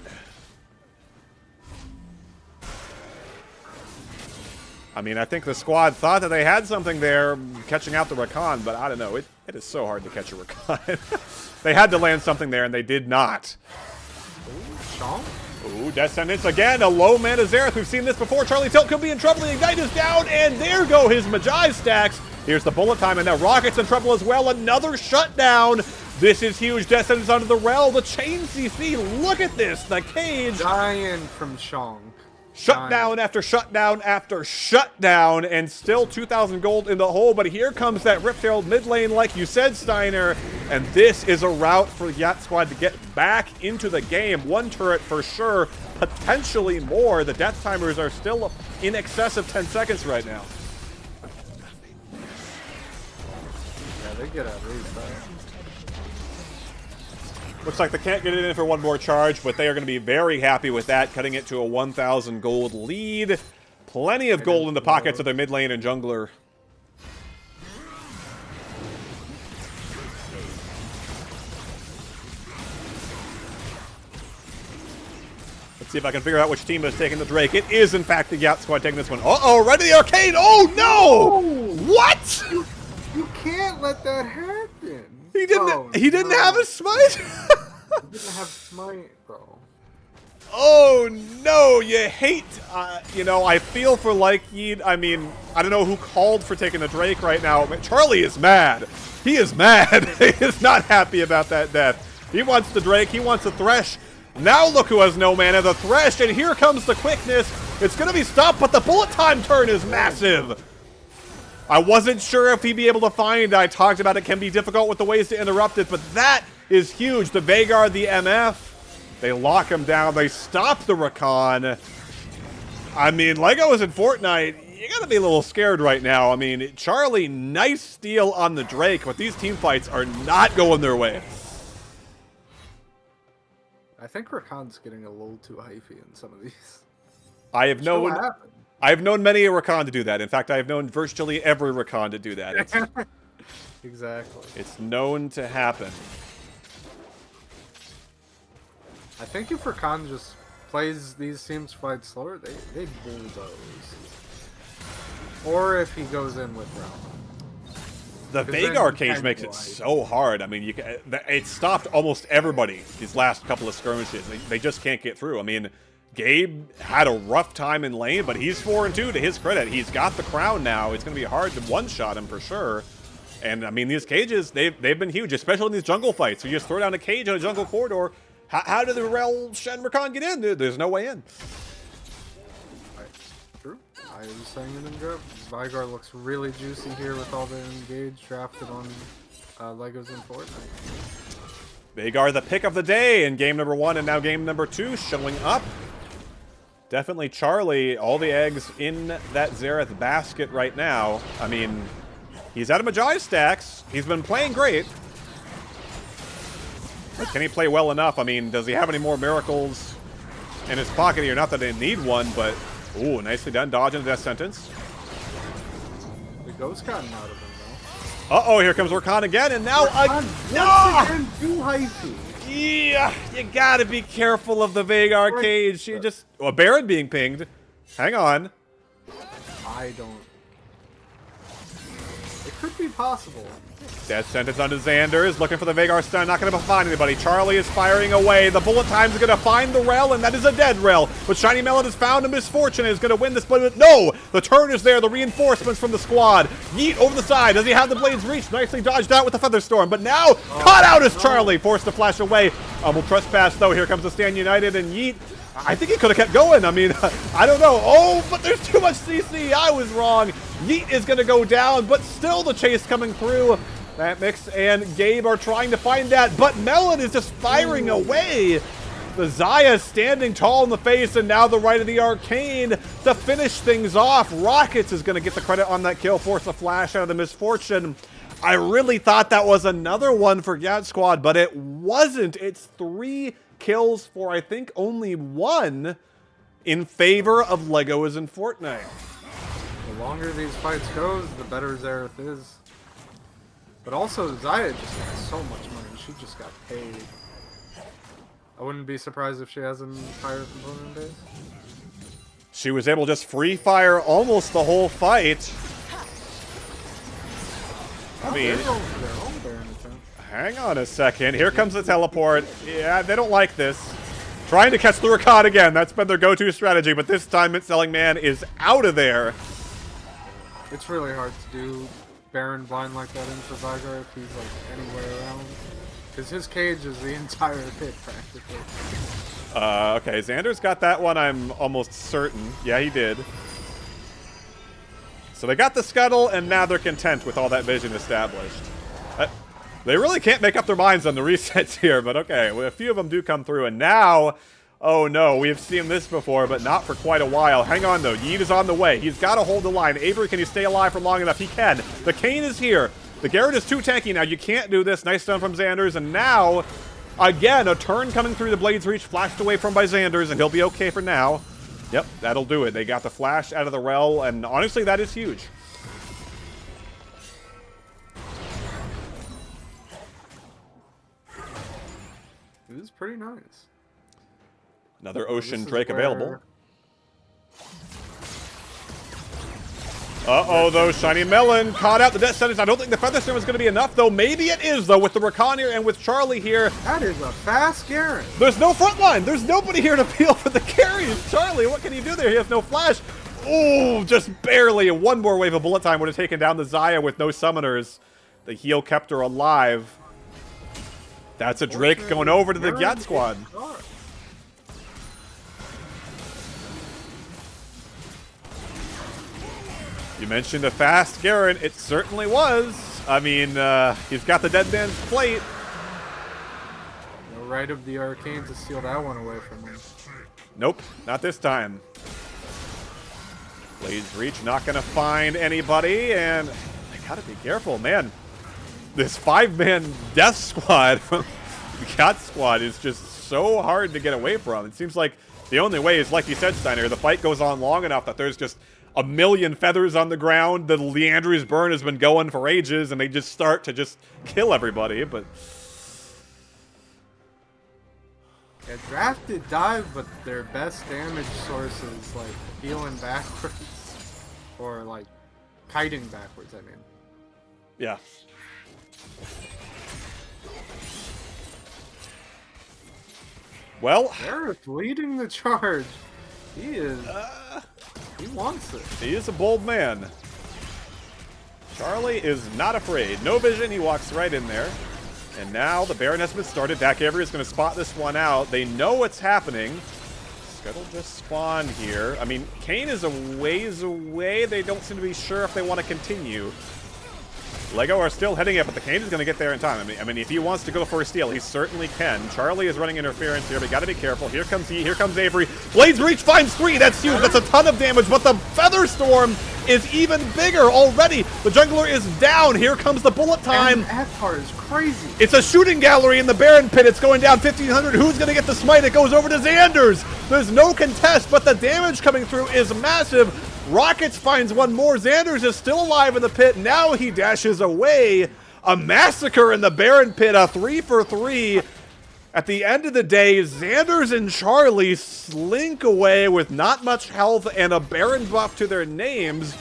I mean, I think the squad thought that they had something there catching out the Rakan, but I don't know. It is so hard to catch a Rakan. They had to land something there, and they did not. Sean? Ooh, Death Sentence again. A low mana Xerath. We've seen this before. Charlie Tilt could be in trouble. The Ignite is down, and there go his Magi stacks. Here's the bullet time, and now Rocket's in trouble as well. Another shutdown. This is huge. Death Sentence onto the Rel. The chain CC. Look at this. The cage. Dying from Shong. Shutdown after shutdown after shutdown, and still 2,000 gold in the hole. But here comes that Rift Herald mid lane, like you said, Steiner. And this is a route for the Yacht Squad to get back into the game. One turret for sure, potentially more. The death timers are still in excess of 10 seconds right now. Yeah, they get out really fast. Looks like they can't get it in for one more charge, but they are going to be very happy with that, cutting it to a 1,000 gold lead. Plenty of gold in the pockets of their mid lane and jungler. Let's see if I can figure out which team is taking the Drake. It is, in fact, the Yacht Squad taking this one. Uh-oh, right to the arcade. Oh, no! What? You can't let that happen. He didn't have a smite? He didn't have smite, bro. Oh no, you hate, you know, I feel for Yeet. I mean, I don't know who called for taking the Drake right now, but Charlie is mad. He is mad. He is not happy about that death. He wants the Drake, he wants the Thresh. Now look who has no mana, the Thresh, and here comes the quickness. It's gonna be stopped, but the bullet time turn is massive. I wasn't sure if he'd be able to find, I talked about it can be difficult with the ways to interrupt it, but that is huge. The Veigar, the MF, they lock him down, they stop the Rakan. I mean, Lego is in Fortnite, you gotta be a little scared right now. I mean, Charlie, nice steal on the Drake, but these team fights are not going their way. I think Rakan's getting a little too hypey in some of these. I have Still known happen. I've known many a Rakan to do that. In fact, I have known virtually every Rakan to do that. Exactly. It's known to happen. I think if Rakan just plays these teams fight slower, they bulldoze. Or if he goes in with Realm. The 'Cause Veigar then cage you makes can it go so hard. I mean, it stopped almost everybody these last couple of skirmishes. They just can't get through. I mean, Gabe had a rough time in lane, but he's 4-2 to his credit. He's got the crown now. It's going to be hard to one-shot him for sure. And, I mean, these cages, they've been huge, especially in these jungle fights. So you just throw down a cage in a jungle corridor. How did the Rel Shen Rakan get in? There's no way in. True. I was saying it in draft. Veigar looks really juicy here with all the engage drafted on Legos in Fortnite. Veigar, the pick of the day in game number 1 and now game number 2 showing up. Definitely Charlie, all the eggs in that Xerath basket right now. I mean, he's out of Magi stacks. He's been playing great. But can he play well enough? I mean, does he have any more miracles in his pocket here? Not that they need one, but... Ooh, nicely done. Dodging the death sentence. The ghost gotten out of him though. Uh-oh, here comes Rakan again, and now... Once again, too hypey. Yeah, you gotta be careful of the Veigar cage. She just... Well, Baron being pinged. Hang on. I don't... It could be possible. Death sentence onto Xander, looking for the Veigar stun, not going to find anybody. Charlie is firing away. The bullet time is going to find the Rel, and that is a dead Rel. But Shiny Melon has found a misfortune and is going to win this. But no, the turn is there. The reinforcements from the squad. Yeet over the side. Does he have the Blades reach? Nicely dodged out with the Featherstorm. But now, caught out is Charlie, forced to flash away. Will trespass though. Here comes the Stand United, and Yeet. I think he could have kept going. I mean, I don't know. Oh, but there's too much CC. I was wrong. Yeet is going to go down, but still the chase coming through. Matt Mix and Gabe are trying to find that, but Melon is just firing away. The Xayah standing tall in the face, and now the right of the Arcane to finish things off. Rockets is going to get the credit on that kill, force a flash out of the Misfortune. I really thought that was another one for Gat Squad, but it wasn't. It's 3 kills for, I think, only 1 in favor of Legos in Fortnite. The longer these fights goes, the better Xerath is. But also, Xayah just got so much money. She just got paid. I wouldn't be surprised if she has an entire component base. She was able to just free fire almost the whole fight. I mean, They're going for their own Baron attempt. hang on a second. Here comes the teleport. Yeah, they don't like this. Trying to catch the Rakan again. That's been their go-to strategy, but this time Mint-Selling Man is out of there. It's really hard to do Baron blind like that into Veigar if he's like anywhere around. Because his cage is the entire pit practically. Okay, Xander's got that one, I'm almost certain. Yeah, he did. So they got the scuttle, and now they're content with all that vision established. They really can't make up their minds on the resets here, but okay, well, a few of them do come through, and now... Oh no, we have seen this before, but not for quite a while. Hang on though, Yeet is on the way. He's got to hold the line. Avery, can he stay alive for long enough? He can. The Kayn is here. The Garrett is too tanky now. You can't do this. Nice stun from Xanders, and now, again, a turn coming through the Blades Reach, flashed away from by Xanders, and he'll be okay for now. Yep, that'll do it. They got the flash out of the Rel, and honestly, that is huge. It is pretty nice. Another Ocean This is Drake where- available. Uh-oh, though. Shiny Melon caught out the death sentence. I don't think the Featherstorm is going to be enough, though. Maybe it is, though, with the Rakan here and with Charlie here. That is a fast Garen. There's no front line. There's nobody here to peel for the carries. Charlie, what can he do there? He has no flash. Ooh, just barely. One more wave of bullet time would have taken down the Xayah with no summoners. The heal kept her alive. That's a Drake going over to the Gyat squad. You mentioned a fast Garen. It certainly was. I mean, he's got the dead man's plate. No right of the Arcane to steal that one away from him. Nope, not this time. Blades Reach not going to find anybody, and they got to be careful, man. This 5-man death squad from the Cat squad is just so hard to get away from. It seems like the only way is, like you said, Steiner, the fight goes on long enough that there's just a million feathers on the ground. The Leandri's burn has been going for ages, and they just start to just kill everybody. But Yeah, drafted dive, but their best damage source is like healing backwards. Or like kiting backwards, I mean. yeah. Well, Gareth leading the charge. He is. He wants it. he is a bold man. Charlie is not afraid. No vision, he walks right in there. And now the Baron has been started. Dak Avery is going to spot this one out. They know what's happening. Scuttle just spawned here. I mean, Kayn is a ways away. They don't seem to be sure if they want to continue. Lego are still heading up, but the Kayn is going to get there in time. I mean, if he wants to go for a steal, he certainly can. Charlie is running interference here, but got to be careful. Here comes he. Here comes Avery. Blades Reach finds 3. That's huge. That's a ton of damage, but the Feather Storm is even bigger already. The jungler is down. Here comes the bullet time. And Akhtar is crazy. It's a shooting gallery in the Baron pit. It's going down 1,500. Who's going to get the smite? It goes over to Xanders. There's no contest, but the damage coming through is massive. Rockets finds one more. Xanders is still alive in the pit. Now he dashes away. A massacre in the Baron pit. A 3 for 3. At the end of the day, Xanders and Charlie slink away with not much health and a Baron buff to their names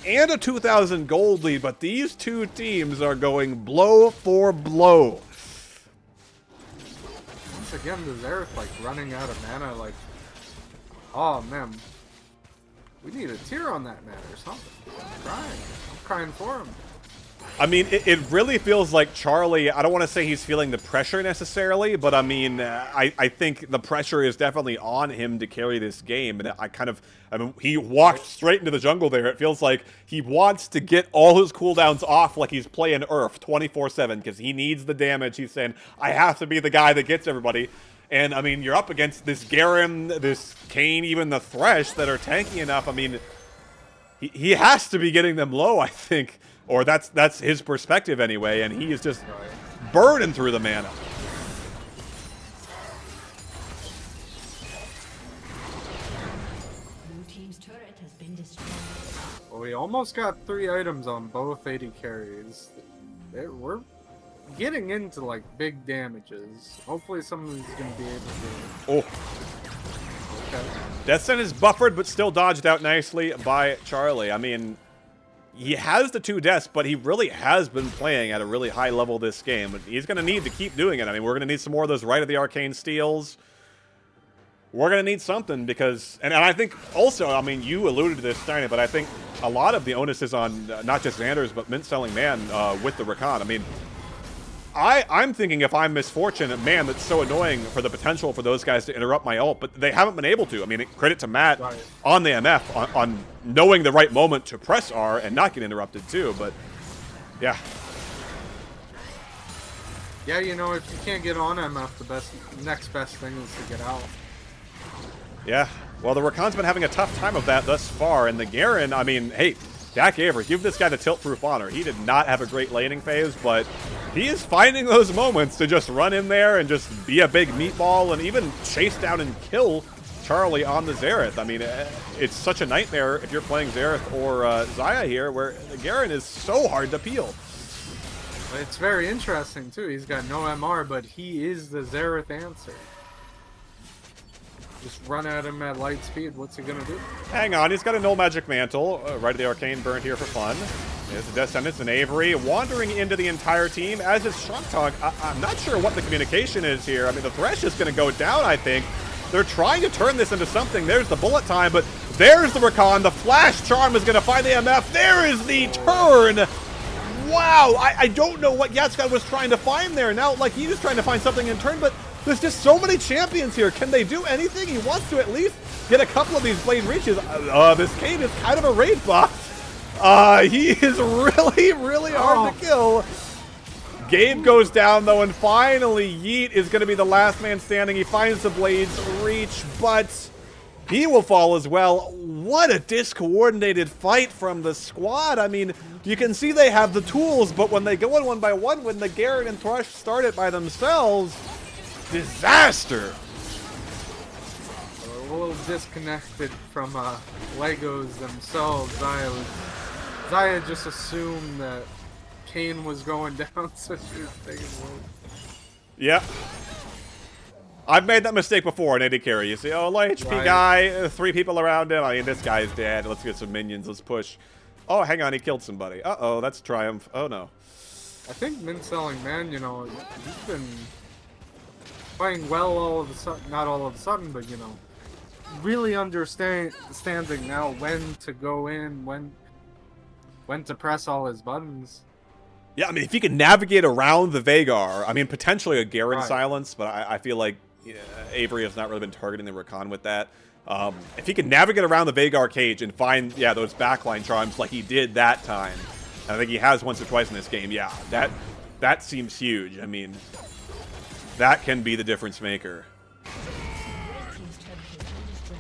and a 2,000 gold lead. But these two teams are going blow for blow. Once again, the Xerath like running out of mana. Like, oh man, we need a tier on that man or something. I'm crying for him. I mean, it really feels like Charlie, I don't want to say he's feeling the pressure necessarily, but I mean, I think the pressure is definitely on him to carry this game. And I mean, he walked straight into the jungle there. It feels like he wants to get all his cooldowns off like he's playing Earth 24/7 because he needs the damage. He's saying, I have to be the guy that gets everybody. And I mean, you're up against this Garen, this Kayn, even the Thresh that are tanky enough. I mean, he has to be getting them low, I think. Or that's his perspective anyway, and he is just burning through the mana. Blue team's turret has been destroyed. Well, we almost got 3 items on both 80 carries. We're getting into like big damages. Hopefully someone's gonna be able to. Oh. Okay. Death Sent is buffered, but still dodged out nicely by Charlie. I mean, he has the 2 deaths, but he really has been playing at a really high level this game. He's going to need to keep doing it. I mean, we're going to need some more of those Rite of the Arcane steals. We're going to need something because... And I think also, I mean, you alluded to this, Steiner, but I think a lot of the onus is on not just Xanders, but Mint Selling Man with the Rakan. I mean, I'm thinking if I'm Misfortune, man, that's so annoying for the potential for those guys to interrupt my ult, but they haven't been able to. I mean, credit to Matt on the MF on knowing the right moment to press R and not get interrupted too, but yeah. Yeah, you know, if you can't get on MF, the next best thing is to get out. Yeah, well, the Rakan's been having a tough time of that thus far, and the Garen, I mean, hey, Dak Avery, give this guy the tilt-proof honor. He did not have a great laning phase, but he is finding those moments to just run in there and just be a big meatball and even chase down and kill Charlie on the Xerath. I mean, it's such a nightmare if you're playing Xerath or Xayah here, where the Garen is so hard to peel. It's very interesting, too. He's got no MR, but he is the Xerath answer. Just run at him at light speed. What's he going to do? Hang on, he's got a Null Magic Mantle. Right of the Arcane burned here for fun. There's the Death Sentence and Avery wandering into the entire team, as is Shrunktog. I'm not sure what the communication is here. I mean, the Thresh is going to go down, I think. They're trying to turn this into something. There's the bullet time, but there's the Rakan. The Flash Charm is going to find the MF. There is the turn. Wow, I don't know what Yatscott was trying to find there. Now, like, he was trying to find something in turn, but there's just so many champions here. Can they do anything? He wants to at least get a couple of these Blade Reaches. This Kayn is kind of a raid boss. He is really, really hard to kill. Gabe goes down, though, and finally Yeet is going to be the last man standing. He finds the Blades Reach, but he will fall as well. What a discoordinated fight from the squad. I mean, you can see they have the tools, but when they go in one by one, when the Garen and Thresh start it by themselves, disaster. A little disconnected from Legos themselves. Zaya just assumed that Kane was going down, so she was taking away. Yeah. I've made that mistake before in AD carry. You see, oh, low HP Right. guy, 3 people around him. I mean, this guy's dead. Let's get some minions. Let's push. Oh, hang on. He killed somebody. Uh-oh, that's Triumph. Oh, no. I think Min-Selling Man, you know, he's been playing well all of a sudden. Not all of a sudden, but, you know, really understanding now when to go in, when to press all his buttons. Yeah, I mean, if he can navigate around the Veigar, I mean, potentially a Garen Right. silence, but I feel like Avery has not really been targeting the Rakan with that. If he can navigate around the Veigar cage and find, yeah, those backline charms like he did that time, I think he has once or twice in this game, yeah, that seems huge. I mean, that can be the difference maker. Red team's turret has been destroyed.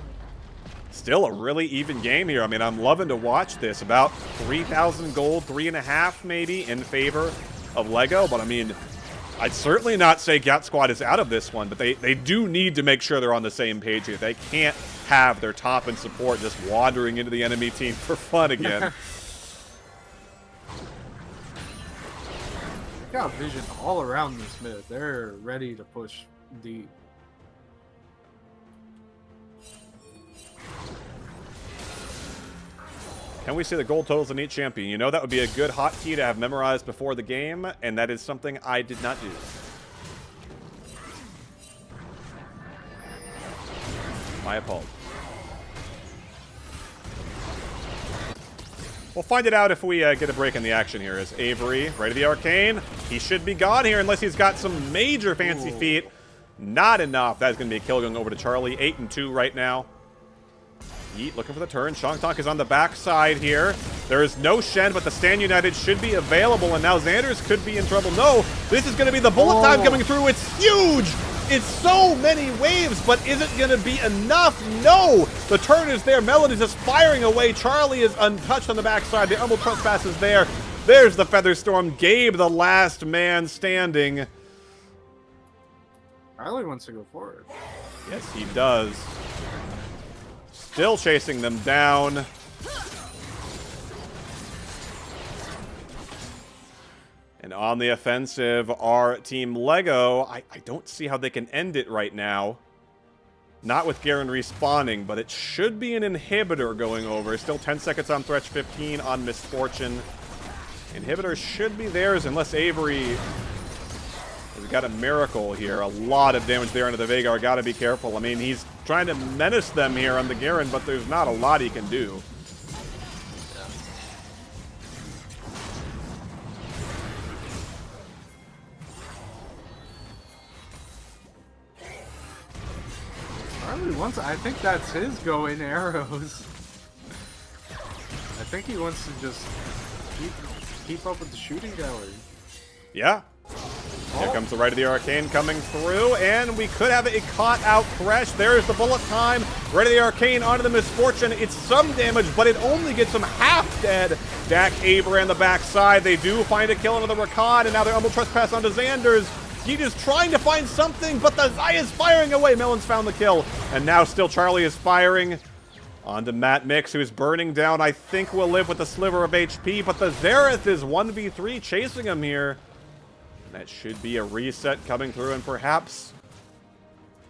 Still a really even game here. I mean, I'm loving to watch this. About 3,000 gold, 3.5 maybe, in favor of Lego. But I mean, I'd certainly not say Gat Squad is out of this one, but they do need to make sure they're on the same page here. They can't have their top and support just wandering into the enemy team for fun again. They got vision all around this mid. They're ready to push deep. Can we see the gold totals in each champion? You know, that would be a good hotkey to have memorized before the game, and that is something I did not do. My apologies. We'll find it out if we get a break in the action here. As Avery, right to the arcane. He should be gone here unless he's got some major fancy feat. Not enough. That is going to be a kill going over to Charlie. 8-2 right now. Yeet looking for the turn. Shangtank is on the backside here. There is no Shen, but the Stand United should be available, and now Xander's could be in trouble. No, this is going to be the bullet time coming through. It's huge. It's so many waves, but is it going to be enough? No. The turn is there. Melon is just firing away. Charlie is untouched on the backside. The Emerald Trespass is there. There's the Featherstorm. Gabe, the last man standing. Riley wants to go forward. Yes, he does. Still chasing them down. And on the offensive are Team Lego. I don't see how they can end it right now. Not with Garen respawning, but it should be an inhibitor going over. Still 10 seconds on Thresh, 15 on Misfortune. Inhibitor should be theirs unless Avery has got a miracle here. A lot of damage there into the Veigar. Got to be careful. I mean, he's trying to menace them here on the Garen, but there's not a lot he can do. Riley wants. I think that's his go-in arrows. I think he wants to just keep up with the shooting gallery. Yeah. Here comes the right of the arcane coming through, and we could have a caught out Thresh. There's the bullet time. Right of the arcane onto the Misfortune. It's some damage, but it only gets him half dead. Dak Avery on the backside. They do find a kill into the Rakan, and now they're Emerald Trespass onto Xander's. He is trying to find something, but the Zaya's firing away. Melon's found the kill, and now still Charlie is firing onto Matt Mix, who is burning down. I think will live with a sliver of HP, but the Xerath is 1v3 chasing him here. That should be a reset coming through, and perhaps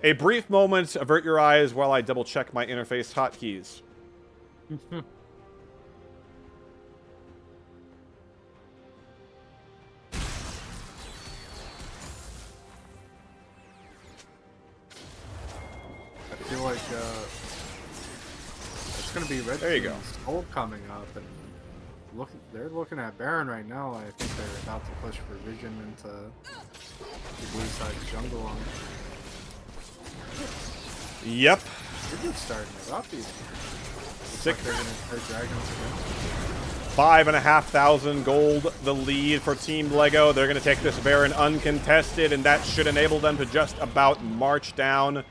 a brief moment. Avert your eyes while I double check my interface hotkeys. I feel like it's gonna be Red There you go. Team's ult coming up, and they're looking at Baron right now. I think they're about to push for Vision into the blue side jungle on. Yep. Vision's starting it up even. Looks Sick. like they're gonna start dragons again. 5,500 gold, the lead for Team Lego. They're going to take this Baron uncontested, and that should enable them to just about march down.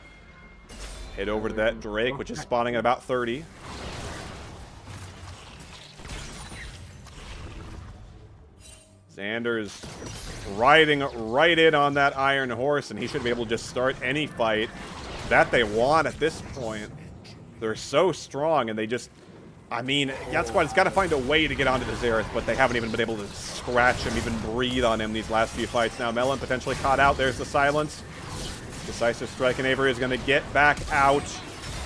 Head over to that Drake, which is spawning at about 30. Xander's riding right in on that Iron Horse, and he should be able to just start any fight that they want at this point. They're so strong, and they just... I mean, Yacht Squad has got to find a way to get onto the Xerath, but they haven't even been able to scratch him, even breathe on him these last few fights. Now Melon potentially caught out. There's the silence. Decisive Strike, and Avery is going to get back out.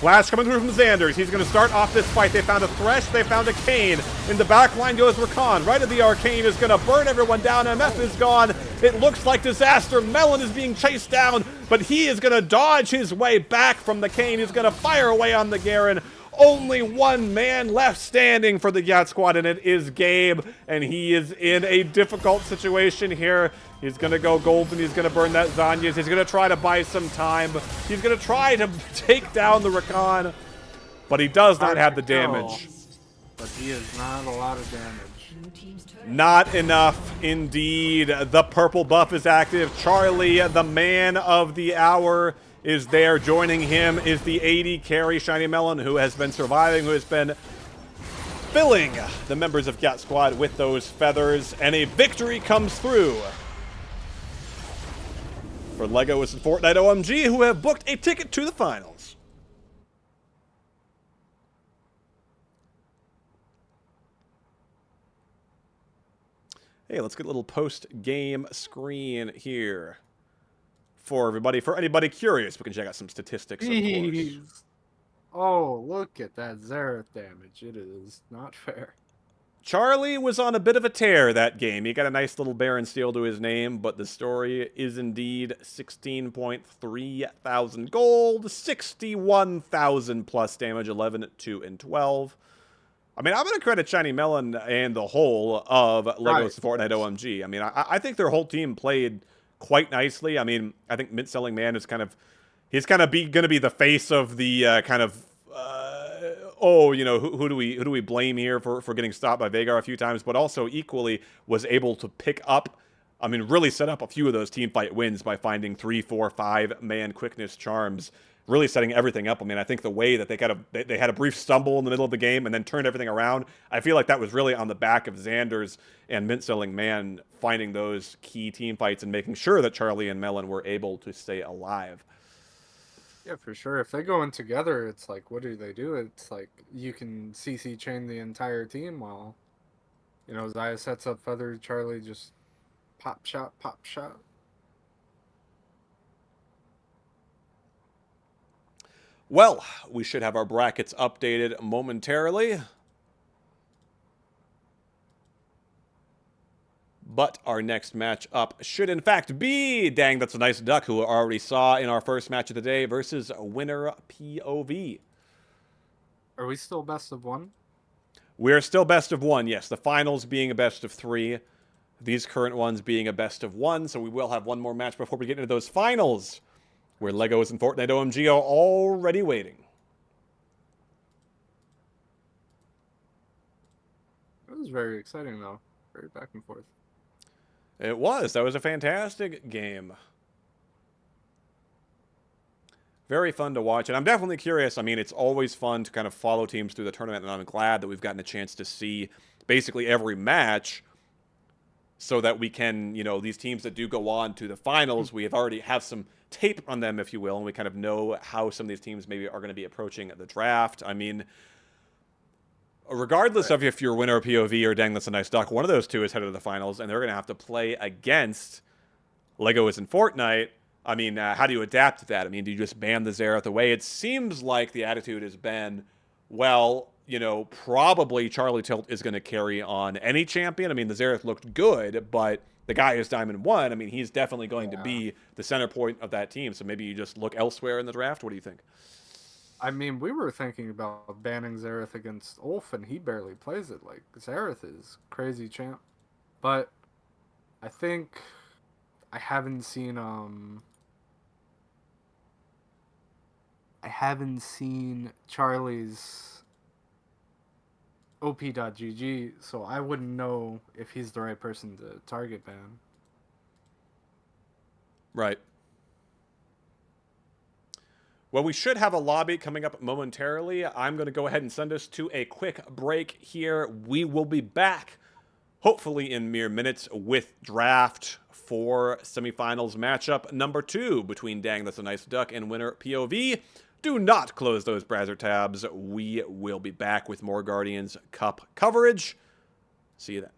Flash coming through from Xanders. He's going to start off this fight. They found a Thresh. They found a Kayn. In the back line goes Rakan. Right of the Arcane is going to burn everyone down. MF is gone. It looks like disaster. Melon is being chased down, but he is going to dodge his way back from the Kayn. He's going to fire away on the Garen. Only one man left standing for the Yacht Squad, and it is Gabe, and he is in a difficult situation here. He's going to go golden. He's going to burn that Zanyas. He's going to try to buy some time. He's going to try to take down the Rakan, but he does not have the damage. But he is not a lot of damage. Blue team's turret. Not enough, indeed. The purple buff is active. Charlie, the man of the hour, is there. Joining him is the AD carry, Shiny Melon, who has been surviving, who has been filling the members of Yacht Squad with those feathers, and a victory comes through for Legos and Fortnite OMG, who have booked a ticket to the finals. Hey, let's get a little post-game screen here for everybody. For anybody curious, we can check out some statistics, of course. Jeez. Oh, look at that Xerath damage. It is not fair. Charlie was on a bit of a tear that game. He got a nice little Baron Steel to his name, but the story is indeed 16.3 thousand gold, 61,000 plus damage, 11, 2, and 12. I mean, I'm going to credit Shiny Melon and the whole of Legos Fortnite OMG. I mean, I think their whole team played quite nicely. I mean, I think Mint Selling Man is kind of... He's kind of going to be the face of the kind of... oh, you know, who do we blame here for getting stopped by Veigar a few times, but also equally was able to pick up, I mean, really set up a few of those team fight wins by finding 3, 4, 5 man quickness charms, really setting everything up. I mean, I think the way that they had a brief stumble in the middle of the game and then turned everything around, I feel like that was really on the back of Xanders and Mint Selling Man finding those key team fights and making sure that Charlie and Melon were able to stay alive. Yeah, for sure. If they go in together, it's like, what do they do? It's like you can CC chain the entire team while, you know, Zaya sets up Feather, Charlie just pop shot, pop shot. Well, we should have our brackets updated momentarily. But our next match up should in fact be Dang That's a Nice Duck, who we already saw in our first match of the day, versus Winner POV. Are we still best of one? We're still best of one, yes. The finals being a best of 3. These current ones being a best of 1. So we will have one more match before we get into those finals, where Legos and Fortnite OMG are already waiting. It was very exciting, though. Very back and forth. It was. That was a fantastic game. Very fun to watch. And I'm definitely curious. I mean, it's always fun to kind of follow teams through the tournament, and I'm glad that we've gotten a chance to see basically every match so that we can, you know, these teams that do go on to the finals, we have already have some tape on them, if you will, and we kind of know how some of these teams maybe are going to be approaching the draft. I mean, regardless of if you're Winner POV or Dang That's a Nice Duck, one of those two is headed to the finals, and they're going to have to play against Legos and Fortnite. I mean, how do you adapt to that? I mean, do you just ban the Xerath away? It seems like the attitude has been, well, you know, probably Charlie Tilt is going to carry on any champion. I mean, the Xerath looked good, but the guy is Diamond 1. I mean, he's definitely going to be the center point of that team. So maybe you just look elsewhere in the draft. What do you think? I mean, we were thinking about banning Xerath against Ulf, and he barely plays it. Like, Xerath is crazy champ. But I think I haven't seen Charlie's OP.GG, so I wouldn't know if he's the right person to target ban. Right. Well, we should have a lobby coming up momentarily. I'm going to go ahead and send us to a quick break here. We will be back, hopefully in mere minutes, with draft for semifinals matchup number 2 between Dang That's a Nice Duck and winner POV. Do not close those browser tabs. We will be back with more Guardians Cup coverage. See you then.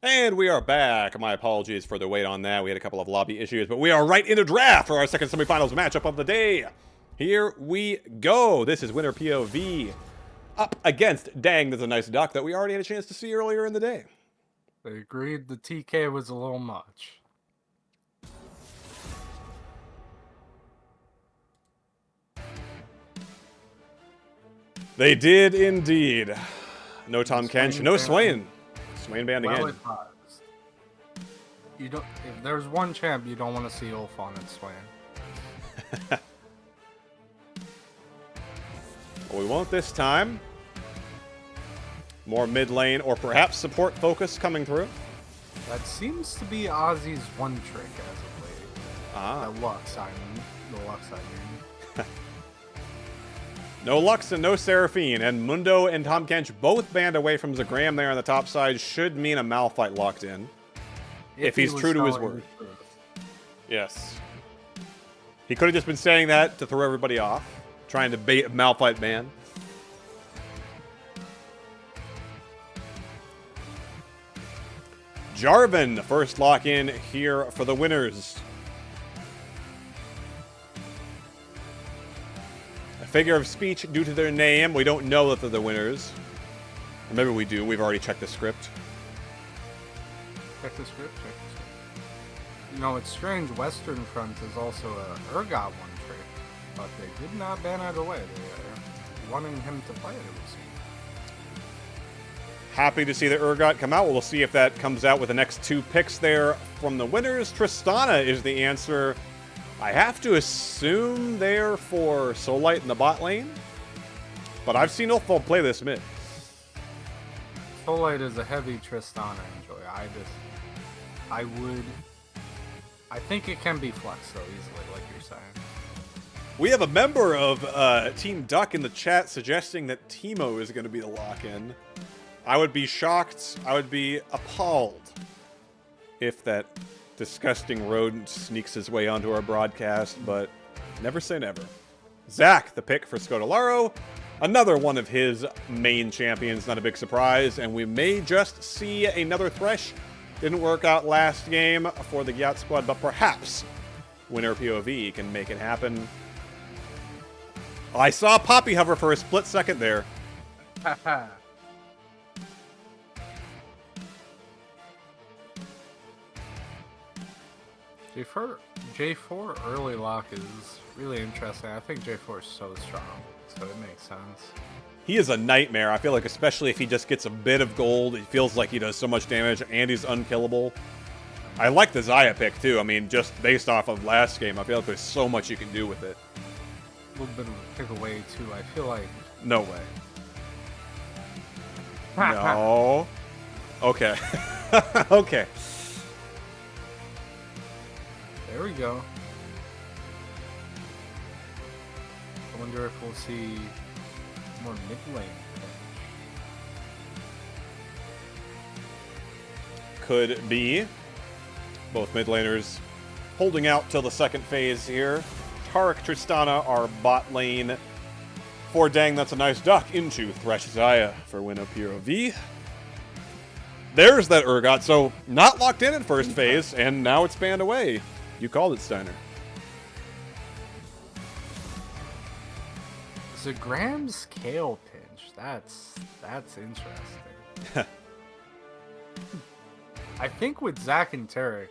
And we are back. My apologies for the wait on that. We had a couple of lobby issues, but we are right into draft for our second semifinals matchup of the day. Here we go. This is winner POV up against Dang That's a Nice Duck that we already had a chance to see earlier in the day. They agreed the TK was a little much. They did indeed. No Tom Kench, no Swain. Swain banned Well again. advised. You don't. If there's one champ you don't want to see Ulfon and Swain. What we want this time, more mid lane or perhaps support focus coming through. That seems to be Ozzy's one trick as of late. Ah. The Lux, I mean. The Lux, I mean. No Lux and no Seraphine, and Mundo and Tom Kench both banned away from Zagram there on the top side should mean a Malphite locked in. If he he's was true to his telling word. the truth. Yes. He could have just been saying that to throw everybody off, trying to bait a Malphite ban. Jarvan, the first lock in here for the winners. A figure of speech due to their name. We don't know that they're the winners. Or maybe we do. We've already checked the script. Check the script, check the script. You know, it's strange, Western Front is also a Urgot one trick, but they did not ban it away. They are wanting him to play it, it would seem. Happy to see the Urgot come out. We'll see if that comes out with the next two picks there from the winners. Tristana is the answer. I have to assume they're for Soullight in the bot lane, but I've seen Ulfball play this mid. Soullight is a heavy Tristana enjoy. I think it can be flexed though easily, like you're saying. We have a member of Team Duck in the chat suggesting that Teemo is going to be the lock-in. I would be shocked. I would be appalled if that disgusting rodent sneaks his way onto our broadcast, but never say never. Zach, the pick for Scodolaro. Another one of his main champions, not a big surprise, and we may just see another Thresh. Didn't work out last game for the Gyat squad, but perhaps winner POV can make it happen. I saw Poppy hover for a split second there. Haha. J4 early lock is really interesting. I think J4 is so strong, so it makes sense. He is a nightmare. I feel like especially if he just gets a bit of gold, it feels like he does so much damage and he's unkillable. I like the Xayah pick too. I mean, just based off of last game, I feel like there's so much you can do with it. A little bit of a pick away too. I feel like No way. No. Okay. Okay. There we go. I wonder if we'll see more mid lane. Could be. Both mid laners holding out till the second phase here. Taric, Tristana are bot lane. For Dang That's a Nice Duck into Thresh Xayah for win of POV. There's that Urgot. So not locked in first phase, and now it's banned away. You called it, Steiner. Zagram's Kale pinch. That's interesting. I think with Zac and Tarek,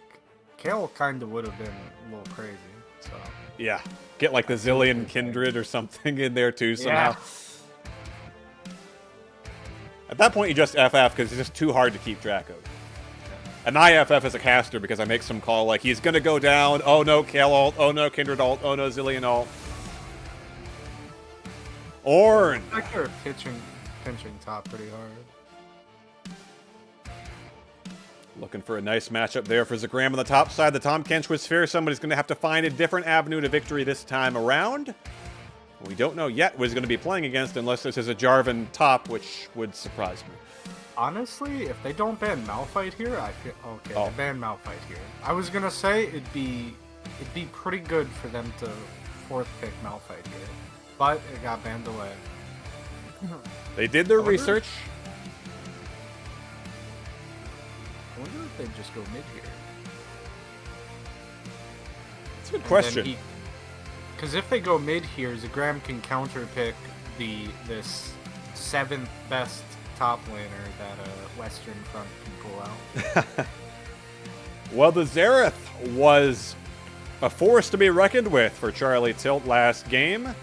Kale kind of would have been a little crazy. So Yeah. Get like the Zillion Kindred or something in there too somehow. At that point, you just FF because it's just too hard to keep track of. And I FF as a caster because I make some call like he's going to go down. Oh no, Kale ult. Oh no, Kindred ult. Oh no, Zillion ult. Ornn. I think they're pinching top pretty hard. Looking for a nice matchup there for Zagram on the top side. The Tom Kench was fair. Somebody's going to have to find a different avenue to victory this time around. We don't know yet what he's going to be playing against unless this is a Jarvan top, which would surprise me. Honestly, if they don't ban Malphite here, I feel okay. Oh. They ban Malphite here. I was gonna say it'd be pretty good for them to fourth pick Malphite here, but it got banned away. They did their I wonder- research. I wonder if they'd just go mid here. It's a good question. Because if they go mid here, Zagram can counter pick this 7th best top laner that Western Front can pull out. Well, the Xerath was a force to be reckoned with for Charlie Tilt last game.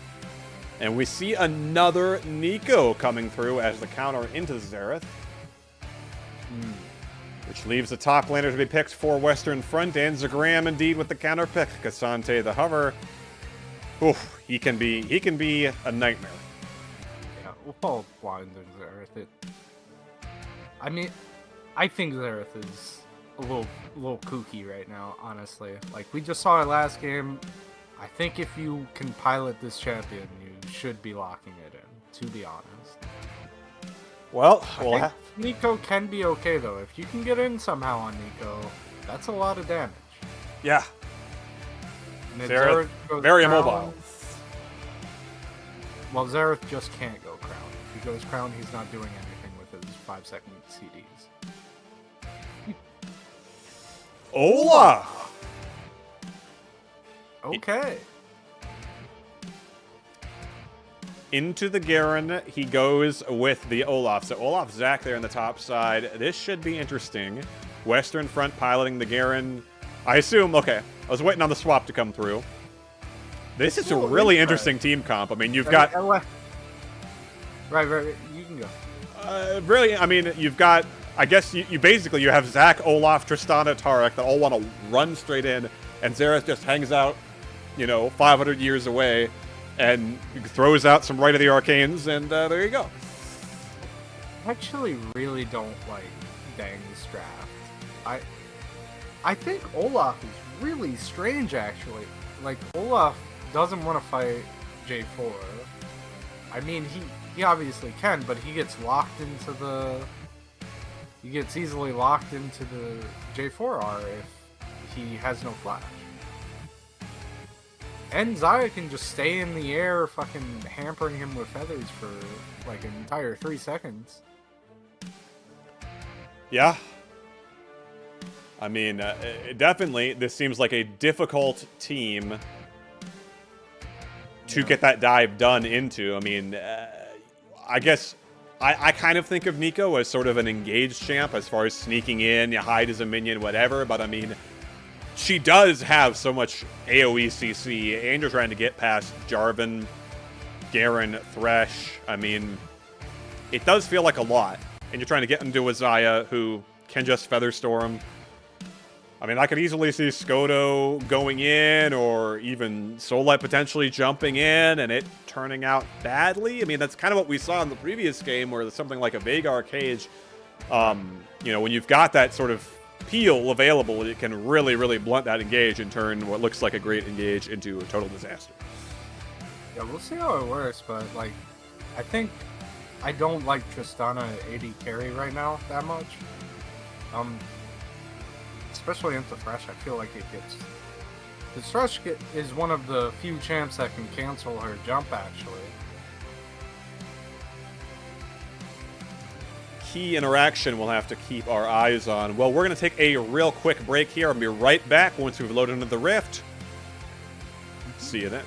And we see another Nico coming through as the counter into Xerath. Which leaves the top laner to be picked for Western Front, and Zagram indeed with the counter pick. Cassante the hover. Oof, he can be a nightmare. Yeah, well, blind and Xerath. I mean, I think Xerath is a little kooky right now, honestly. Like, we just saw it last game. I think if you can pilot this champion, you should be locking it in, to be honest. Well, I think Nico can be okay, though. If you can get in somehow on Nico, that's a lot of damage. yeah. And if Xerath, goes very Crown- immobile. Well, Xerath just can't go Crown. If he goes Crown, he's not doing anything with his 5-second CDs. Olaf! Okay. Into the Garen, he goes with the Olaf. So Olaf, Zac there on the top side. This should be interesting. Western Front piloting the Garen. I assume, okay, I was waiting on the swap to come through. This is a really interesting team comp. I mean, you've got... Right, you can go. really, I mean, you've got... I guess you basically, you have Zac, Olaf, Tristana, Tarek that all want to run straight in, and Xerath just hangs out, 500 years away, and throws out some Rite of the Arcanes, and there you go. I actually really don't like Dang's draft. I think Olaf is really strange, actually. Like, Olaf doesn't want to fight J4. I mean, he obviously can, but he gets locked into the... He gets easily locked into the J4R if he has no flash. And Xayah can just stay in the air, fucking hampering him with feathers for like an entire 3 seconds. Yeah. I mean, definitely, this seems like a difficult team to get that dive done into. I mean, I guess I kind of think of Nico as sort of an engaged champ as far as sneaking in, you hide as a minion, whatever, but I mean, she does have so much AoE CC, and you're trying to get past Jarvan, Garen, Thresh. I mean, it does feel like a lot, and you're trying to get into a Xayah who can just Featherstorm. I mean, I could easily see Skoto going in, or even Solite potentially jumping in, and it turning out badly. I mean, that's kind of what we saw in the previous game, where something like a Veigar Cage, when you've got that sort of peel available, it can really, really blunt that engage and turn what looks like a great engage into a total disaster. Yeah, we'll see how it works, but, like, I think I don't like Tristana AD carry right now that much. Especially into Thresh, I feel like it gets... The Thresh is one of the few champs that can cancel her jump, actually. Key interaction we'll have to keep our eyes on. Well, we're going to take a real quick break here. I'll be right back once we've loaded into the Rift. See you then.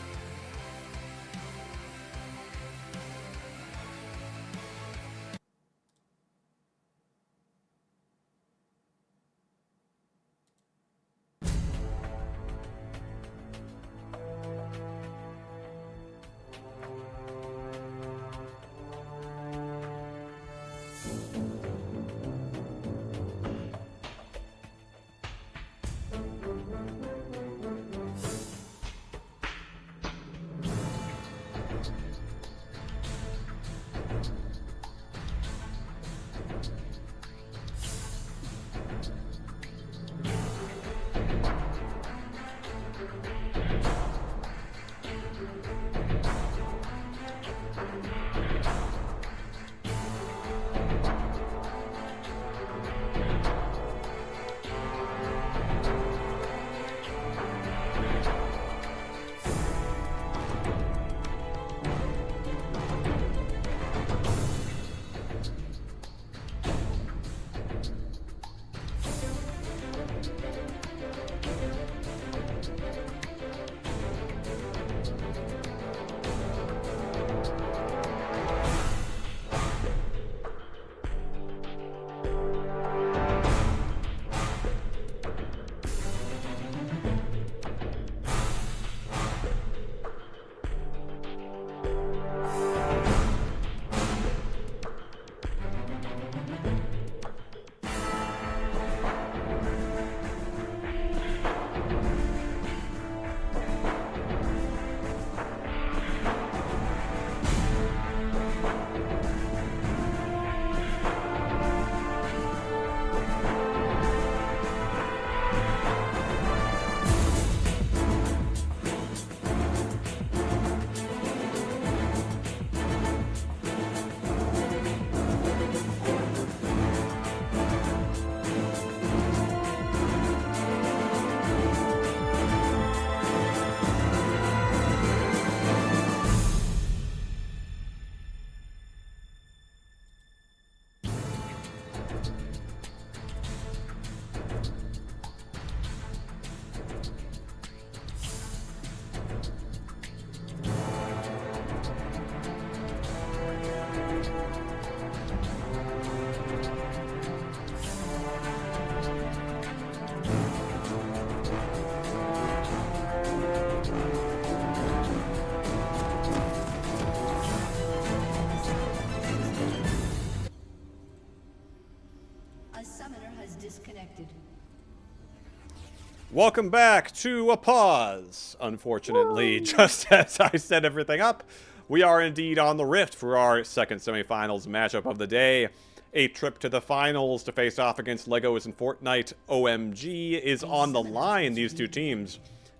Welcome back to a pause. Unfortunately, just as I set everything up, we are indeed on the Rift for our second semifinals matchup of the day. A trip to the finals to face off against Legos and Fortnite OMG is on the line, these two teams.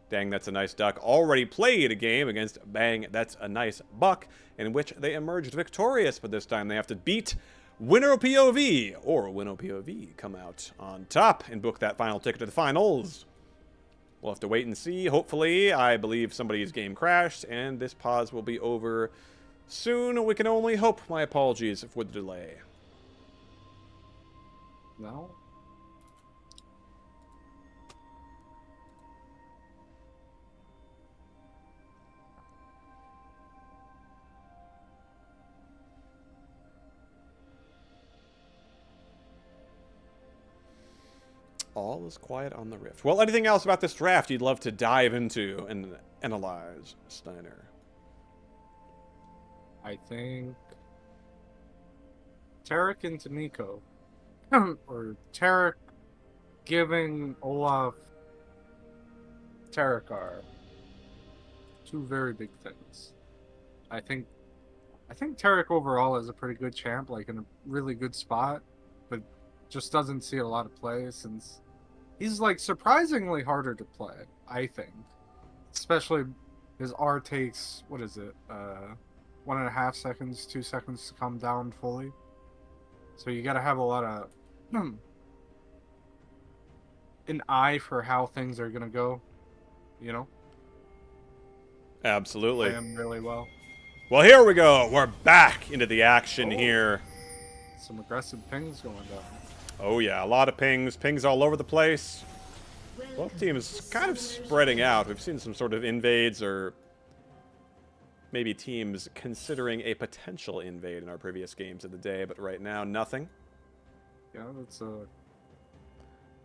Dang, That's a Nice Duck already played a game against Bang, That's a Nice Buck, in which they emerged victorious, but this time they have to beat Winner POV, or Winner POV, come out on top and book that final ticket to the finals. We'll have to wait and see. Hopefully, I believe somebody's game crashed, and this pause will be over soon. We can only hope. My apologies for the delay. No. All is quiet on the Rift. Well, anything else about this draft you'd love to dive into and analyze, Steiner? I think Tarek and Tamiko, or Tarek giving Olaf Tarek are two very big things. I think Tarek overall is a pretty good champ, like in a really good spot, but just doesn't see a lot of play since he's like surprisingly harder to play, I think. Especially his R takes, what is it, 1.5 seconds, 2 seconds to come down fully. So you gotta have a lot of an eye for how things are gonna go, you know? Absolutely. Play him really well. Well, here we go. We're back into the action here. Some aggressive pings going down. Oh yeah, a lot of pings. Pings all over the place. Both teams kind of spreading out. We've seen some sort of invades or maybe teams considering a potential invade in our previous games of the day, but right now, nothing. Yeah, that's a...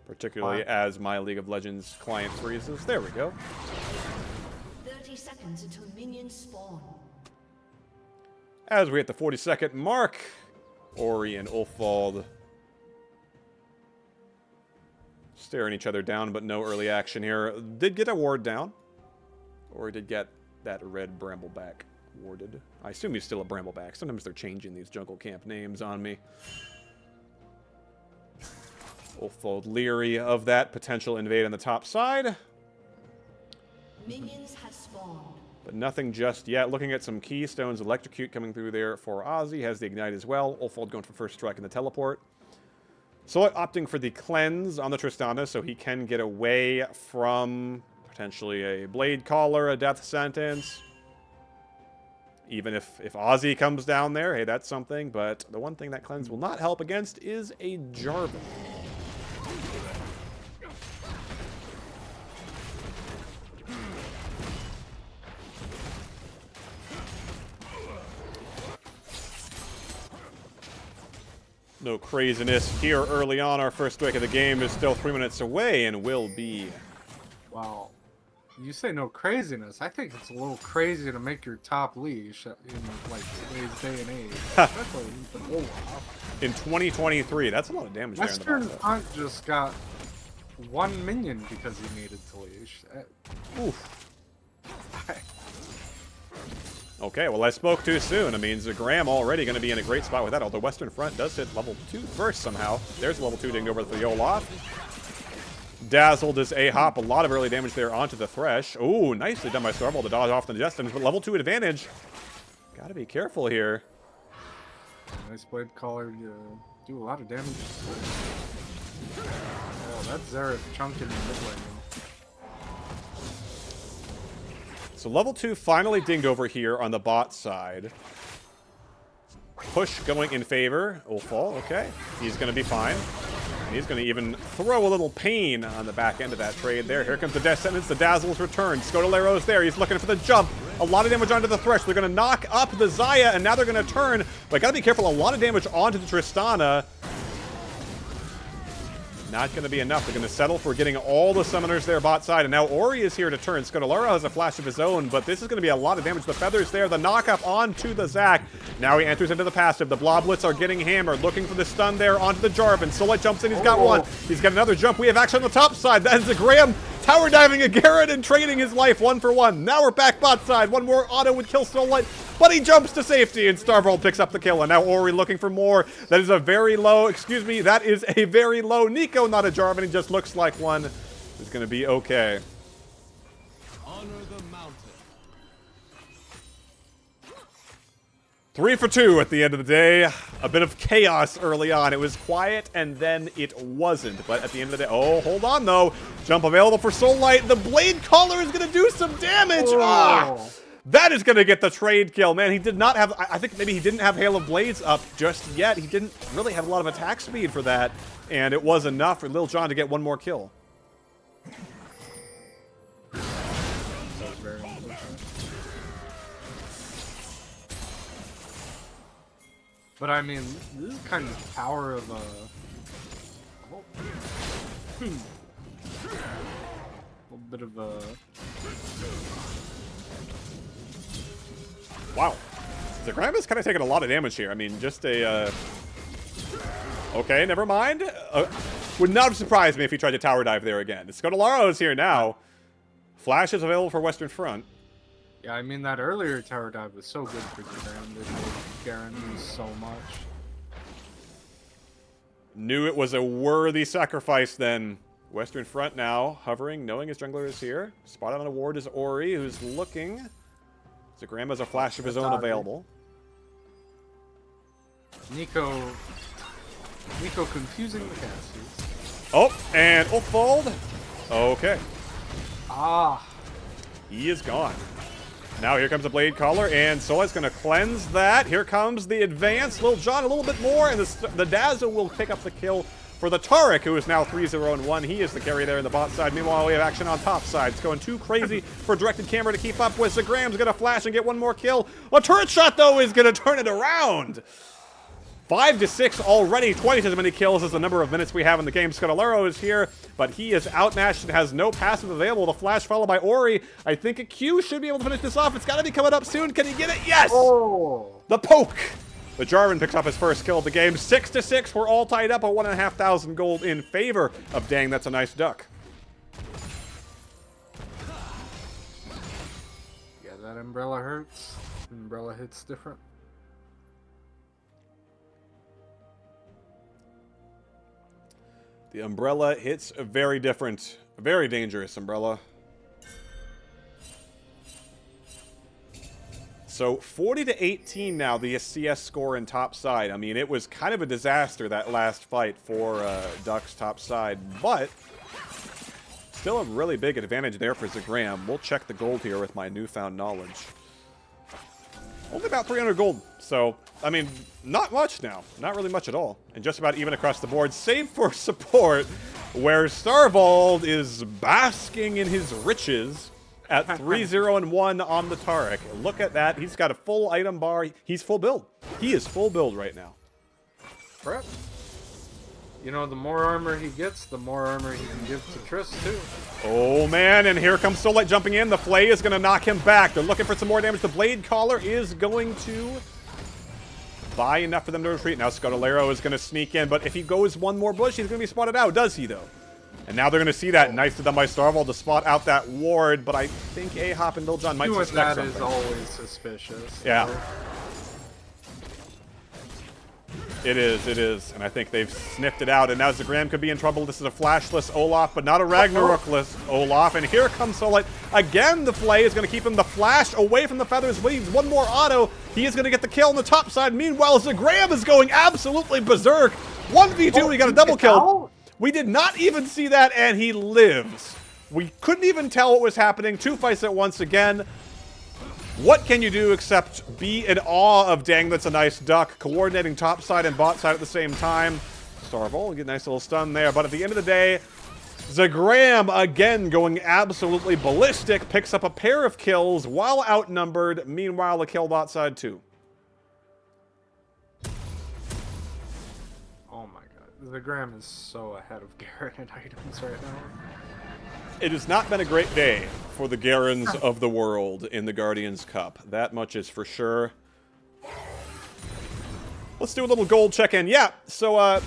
Particularly as my League of Legends client freezes. There we go. 30 seconds until minions spawn. As we hit the 40-second mark, Ori and Ulfald staring each other down, but no early action here. Did get a ward down. Or did get that red Brambleback warded. I assume he's still a Brambleback. Sometimes they're changing these jungle camp names on me. Ulfald leery of that potential invade on the top side. Minions have spawned. But nothing just yet. Looking at some keystones, Electrocute coming through there for Ozzy. Has the Ignite as well. Ulfald going for first strike and the teleport. Solit opting for the cleanse on the Tristana so he can get away from potentially a Blade Caller, a death sentence. Even if Ozzy comes down there, hey, that's something. But the one thing that cleanse will not help against is a Jarvan. No craziness here early on. Our first strike of the game is still 3 minutes away and will be... Wow. You say no craziness. I think it's a little crazy to make your top leash in like today's day and age. Especially with the Olaf. In 2023, that's a lot of damage there in the Western bot side. Front just got 1 minion because he needed to leash. Oof. Okay, well, I spoke too soon. I mean, Zagram already going to be in a great spot with that, although Western Front does hit level 2 first somehow. There's level 2 dinged over for the Olaf. Dazzled is A-Hop. A lot of early damage there onto the Thresh. Ooh, nicely done by Starval to dodge off the distance, but level 2 advantage. Gotta be careful here. Nice Blade Caller do a lot of damage. Oh, that's Xerath chunking in the mid lane. So level 2 finally dinged over here on the bot side. Push going in favor. Ulfald, okay. He's going to be fine. And he's going to even throw a little pain on the back end of that trade there. Here comes the Death Sentence. The Dazzle's return. Scodalero's there. He's looking for the jump. A lot of damage onto the Thresh. They're going to knock up the Xayah, and now they're going to turn. But got to be careful. A lot of damage onto the Tristana. Not going to be enough. They're going to settle for getting all the summoners there bot side. And now Ori is here to turn. Scodalero has a flash of his own, but this is going to be a lot of damage. The Feathers there. The knock-up onto the Zac. Now he enters into the passive. The Bloblets are getting hammered. Looking for the stun there onto the Jarvan. Solit jumps in. He's got one. He's got another jump. We have action on the top side. That is the Graham Tower diving a Garen and trading his life 1-for-1. Now we're back bot side. One more auto would kill Soul Light, but he jumps to safety, and Starvold picks up the kill. And now Ori looking for more. That is a very low, excuse me, that is a very low Nico, not a Jarvan. He just looks like one who's going to be okay. Honor the mountain. 3 for 2 at the end of the day. A bit of chaos early on. It was quiet, and then it wasn't. But at the end of the day... Oh, hold on, though. Jump available for Soul Light. The Blade Caller is going to do some damage. Ah, that is going to get the trade kill. Man, he did not have... I think maybe he didn't have Hail of Blades up just yet. He didn't really have a lot of attack speed for that. And it was enough for Lil Jon to get one more kill. But I mean, this is kind of the power of a little bit of a... Wow. Zagram is kind of taking a lot of damage here. I mean, just a... Okay, never mind. Would not have surprised me if he tried to tower dive there again. Scutellaro is here now. Flash is available for Western Front. Yeah, I mean, that earlier tower dive was so good for Garen. It made Garen lose so much. Knew it was a worthy sacrifice then. Western Front now, hovering, knowing his jungler is here. Spotted on a ward is Ori, who's looking. Zagram has a flash of his own available. Nico confusing the casters. Oh, and Ultfold. Okay. Ah. He is gone. Now here comes the Blade Caller, and Soul's going to cleanse that. Here comes the advance. Lil Jon a little bit more, and the Dazzle will pick up the kill for the Taric, who is now 3-0-1. He is the carry there in the bot side. Meanwhile, we have action on top side. It's going too crazy for directed camera to keep up with. Zagram's going to flash and get one more kill. A turret shot, though, is going to turn it around. 5-6 already, twice as many kills as the number of minutes we have in the game. Scutellaro is here, but he is outmatched and has no passive available. The flash followed by Ori. I think a Q should be able to finish this off. It's got to be coming up soon. Can he get it? Yes! Oh. The poke! The Jarvan picks up his first kill of the game. 6-6, we're all tied up at 1,500 gold in favor of Dang That's a Nice Duck. Yeah, that umbrella hurts. Umbrella hits different. The Umbrella hits very different. Very dangerous Umbrella. So 40-18 now, the CS score in top side. I mean, it was kind of a disaster, that last fight for Duck's top side. But still a really big advantage there for Zagram. We'll check the gold here with my newfound knowledge. Only about 300 gold. So, I mean, not much now. Not really much at all. And just about even across the board, save for support, where Starvold is basking in his riches at 3-0-1 on the Taric. Look at that. He's got a full item bar. He's full build. He is full build right now. Prep. You know, the more armor he gets, the more armor he can give to Triss, too. Oh, man, and here comes Soul Light jumping in. The Flay is going to knock him back. They're looking for some more damage. The Blade Caller is going to buy enough for them to retreat. Now Scutellaro is going to sneak in, but if he goes one more bush, he's going to be spotted out. Does he, though? And now they're going to see that. Nicely done by Starvold to spot out that ward, but I think Ahop and Lil Jon might suspect that something. is always suspicious. Yeah. So. It is, and I think they've sniffed it out, and now Zagram could be in trouble. This is a flashless Olaf, but not a Ragnarokless Olaf, and here comes Soul Light. Again, the Flay is going to keep him the flash away from the feathers. Leaves one more auto. He is going to get the kill on the top side. Meanwhile, Zagram is going absolutely berserk. 1v2, we got a double kill. We did not even see that, and he lives. We couldn't even tell what was happening. Two fights at once again. What can you do except be in awe of Dang That's a Nice Duck, coordinating top side and bot side at the same time? Starvold, get a nice little stun there, but at the end of the day, Zagram again going absolutely ballistic, picks up a pair of kills while outnumbered. Meanwhile, a kill bot side too. Oh my god, Zagram is so ahead of Garen in items right now. It has not been a great day for the Garens of the world in the Guardians Cup. That much is for sure. Let's do a little gold check-in. Yeah, so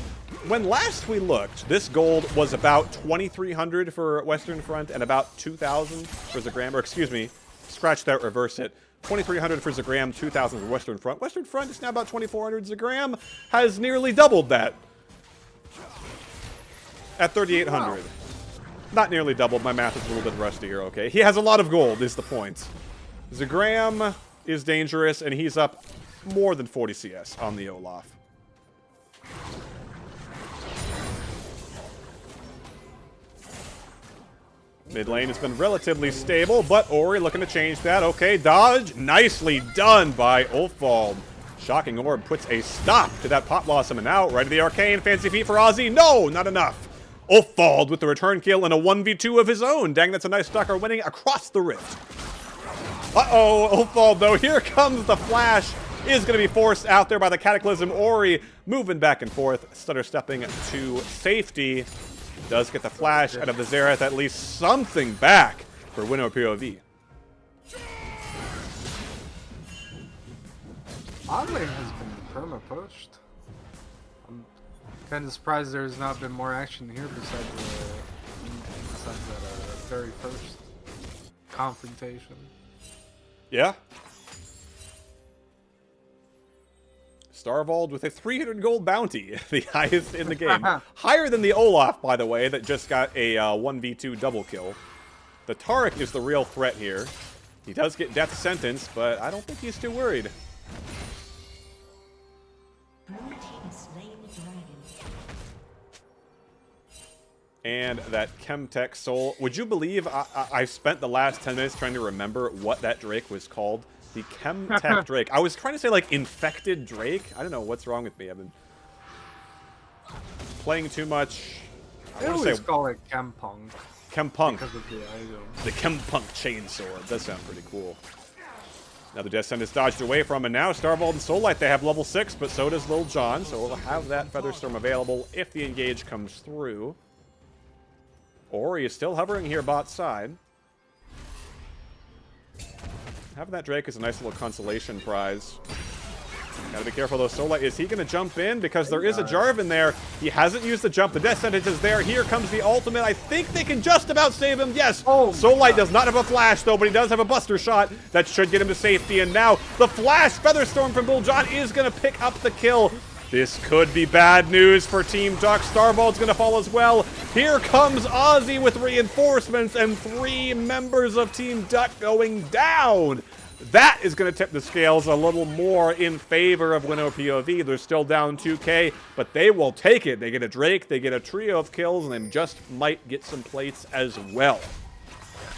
when last we looked, this gold was about 2,300 for Western Front and about 2,000 for Zagram. Or excuse me, scratch that, reverse it. 2,300 for Zagram, 2,000 for Western Front. Western Front is now about 2,400. Zagram has nearly doubled that at 3,800. Wow. Not nearly doubled. My math is a little bit rusty here, okay? He has a lot of gold, is the point. Zagram is dangerous, and he's up more than 40 CS on the Olaf. Mid lane has been relatively stable, but Ori looking to change that. Okay, dodge. Nicely done by Ulfald. Shocking Orb puts a stop to that Pot Blossom, and now right to the Arcane. Fancy feet for Ozzy. No, not enough. Ulfald with the return kill and a 1v2 of his own. Dang, that's a nice Stalker winning across the rift. Uh-oh, Ulfald, though. Here comes the flash. Is going to be forced out there by the Cataclysm. Ori moving back and forth. Stutter stepping to safety. Does get the flash out of the Xerath, at least something back for Winnow POV. Oddlane has been perma-pushed. I'm kind of surprised there's not been more action here besides that very first confrontation. Yeah. Starvold with a 300 gold bounty, the highest in the game. Higher than the Olaf, by the way, that just got a 1v2 double kill. The Taric is the real threat here. He does get death sentence, but I don't think he's too worried. Blue team slain the dragon. And that Chemtech Soul. Would you believe I spent the last 10 minutes trying to remember what that Drake was called? The Chemtech Drake. I was trying to say, like, Infected Drake. I don't know what's wrong with me. I've been playing too much. I always call it Chempunk. Chempunk. Because of the item. The Chempunk Chainsword. That sounds pretty cool. Now the Death Sentence dodged away from, and now Starvold and Soullight, they have level 6, but so does Lil Jon, so we'll have that Featherstorm available if the engage comes through. Ori is still hovering here bot side. Having that Drake is a nice little consolation prize. Gotta be careful though. Soullight, is he gonna jump in? Because there is a Jarvan there. He hasn't used the jump. The Death Sentence is there. Here comes the ultimate. I think they can just about save him. Yes. Oh, Soullight does not have a flash though, but he does have a Buster Shot. That should get him to safety. And now the flash Featherstorm from Lil Jon is gonna pick up the kill. This could be bad news for Team Duck. Starvold's going to fall as well. Here comes Ozzy with reinforcements and 3 members of Team Duck going down. That is going to tip the scales a little more in favor of Winnow POV. They're still down 2k, but they will take it. They get a Drake, they get a trio of kills, and they just might get some plates as well.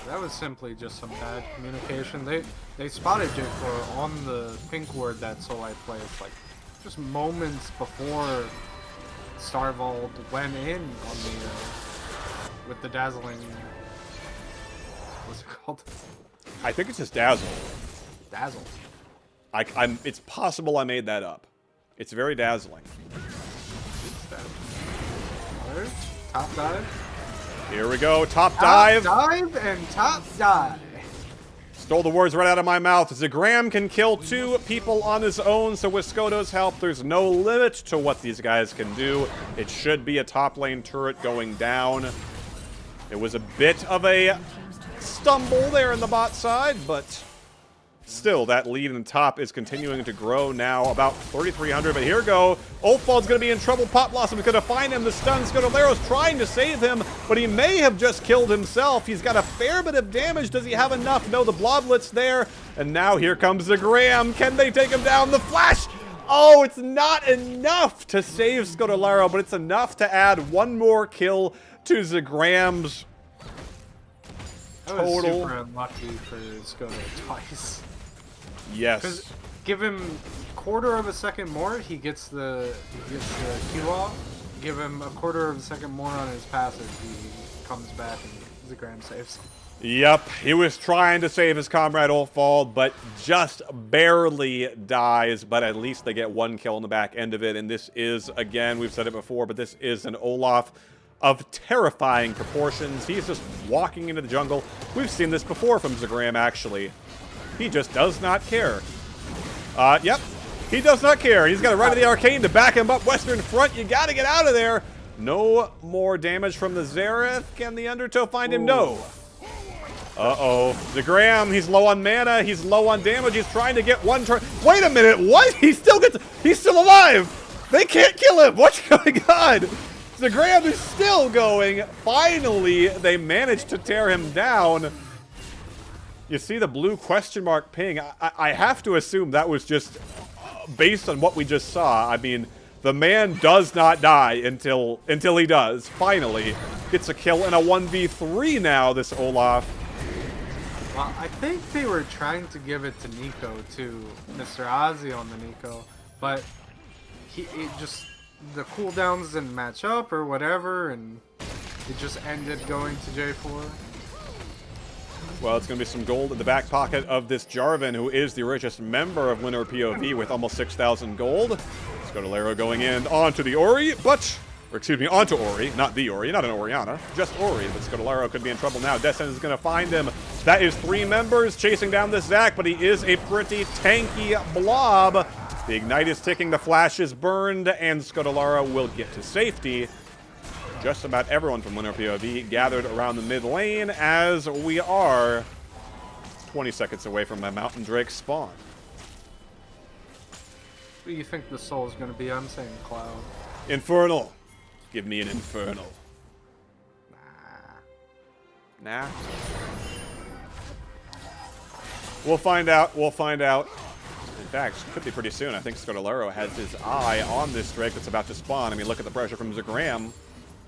That was simply just some bad communication. They spotted J4 on the pink ward that Soullight plays, like, just moments before Starvold went in on the with the dazzling. What's it called? I think it's just Dazzle. Dazzle. It's possible I made that up. It's very dazzling. Alright, top dive. Here we go, top dive. Top dive and top dive. Stole the words right out of my mouth. Zagram can kill 2 people on his own, so with Skoto's help, there's no limit to what these guys can do. It should be a top lane turret going down. It was a bit of a stumble there in the bot side, but still, that lead in the top is continuing to grow now, about 3,300. But here we go. Ulfald's going to be in trouble. Pot Blossom is going to find him. The stun. Scotolero's trying to save him, but he may have just killed himself. He's got a fair bit of damage. Does he have enough? No, the Bloblet's there. And now here comes Zagram. Can they take him down? The flash! Oh, it's not enough to save Scotolero, but it's enough to add 1 more kill to Zagram's total. That was super unlucky for Scoto twice. Yes. Because give him quarter of a second more, he gets the Q off. Give him a quarter of a second more on his passive, he comes back and Zagram saves. Yep, he was trying to save his comrade Ulfald, but just barely dies. But at least they get 1 kill on the back end of it. And this is, again, we've said it before, but this is an Olaf of terrifying proportions. He's just walking into the jungle. We've seen this before from Zagram, actually. He just does not care. Yep. He does not care. He's got a right of the arcane to back him up. Western front, you got to get out of there. No more damage from the Xerath. Can the Undertow find him? No. Uh-oh. The Graham, he's low on mana. He's low on damage. He's trying to get one turn. Wait a minute. What? He's still alive. They can't kill him. What's going on? The Graham is still going. Finally, they managed to tear him down. You see the blue question mark ping. I have to assume that was just based on what we just saw. I mean, the man does not die until he does. Finally, gets a kill in a 1v3 now, this Olaf. Well, I think they were trying to give it to Nico, to Mr. Ozzy on the Nico, but the cooldowns didn't match up or whatever, and it just ended going to J4. Well, it's going to be some gold in the back pocket of this Jarvan, who is the richest member of Winter POV with almost 6,000 gold. Scodalaro going in onto the Ori, onto Ori, not the Ori, not an Orianna, just Ori, but Scodalaro could be in trouble now. Descent is going to find him. That is 3 members chasing down this Zac, but he is a pretty tanky blob. The Ignite is ticking, the Flash is burned, and Scodalaro will get to safety. Just about everyone from Winter POV gathered around the mid lane as we are 20 seconds away from my Mountain Drake spawn. What do you think the soul is going to be? I'm saying Cloud. Infernal. Give me an Infernal. Nah. We'll find out. We'll find out. In fact, could be pretty soon. I think Scodalaro has his eye on this Drake that's about to spawn. I mean, look at the pressure from Zagram.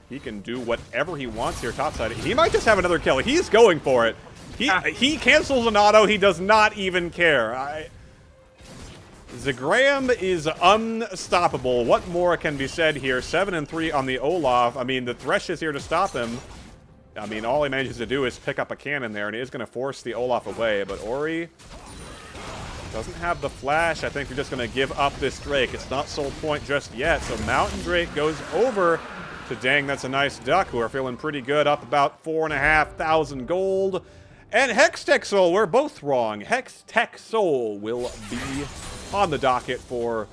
He can do whatever he wants here topside. He might just have another kill. He's going for it. He cancels an auto. He does not even care. Zagram is unstoppable. What more can be said here? 7-3 on the Olaf. I mean, the Thresh is here to stop him. I mean, all he manages to do is pick up a cannon there, and he is going to force the Olaf away. But Ori doesn't have the flash. I think they're just going to give up this Drake. It's not soul point just yet. So Mountain Drake goes over to Dang That's a Nice Duck, who are feeling pretty good, up about 4,500 gold. And Hextech Soul, we're both wrong. Hextech Soul will be on the docket for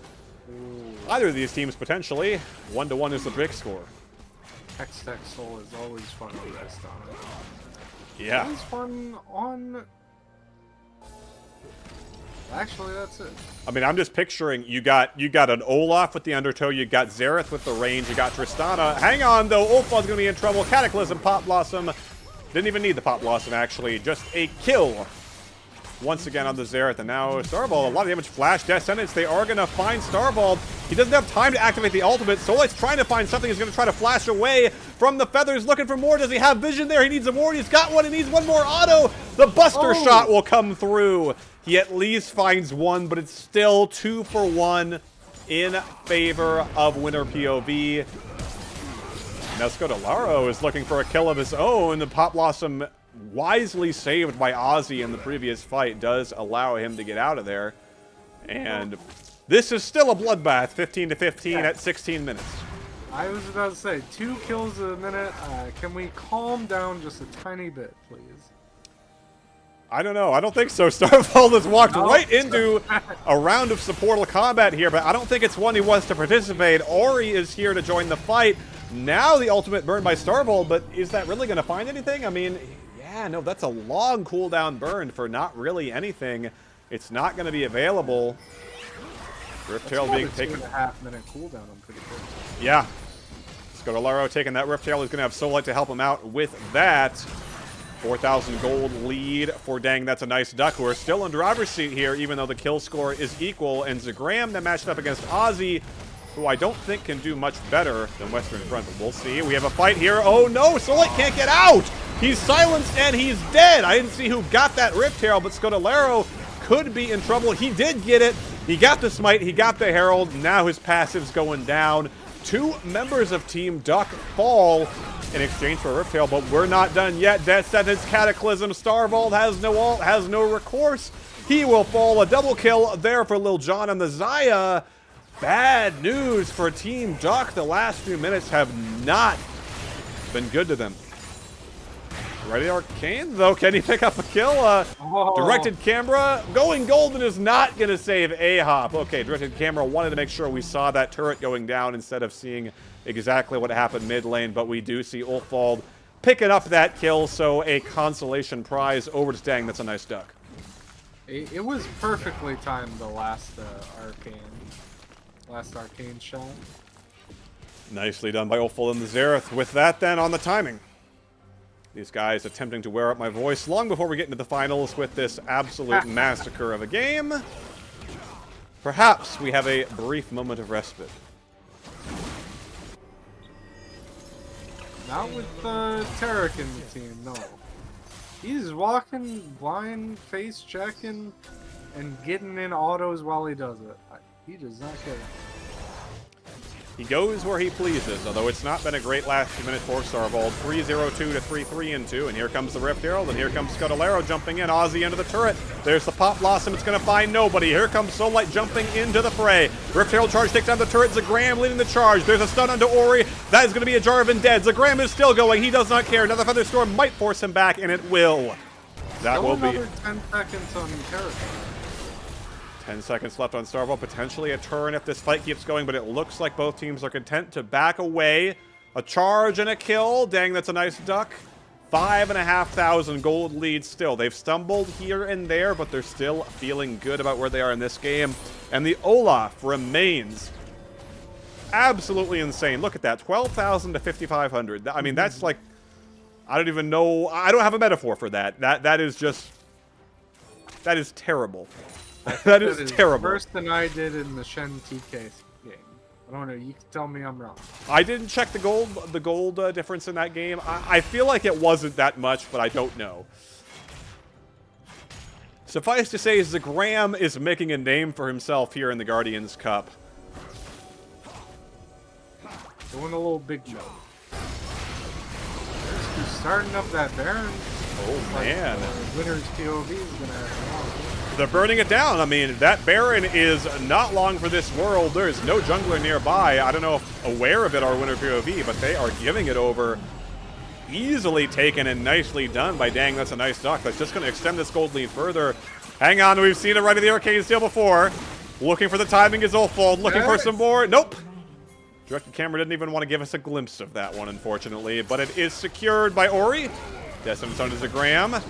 either of these teams potentially. 1-1 is the big score. Hextech Soul is always fun on this time. Yeah. Always fun on... Actually, that's it. I mean, I'm just picturing you got an Olaf with the Undertow, you got Xerath with the range, you got Tristana. Hang on, though. Ulfa's going to be in trouble. Cataclysm, Pop Blossom. Didn't even need the Pop Blossom, actually. Just a kill. Once again on the Xerath. And now Starvold, a lot of damage. Flash Descendants. They are going to find Starvold. He doesn't have time to activate the ultimate. Solight's trying to find something. He's going to try to flash away from the feathers. Looking for more. Does he have vision there? He needs a more. He's got one. He needs one more auto. The Buster shot will come through. He at least finds one, but it's still 2 for 1 in favor of Winter POV. Now Scodalaro is looking for a kill of his own. The Pop Blossom, wisely saved by Ozzy in the previous fight, does allow him to get out of there. And this is still a bloodbath, 15-15 at 16 minutes. I was about to say, 2 kills a minute. Can we calm down just a tiny bit, please? I don't know. I don't think so. Starvold has walked right into a round of supportal combat here, but I don't think it's one he wants to participate. Ori is here to join the fight. Now the ultimate burn by Starvold, but is that really going to find anything? I mean, yeah, no, that's a long cooldown burn for not really anything. It's not going to be available. Riftail being taken. 2.5 minute cooldown, I'm pretty sure. Yeah. Scodalaro taking that Riftail. He's going to have Solite to help him out with that. 4,000 gold lead for Dang That's a Nice Duck, who are still in driver's seat here, even though the kill score is equal. And Zagram that matched up against Ozzy, who I don't think can do much better than Western Front, but we'll see. We have a fight here. Oh no, Solite can't get out! He's silenced and he's dead! I didn't see who got that Riftail, but Scodalaro could be in trouble. He did get it. He got the Smite, he got the Herald. Now his passive's going down. 2 members of Team Duck fall in exchange for a Riftail, but we're not done yet. Death Sentence, Cataclysm, Starvold has no ult, has no recourse. He will fall. A double kill there for Lil Jon and the Xayah. Bad news for Team Duck. The last few minutes have not been good to them. Ready Arcane, though. Can he pick up a kill? Oh. Directed camera. Going golden is not going to save A-Hop. Okay, directed camera wanted to make sure we saw that turret going down instead of seeing exactly what happened mid lane, but we do see Ulfald picking up that kill, so a consolation prize over to Dang. That's a nice duck. It was perfectly timed, the last arcane shot. Nicely done by Ulfald and the Xerath. With that, then, on the timing. These guys attempting to wear up my voice long before we get into the finals with this absolute massacre of a game. Perhaps we have a brief moment of respite. Not with Tarek in the team, no. He's walking, blind, face checking, and getting in autos while he does it. He does not care. He goes where he pleases, although it's not been a great last few minutes for Starvold. 3-0-2 to 3-3-2, and here comes the Rift Herald, and here comes Scudalero jumping in. Ozzy into the turret. There's the Pop Blossom. It's going to find nobody. Here comes Soullight jumping into the fray. Rift Herald charge takes down the turret. Zagram leading the charge. There's a stun onto Ori. That is going to be a Jarvan dead. Zagram is still going. He does not care. Another Featherstorm might force him back, and it will. That Still will be... another 10 seconds on Tarek. 10 seconds left on Starvo. Potentially a turn if this fight keeps going, but it looks like both teams are content to back away. A charge and a kill. Dang, that's a nice duck. 5,500 gold lead still. They've stumbled here and there, but they're still feeling good about where they are in this game. And the Olaf remains absolutely insane. Look at that. 12,000 to 5,500. I mean, that's like... I don't even know... I don't have a metaphor for that. That is just... That is terrible. That is terrible. Worse than I did in the Shen TK game. I don't know. You can tell me I'm wrong. I didn't check the gold difference in that game. I feel like it wasn't that much, but I don't know. Suffice to say, Zagram is making a name for himself here in the Guardians Cup. Doing a little big joke. He's starting up that Baron. Oh, man. Winner's POV is going to have They're burning it down. I mean, that Baron is not long for this world. There is no jungler nearby. I don't know if aware of it are winner POV, but they are giving it over. Easily taken and nicely done by Dang. That's a nice duck. That's just going to extend this gold lead further. Hang on. We've seen it right at the Arcane Steel before. Looking for the timing is Ulfald. Looking for some more. Nope. Directed camera didn't even want to give us a glimpse of that one, unfortunately. But it is secured by Ori. Destined on to Zagram,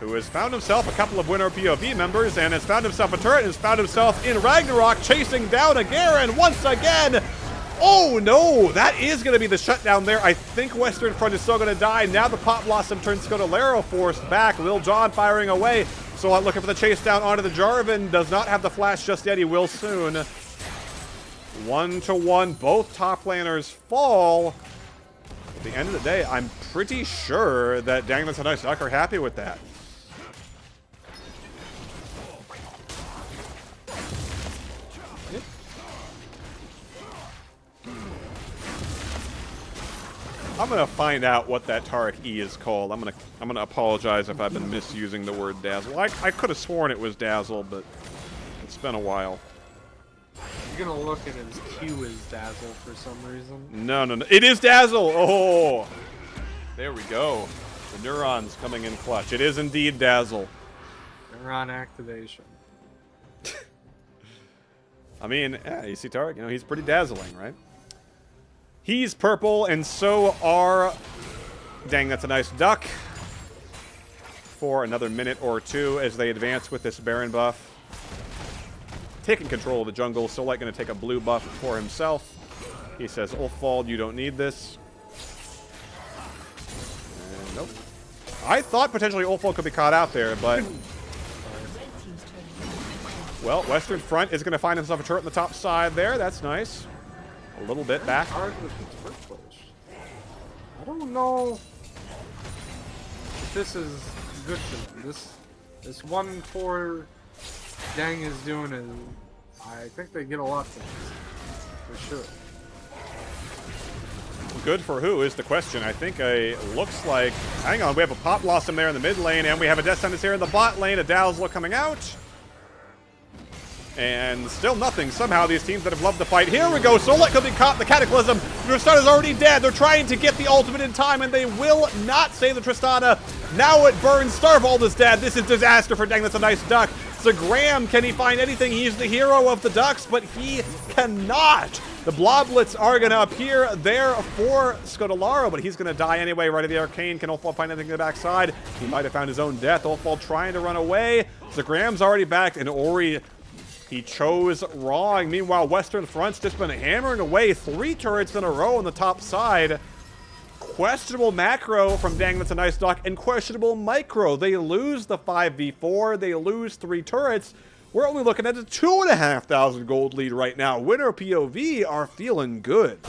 who has found himself a couple of winner POV members and has found himself a turret and has found himself in Ragnarok chasing down a Garen once again. Oh no, that is going to be the shutdown there. I think Western Front is still going to die. Now the Pop Blossom turns Scudalero forced back. Lil Jon firing away. So looking for the chase down onto the Jarvan. Does not have the flash just yet. He will soon. 1-1. Both top laners fall. At the end of the day, I'm pretty sure that Dang That's a Nice Duck are happy with that. I'm gonna find out what that Taric E is called. I'm gonna apologize if I've been misusing the word dazzle. I could have sworn it was dazzle, but it's been a while. You're gonna look at his Q as dazzle for some reason. No. It is dazzle! Oh! There we go. The neurons coming in clutch. It is indeed dazzle. Neuron activation. I mean, yeah, you see Taric, you know, he's pretty dazzling, right? He's purple, and so are... Dang, that's a nice duck. For another minute or two as they advance with this Baron buff. Taking control of the jungle. Soullight going to take a blue buff for himself. He says, Ulfald, you don't need this. And nope. I thought potentially Ulfald could be caught out there, but... Well, Western Front is going to find himself a turret on the top side there. That's nice. A little bit back. Hard with its first push. I don't know if this is good for them. This 1-4 Dang is doing is, I think they get a lot from this, for sure. Good for who is the question. I think looks like... Hang on, we have a Pop Blossom there in the mid lane, and we have a Death Sentence here in the bot lane. A Dazzle coming out. And still nothing. Somehow these teams that have loved the fight. Here we go. Solite could be caught in the Cataclysm. Tristana's already dead. They're trying to get the ultimate in time, and they will not save the Tristana. Now it burns. Starvold is dead. This is disaster for Dang. That's a nice duck. Zagram, can he find anything? He's the hero of the ducks, but he cannot. The Bloblets are going to appear there for Scodolaro, but he's going to die anyway. Right of the Arcane. Can Ulfball find anything in the backside? He might have found his own death. Ulfball trying to run away. Zagram's already back, and Ori... he chose wrong. Meanwhile, Western Front's just been hammering away 3 turrets in a row on the top side. Questionable macro from Dang That's a Nice Duck, and questionable micro. They lose the 5v4. They lose 3 turrets. We're only looking at a 2,500 gold lead right now. Winner POV are feeling good. I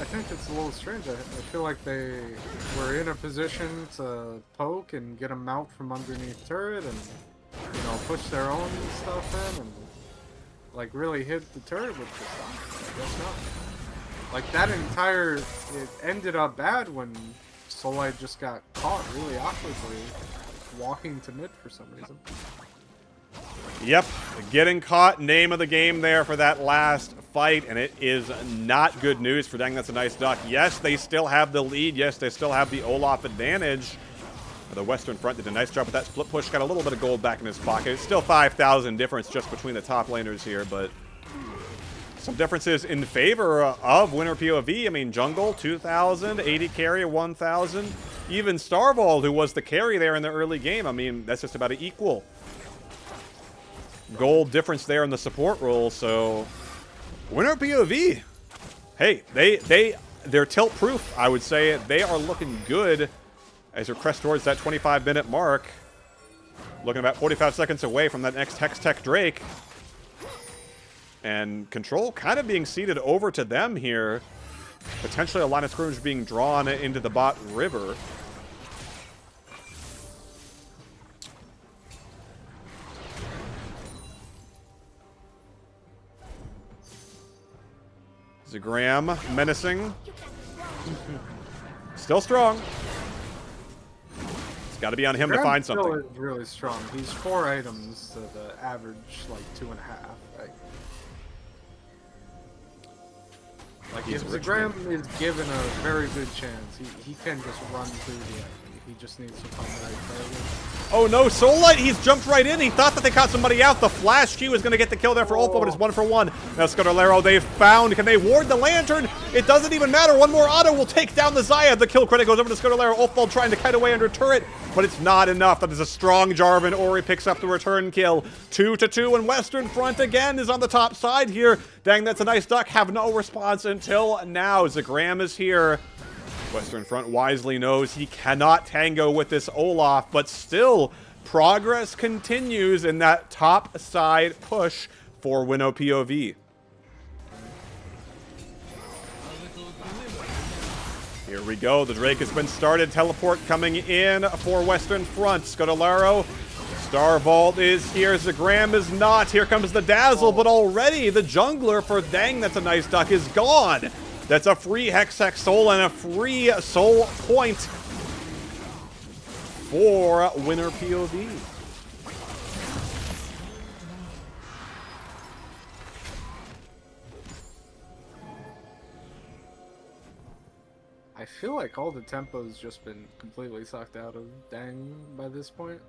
think it's a little strange. I feel like they were in a position to poke and get them out from underneath turret and, you know, push their own stuff in and, like, really hit the turret with the stuff. I guess not. Like, that entire... it ended up bad when Solite just got caught really awkwardly walking to mid for some reason. Yep, getting caught, name of the game there for that last fight, and it is not good news for Dang That's a Nice Duck. Yes, they still have the lead. Yes, they still have the Olaf advantage. The Western Front did a nice job with that split push, got a little bit of gold back in his pocket. It's still 5,000 difference just between the top laners here, but some differences in favor of Winner POV. I mean, Jungle, 2,000, 80 carry, 1,000. Even Starvold, who was the carry there in the early game, I mean, that's just about an equal gold difference there in the support role, so Winner POV, hey, they're tilt proof, I would say. They are looking good as we crest towards that 25-minute mark. Looking about 45 seconds away from that next Hextech Drake. And control kind of being ceded over to them here. Potentially a line of scrimmage being drawn into the bot river. Zagram menacing. Still strong. It's got to be on him to find something. Still is really strong. He's 4 items to the average, like 2.5. Like if Zagram is given a very good chance, he can just run through the enemy. He just needs to find the right target. Oh no, Solite, he's jumped right in. He thought that they caught somebody out. The Flash Q is going to get the kill there for Ulfball, but it's 1 for 1. Now Scodolaro, they've found. Can they ward the Lantern? It doesn't even matter. One more auto will take down the Xayah. The kill credit goes over to Scodolaro. Ulfball trying to kite away under turret, but it's not enough. That is a strong Jarvan. Ori picks up the return kill. 2-2, and Western Front again is on the top side here. Dang, That's a Nice Duck. Have no response until now. Zagram is here. Western Front wisely knows he cannot tango with this Olaf, but still, progress continues in that top side push for Winnow POV. Here we go. The Drake has been started. Teleport coming in for Western Front. Scodolaro. Starvolt is here. Zagram is not. Here comes the Dazzle, but already the jungler for Dang That's a Nice Duck is gone. That's a free Hextech Soul and a free soul point for Winner POV. I feel like all the tempo's just been completely sucked out of Dang by this point.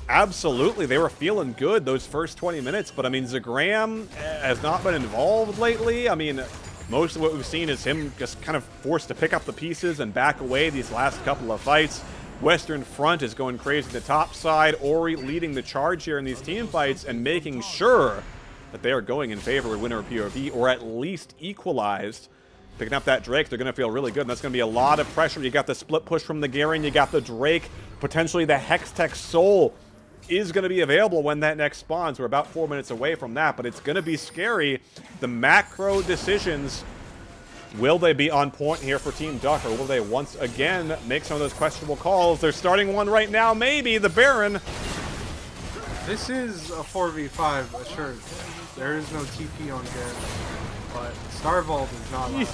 Absolutely, they were feeling good those first 20 minutes, but I mean, Zagram has not been involved lately. I mean, most of what we've seen is him just kind of forced to pick up the pieces and back away these last couple of fights. Western Front is going crazy the top side. Ori leading the charge here in these team fights and making sure that they are going in favor with Winner POV, or at least equalized. Picking up that Drake, they're going to feel really good, and that's going to be a lot of pressure. You got the split push from the Garen, you got the Drake, potentially the Hextech Soul is going to be available when that next spawns. We're about 4 minutes away from that, but it's going to be scary. The macro decisions, will they be on point here for Team Duck, or will they once again make some of those questionable calls? They're starting one right now, maybe, the Baron. This is a 4v5, assured. There is no TP on Garen, but Starvold is not allowed.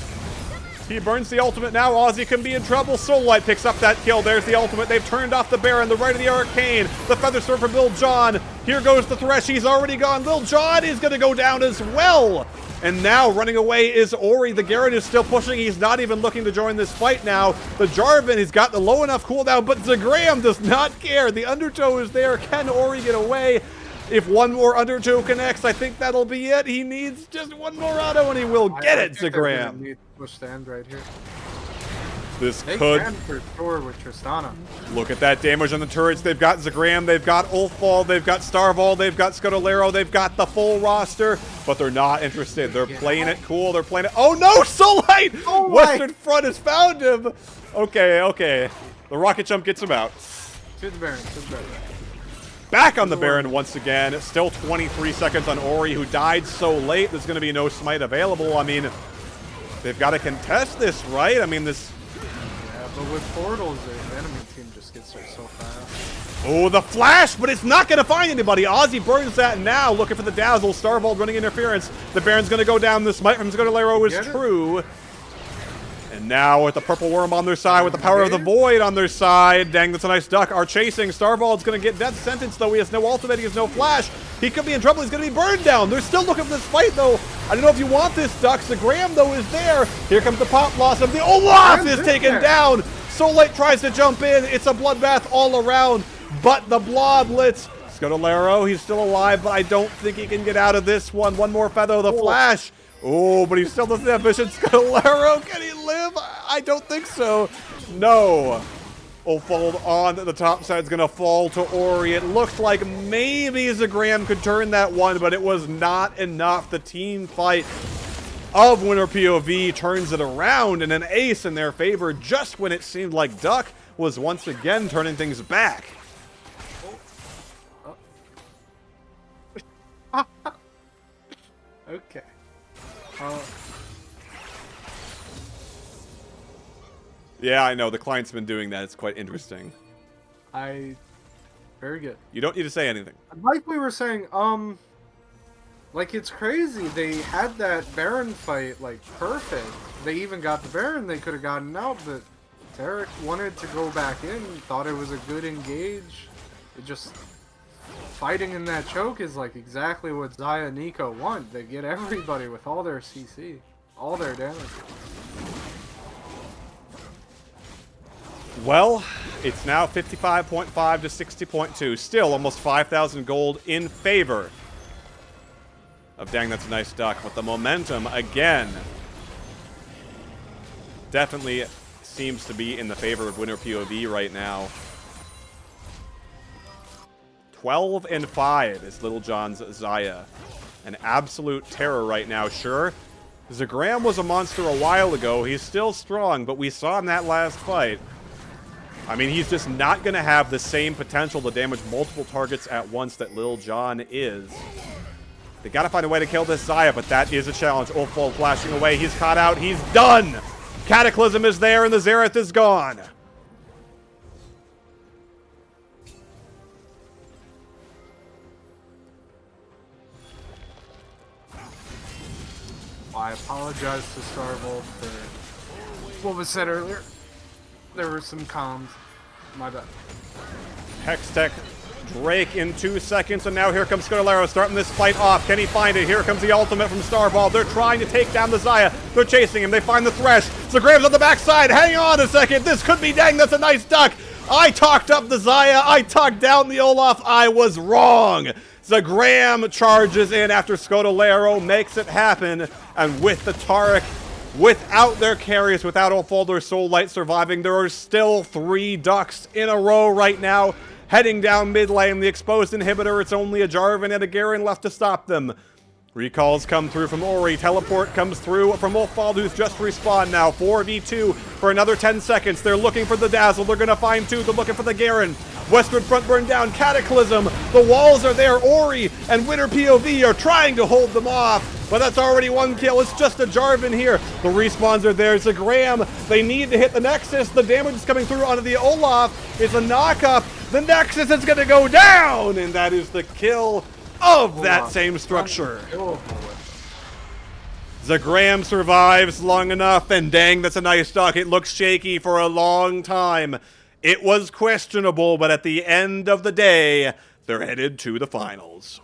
He burns the ultimate now. Ozzy can be in trouble. Solite picks up that kill. There's the ultimate. They've turned off the Baron. The right of the Arcane. The Feather Sword from Bill John. Here goes the Thresh. He's already gone. Lil Jon is going to go down as well. And now running away is Ori. The Garen is still pushing. He's not even looking to join this fight now. The Jarvan has got the low enough cooldown, but Zagram does not care. The Undertow is there. Can Ori get away? If one more Undertow connects, I think that'll be it. He needs just one more auto, and he will get it, think they're gonna Zagram. need to push the end right here. This They could... can for sure with Tristana. Look at that damage on the turrets. They've got Zagram, they've got Ulfball, they've got Starval, they've got Scudolero, they've got the full roster, but they're not interested. They're playing it cool. They're playing it... Oh no, Soulite! Soulite! Western Front has found him! Okay, okay. The rocket jump gets him out. To the Baron, to the Baron. Back on the Baron once again. Still 23 seconds on Ori, who died so late. There's going to be no smite available. I mean, they've got to contest this, right? I mean, this... Yeah, but with portals, the enemy team just gets there so fast. Oh, the flash, but it's not going to find anybody. Ozzy burns that now, looking for the dazzle. Starvold running interference. The Baron's going to go down. The smite from Scudolero is true. And now with the purple worm on their side, with the power of the void on their side. Dang, that's a nice duck. Are chasing. Starvold's going to get death sentence, though. He has no ultimate. He has no flash. He could be in trouble. He's going to be burned down. They're still looking for this fight, though. I don't know if you want this, Duck. Zagram, though, is there. Here comes the pop blossom. The Olaf is taken down. Soulite tries to jump in. It's a bloodbath all around. But the Bloblets. Scudolero, he's still alive, but I don't think he can get out of this one. One more feather, the flash. Oh, but he still doesn't have vision. Scudolero, can he live? I don't think so. No. Ulfold on the top side is going to fall to Ori. It looks like maybe Zagram could turn that one, but it was not enough. The team fight of Winter POV turns it around, and an ace in their favor just when it seemed like Duck was once again turning things back. Okay. Yeah, I know. The client's been doing that. It's quite interesting. Very good. You don't need to say anything. Like we were saying, like it's crazy. They had that Baron fight like perfect. They even got the Baron. They could have gotten out, but Tarek wanted to go back in. Thought it was a good engage. It just fighting in that choke is like exactly what Xayah and Nico want. They get everybody with all their CC, all their damage. Well, it's now 55.5 to 60.2. Still almost 5,000 gold in favor of Dang That's a Nice Duck. But the momentum, again, definitely seems to be in the favor of Winter POV right now. 12-5 is Little John's Xayah. An absolute terror right now, sure. Zagram was a monster a while ago. He's still strong, but we saw in that last fight. I mean, he's just not going to have the same potential to damage multiple targets at once that Lil Jon is. They got to find a way to kill this Xayah, but that is a challenge. Ulfball flashing away. He's caught out. He's done. Cataclysm is there, and the Xerath is gone. I apologize to Starvold for what was said earlier. There were some comms. My bad. Hextech Drake in 2 seconds, and now here comes Scudolero starting this fight off. Can he find it? Here comes the ultimate from Starval. They're trying to take down the Xayah. They're chasing him. They find the Thresh. Zagram's on the backside. Hang on a second. This could be Dang That's a Nice Duck. I talked up the Xayah. I talked down the Olaf. I was wrong. Zagram charges in after Scudolero makes it happen, and with the Taric, without their carries, without Ulfald or Soulite surviving, there are still 3 Ducks in a row right now, heading down mid lane. The exposed inhibitor, it's only a Jarvan and a Garen left to stop them. Recalls come through from Ori. Teleport comes through from Ulfald, who's just respawned now. 4v2 for another 10 seconds. They're looking for the Dazzle. They're going to find 2. They're looking for the Garen. Westward front burned down. Cataclysm. The walls are there. Ori and Winter POV are trying to hold them off, but that's already 1 kill. It's just a Jarvan here. The respawns are there. Zagram, they need to hit the Nexus. The damage is coming through onto the Olaf. It's a knock-up. The Nexus is going to go down, and that is the kill of that same structure. Zagram survives long enough, and Dang That's a Nice Duck. It looks shaky for a long time. It was questionable, but at the end of the day, they're headed to the finals.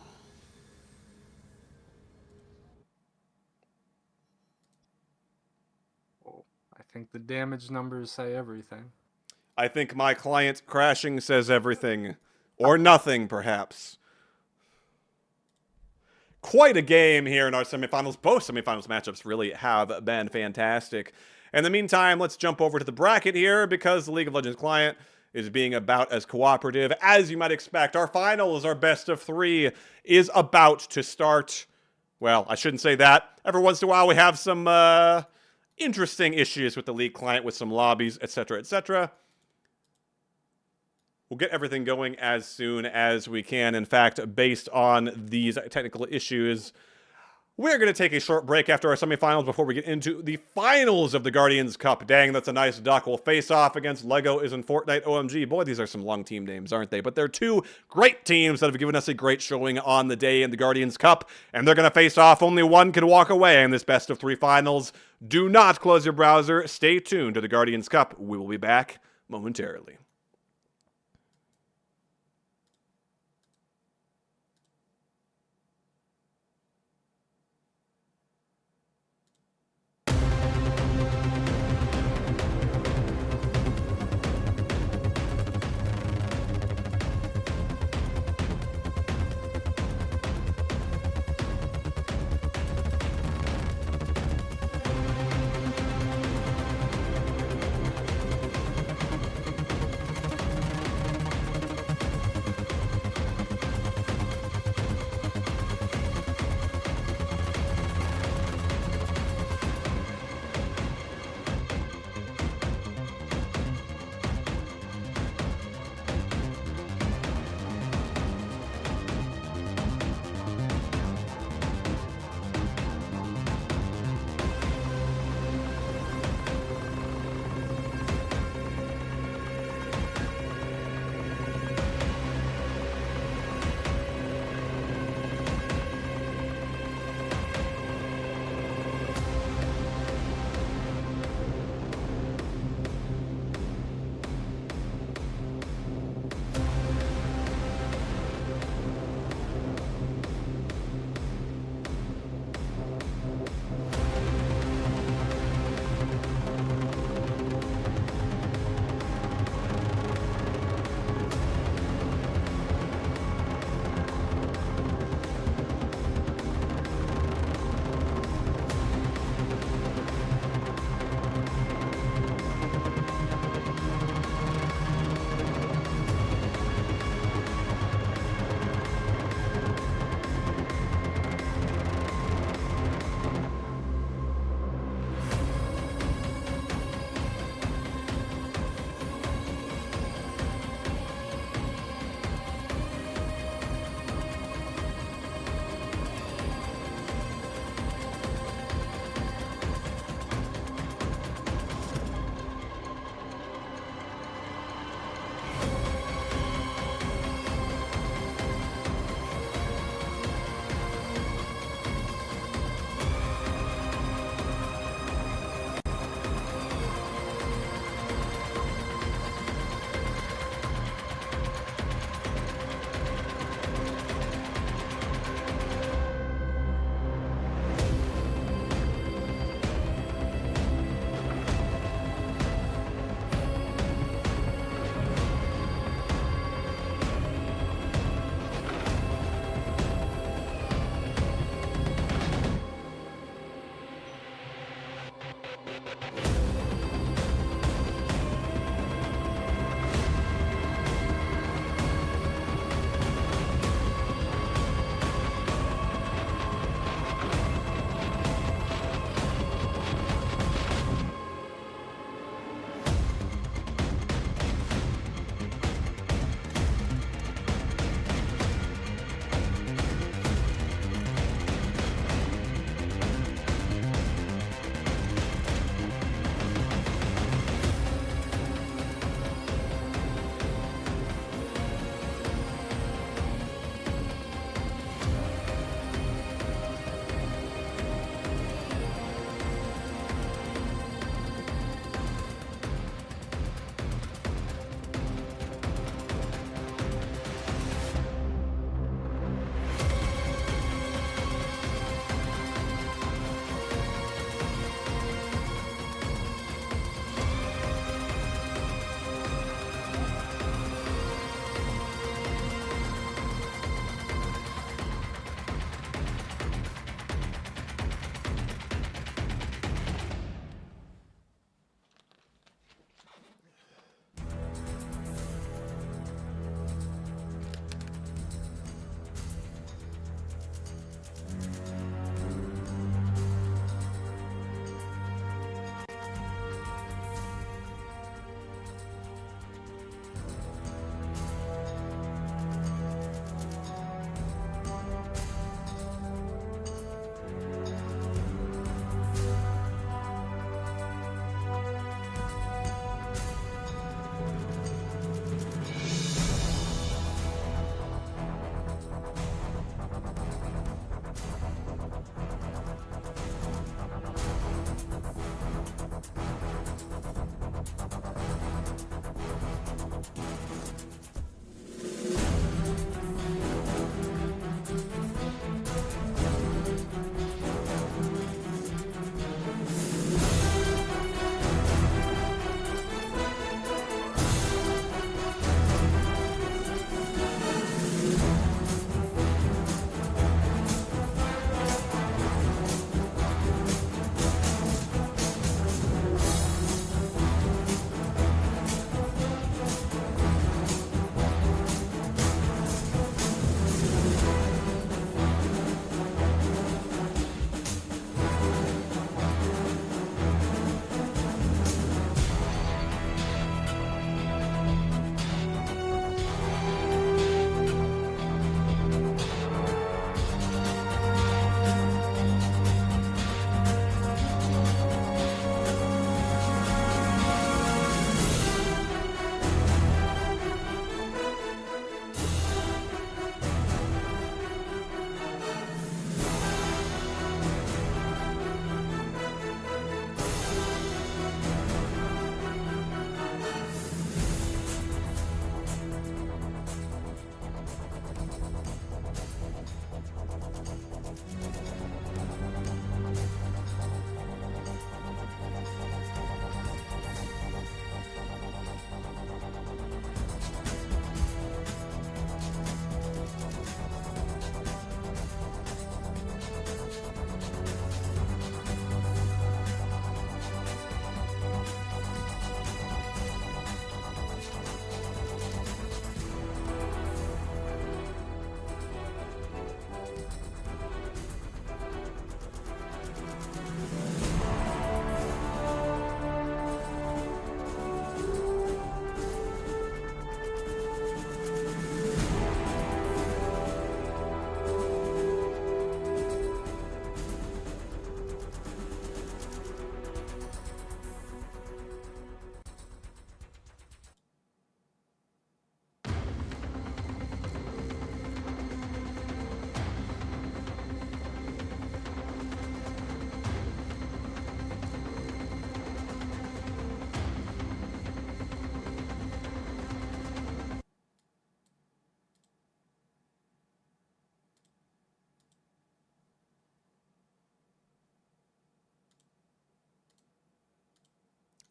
Well, I think the damage numbers say everything. I think my client crashing says everything. Or nothing, perhaps. Quite a game here in our semifinals. Both semifinals matchups really have been fantastic. In the meantime, let's jump over to the bracket here because the League of Legends client is being about as cooperative as you might expect. Our finals, our best of 3, is about to start. Well, I shouldn't say that. Every once in a while we have some interesting issues with the League client with some lobbies, etc., etc. We'll get everything going as soon as we can. In fact, based on these technical issues, we're going to take a short break after our semifinals before we get into the finals of the Guardians Cup. Dang, that's a nice duck. We'll face off against Lego Isn't Fortnite OMG. Boy, these are some long team names, aren't they? But they're two great teams that have given us a great showing on the day in the Guardians Cup, and they're going to face off. Only one can walk away in this best of 3 finals. Do not close your browser. Stay tuned to the Guardians Cup. We will be back momentarily.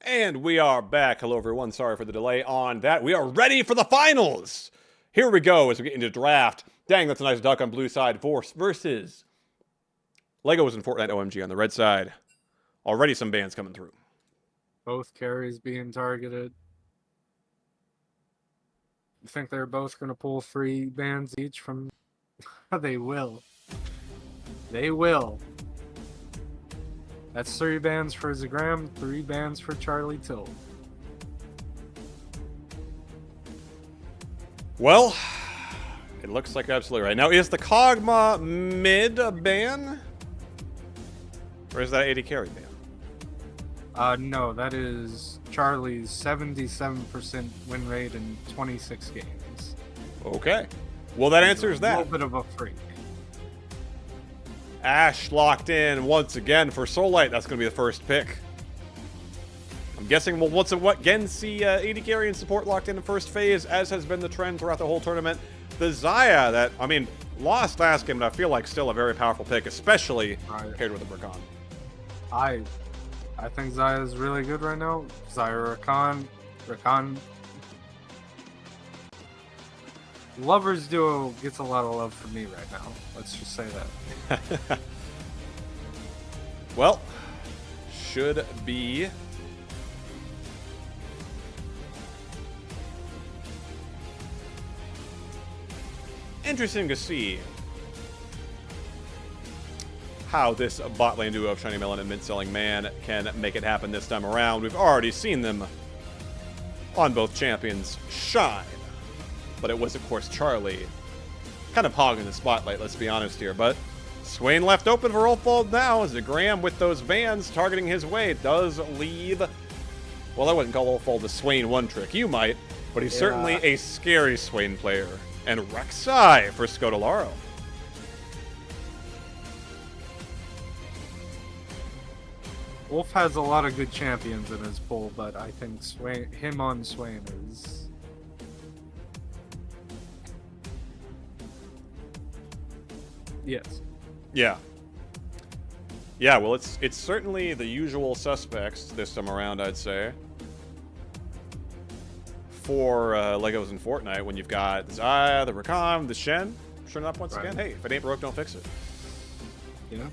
And we are back. Hello, everyone. Sorry for the delay on that. We are ready for the finals. Here we go as we get into draft. Dang, that's a nice duck on blue side. Force versus Legos and Fortnite OMG on the red side. Already some bans coming through. Both carries being targeted. You think they're both going to pull 3 bans each from... They will. They will. That's 3 bans for Zagram, 3 bans for Charlie Till. Well, it looks like absolutely right. Now, is the Kog'Maw mid a ban? Or is that 80 carry ban? No, that is Charlie's 77% win rate in 26 games. Okay. Well, that answers A that. little bit of a freak. Ash locked in once again for Soullight. That's going to be the first pick. I'm guessing we'll again see 80 carry and support locked in the first phase, as has been the trend throughout the whole tournament. The Xayah that, I mean, lost last game, but I feel like still a very powerful pick, especially paired with the Rakan. I think Xayah is really good right now. Xayah Rakan. Lovers Duo gets a lot of love from me right now. Let's just say that. Well, should be interesting to see how this bot lane duo of Shiny Melon and Mid-Selling Man can make it happen this time around. We've already seen them on both champions shine, but it was, of course, Charlie kind of hogging the spotlight, let's be honest here. But Swain left open for Ulfold now. Zagram with those bans targeting his way does leave. Well, I wouldn't call Ulfold the Swain one trick. You might, but he's certainly a scary Swain player. And Rek'Sai for Scodalaro. Wolf has a lot of good champions in his pool, but I think him on Swain is... Yes. Yeah. Yeah, well, it's certainly the usual suspects this time around, I'd say. For Legos and Fortnite, when you've got the Xayah, the Rakan, the Shen, showing up once again. Hey, if it ain't broke, don't fix it. Yeah.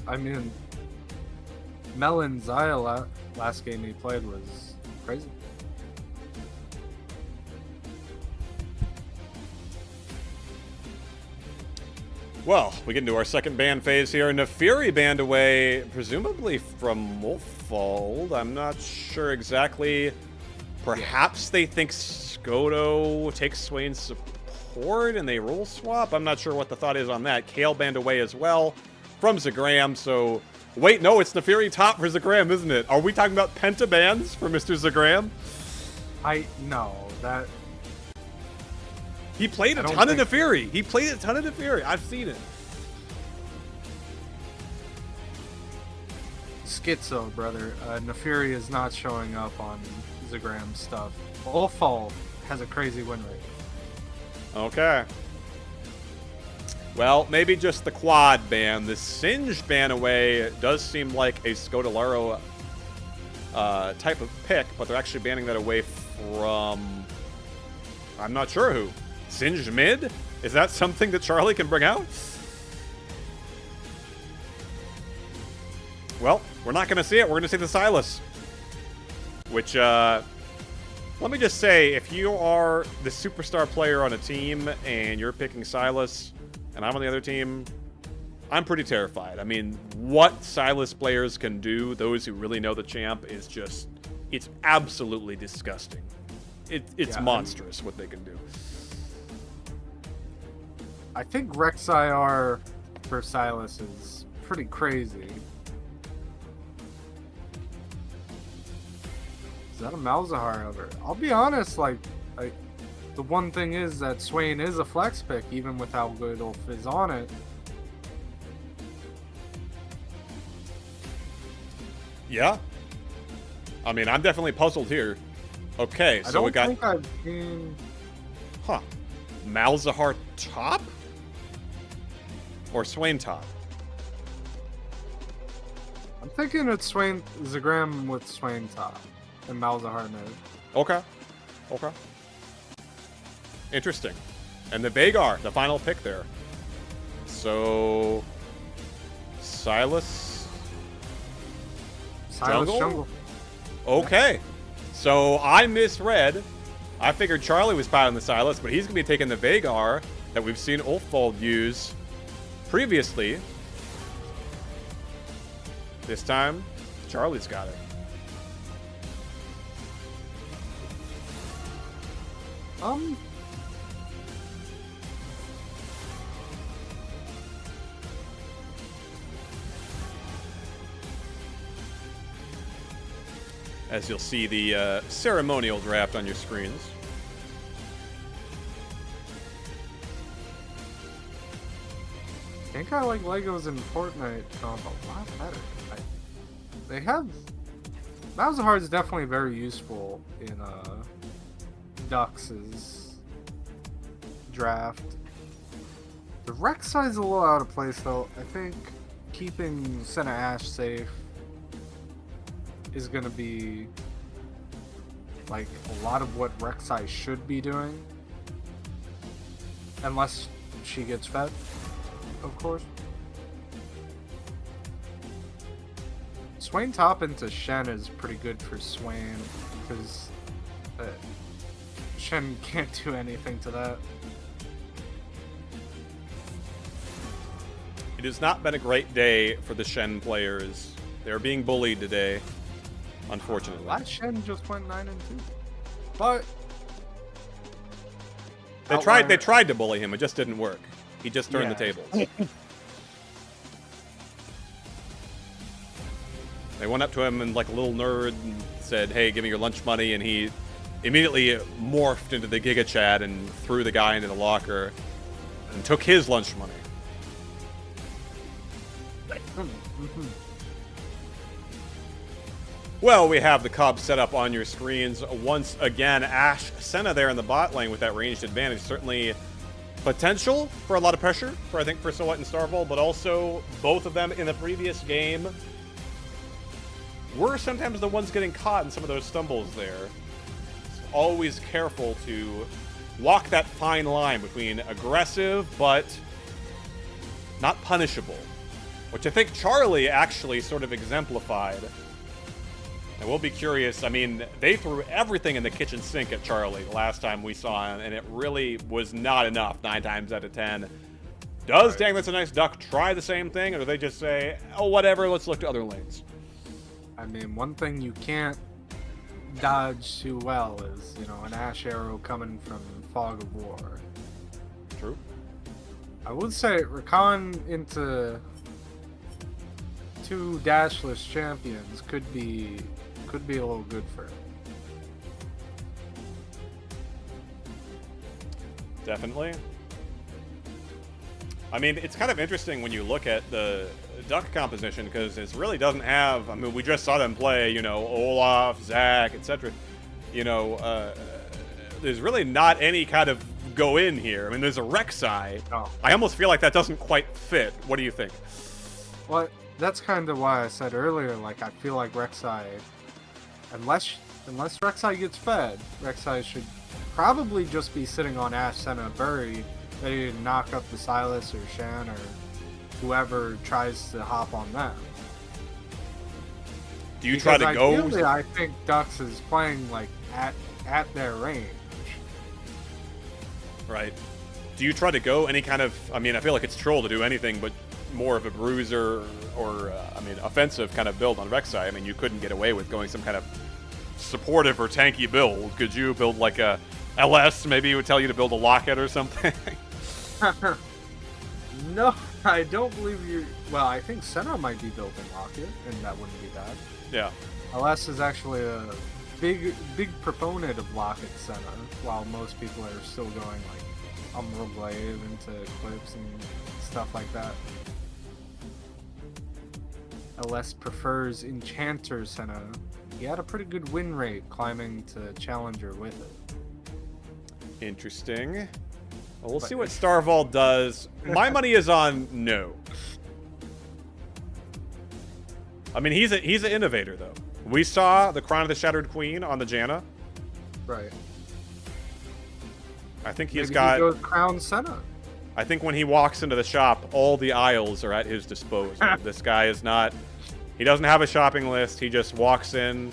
I mean, Melon Xayah last game he played was crazy. Well, we get into our second ban phase here. Naafiri banned away, presumably from Wolfold. I'm not sure exactly. Perhaps they think Skodo takes Swain's support and they role swap. I'm not sure what the thought is on that. Kale banned away as well from Zagram. So, wait, no, it's Naafiri top for Zagram, isn't it? Are we talking about penta bans for Mr. Zagram? No, that... He played a ton of Naafiri. He played a ton of Naafiri. I've seen it. Schizo, brother. Naafiri is not showing up on Zagram stuff. Ulfold has a crazy win rate. Okay. Well, maybe just the quad ban. The Singe ban away does seem like a Scodalaro type of pick, but they're actually banning that away from... I'm not sure who. Singed mid? Is that something that Charlie can bring out? Well, we're not going to see it. We're going to see the Sylas. Which, let me just say, if you are the superstar player on a team and you're picking Sylas and I'm on the other team, I'm pretty terrified. I mean, what Sylas players can do, those who really know the champ, is just, it's absolutely disgusting. It's monstrous what they can do. I think Rek'Sai for Sylas is pretty crazy. Is that a Malzahar over? I'll be honest, like, the one thing is that Swain is a flex pick, even with how good Ulf is on it. Yeah. I mean, I'm definitely puzzled here. Okay, so we got... I don't think I've seen... Huh. Malzahar top? Or Swain top? I'm thinking it's Zagram with Swain top. and Malzahar mid. Okay. Okay. Interesting. And the Veigar, the final pick there. So, Silas. Silas Jungle? Okay. So I misread. I figured Charlie was piloting the Silas, but he's going to be taking the Veigar that we've seen Ulfwald use previously. This time, Charlie's got it. As you'll see the ceremonial draft on your screens. I think I like Legos in Fortnite comp a lot better. They have Malzahar is definitely very useful in Dux's draft. The Rek'Sai is a little out of place though. I think keeping Senna Ash safe is gonna be like a lot of what Rek'Sai should be doing. Unless she gets fed, of course. Swain top into Shen is pretty good for Swain because Shen can't do anything to that. It has not been a great day for the Shen players. They're being bullied today, unfortunately. Last Shen just went 9-2, but They tried to bully him. It just didn't work. He just turned the tables. They went up to him and like a little nerd and said, "Hey, give me your lunch money," and he immediately morphed into the Giga Chad and threw the guy into the locker and took his lunch money. Well, we have the Cubs set up on your screens once again. Ashe Senna there in the bot lane with that ranged advantage. Certainly potential for a lot of pressure for, I think, for Silhouette and Starfall, but also both of them in the previous game were sometimes the ones getting caught in some of those stumbles there. So always careful to walk that fine line between aggressive but not punishable, which I think Charlie actually sort of exemplified. And we'll be curious. I mean, they threw everything in the kitchen sink at Charlie the last time we saw him, and it really was not enough 9 times out of 10. Does Dang That's a Nice Duck try the same thing, or do they just say, oh, whatever, let's look to other lanes? I mean, one thing you can't dodge too well is, you know, an Ashe arrow coming from Fog of War. True. I would say Rakan into 2 dashless champions could be a little good for him. Definitely. I mean, it's kind of interesting when you look at the Duck composition because it really doesn't have. I mean, we just saw them play, you know, Olaf, Zac, etc. You know, there's really not any kind of go in here. I mean, there's a Rek'Sai. Oh. I almost feel like that doesn't quite fit. What do you think? Well, that's kind of why I said earlier, like, I feel like Rek'Sai, unless Rek'Sai gets fed, Rek'Sai should probably just be sitting on Ashe, Senna, Bury, ready to knock up the Silas or Shan or whoever tries to hop on them. Do you try to go? Ideally, I think Dux is playing, like, at their range. Right. Do you try to go any kind of? I mean, I feel like it's troll to do anything but more of a bruiser or, I mean, offensive kind of build on Rek'Sai. I mean, you couldn't get away with going some kind of supportive or tanky build. Could you build like a LS? Maybe it would tell you to build a Locket or something. No, I don't believe you. Well, I think Senna might be building Rocket, and that wouldn't be bad. Yeah. LS is actually a big proponent of Locket Senna, while most people are still going like Umbral Glaive into Eclipse and stuff like that. LS prefers Enchanter Senna. He had a pretty good win rate climbing to Challenger with it. Interesting. Well, we'll see what Starval does. My money is on no. I mean, he's an innovator though. We saw the Crown of the Shattered Queen on the Janna. Right. I think he's Maybe got... he goes Crown Senna. I think when he walks into the shop, all the aisles are at his disposal. This guy is not... He doesn't have a shopping list. He just walks in.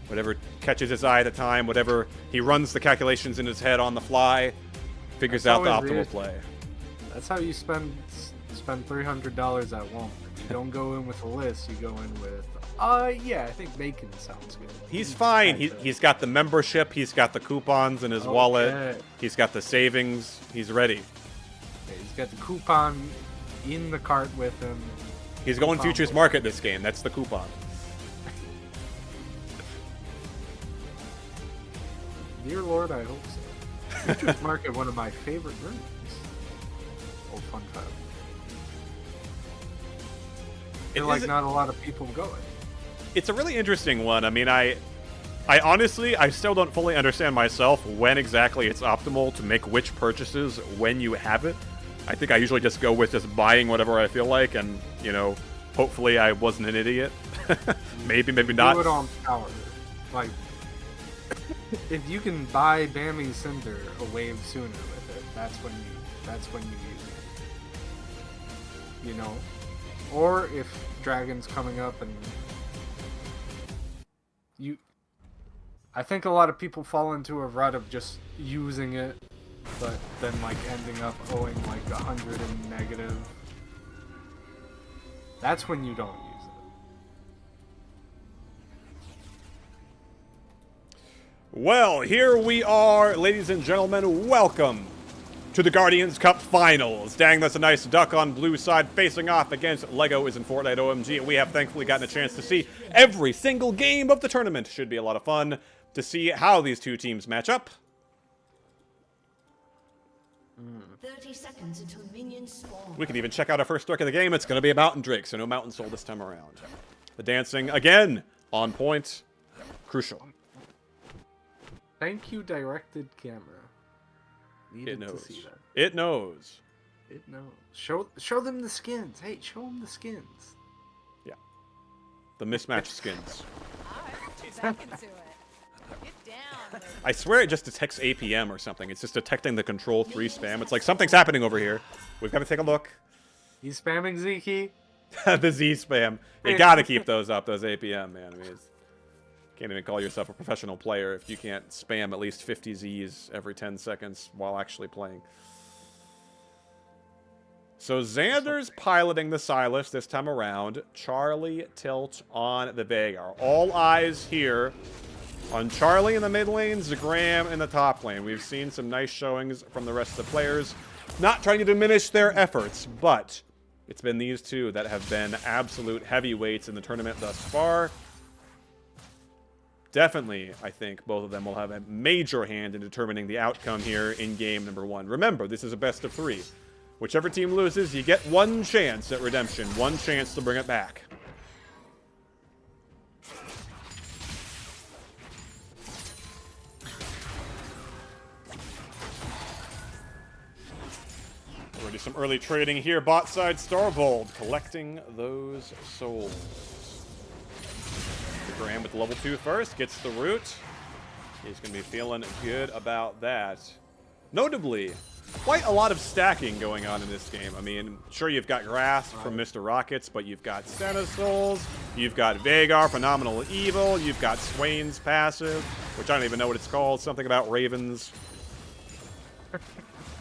Whatever catches his eye at the time, whatever... He runs the calculations in his head on the fly, figures That's out the always optimal it. play. That's how you spend $300 at Walmart. You don't go in with a list. You go in with, yeah, I think bacon sounds good. He's fine. Kinda. He's got the membership. He's got the coupons in his wallet. Okay. He's got the savings. He's ready. Okay, he's got the coupon in the cart with him. He's going Coupon futures book. market this game. That's the coupon. Dear Lord, I hope so. Futures market, one of my favorite rooms. Old fun fact. I feel like not a lot of people go it. It's a really interesting one. I mean, I honestly, I still don't fully understand myself when exactly it's optimal to make which purchases when you have it. I think I usually just go with just buying whatever I feel like, and, you know, hopefully I wasn't an idiot. maybe not. Do it on power. Like, if you can buy Bammy Cinder a wave sooner with it, that's when you use it. You know? Or if Dragon's coming up and I think a lot of people fall into a rut of just using it, but then like ending up owing like 100 in negative. That's when you don't use it. Well, here we are, ladies and gentlemen. Welcome to the Guardians Cup Finals. Dang, that's a nice duck on blue side facing off against Lego is in Fortnite OMG. And we have thankfully gotten a chance to see every single game of the tournament. Should be a lot of fun to see how these two teams match up. 30 seconds until minions spawn. We can even check out our first look at the game. It's going to be a Mountain Drake, so no Mountain Soul this time around. The dancing, again, on point. Crucial. Thank you, directed camera. It Needed to knows. see that. It knows. It knows. Show them the skins. Hey, show them the skins. Yeah. The mismatched skins. Back into it. Get down. I swear it just detects APM or something. It's just detecting the Control 3 spam. It's like something's happening over here. We've got to take a look. He's spamming Z key. The Z spam. You got to keep those up, those APM, man. I mean, can't even call yourself a professional player if you can't spam at least 50 Zs every 10 seconds while actually playing. So Xander's piloting the Sylas this time around. Charlie tilt on the Veigar. All eyes here on Charlie in the mid lane, Zagram in the top lane. We've seen some nice showings from the rest of the players. Not trying to diminish their efforts, but it's been these two that have been absolute heavyweights in the tournament thus far. Definitely, I think both of them will have a major hand in determining the outcome here in game number 1. Remember, this is a best of 3. Whichever team loses, you get one chance at redemption, one chance to bring it back. Already some early trading here. Bot side, Starbold collecting those souls. Graham with the level 2 first, gets the root. He's going to be feeling good about that. Notably, quite a lot of stacking going on in this game. I mean, sure, you've got Grasp from Mr. Rockets, but you've got Senna Souls, you've got Veigar, Phenomenal Evil, you've got Swain's passive, which I don't even know what it's called, something about Ravens.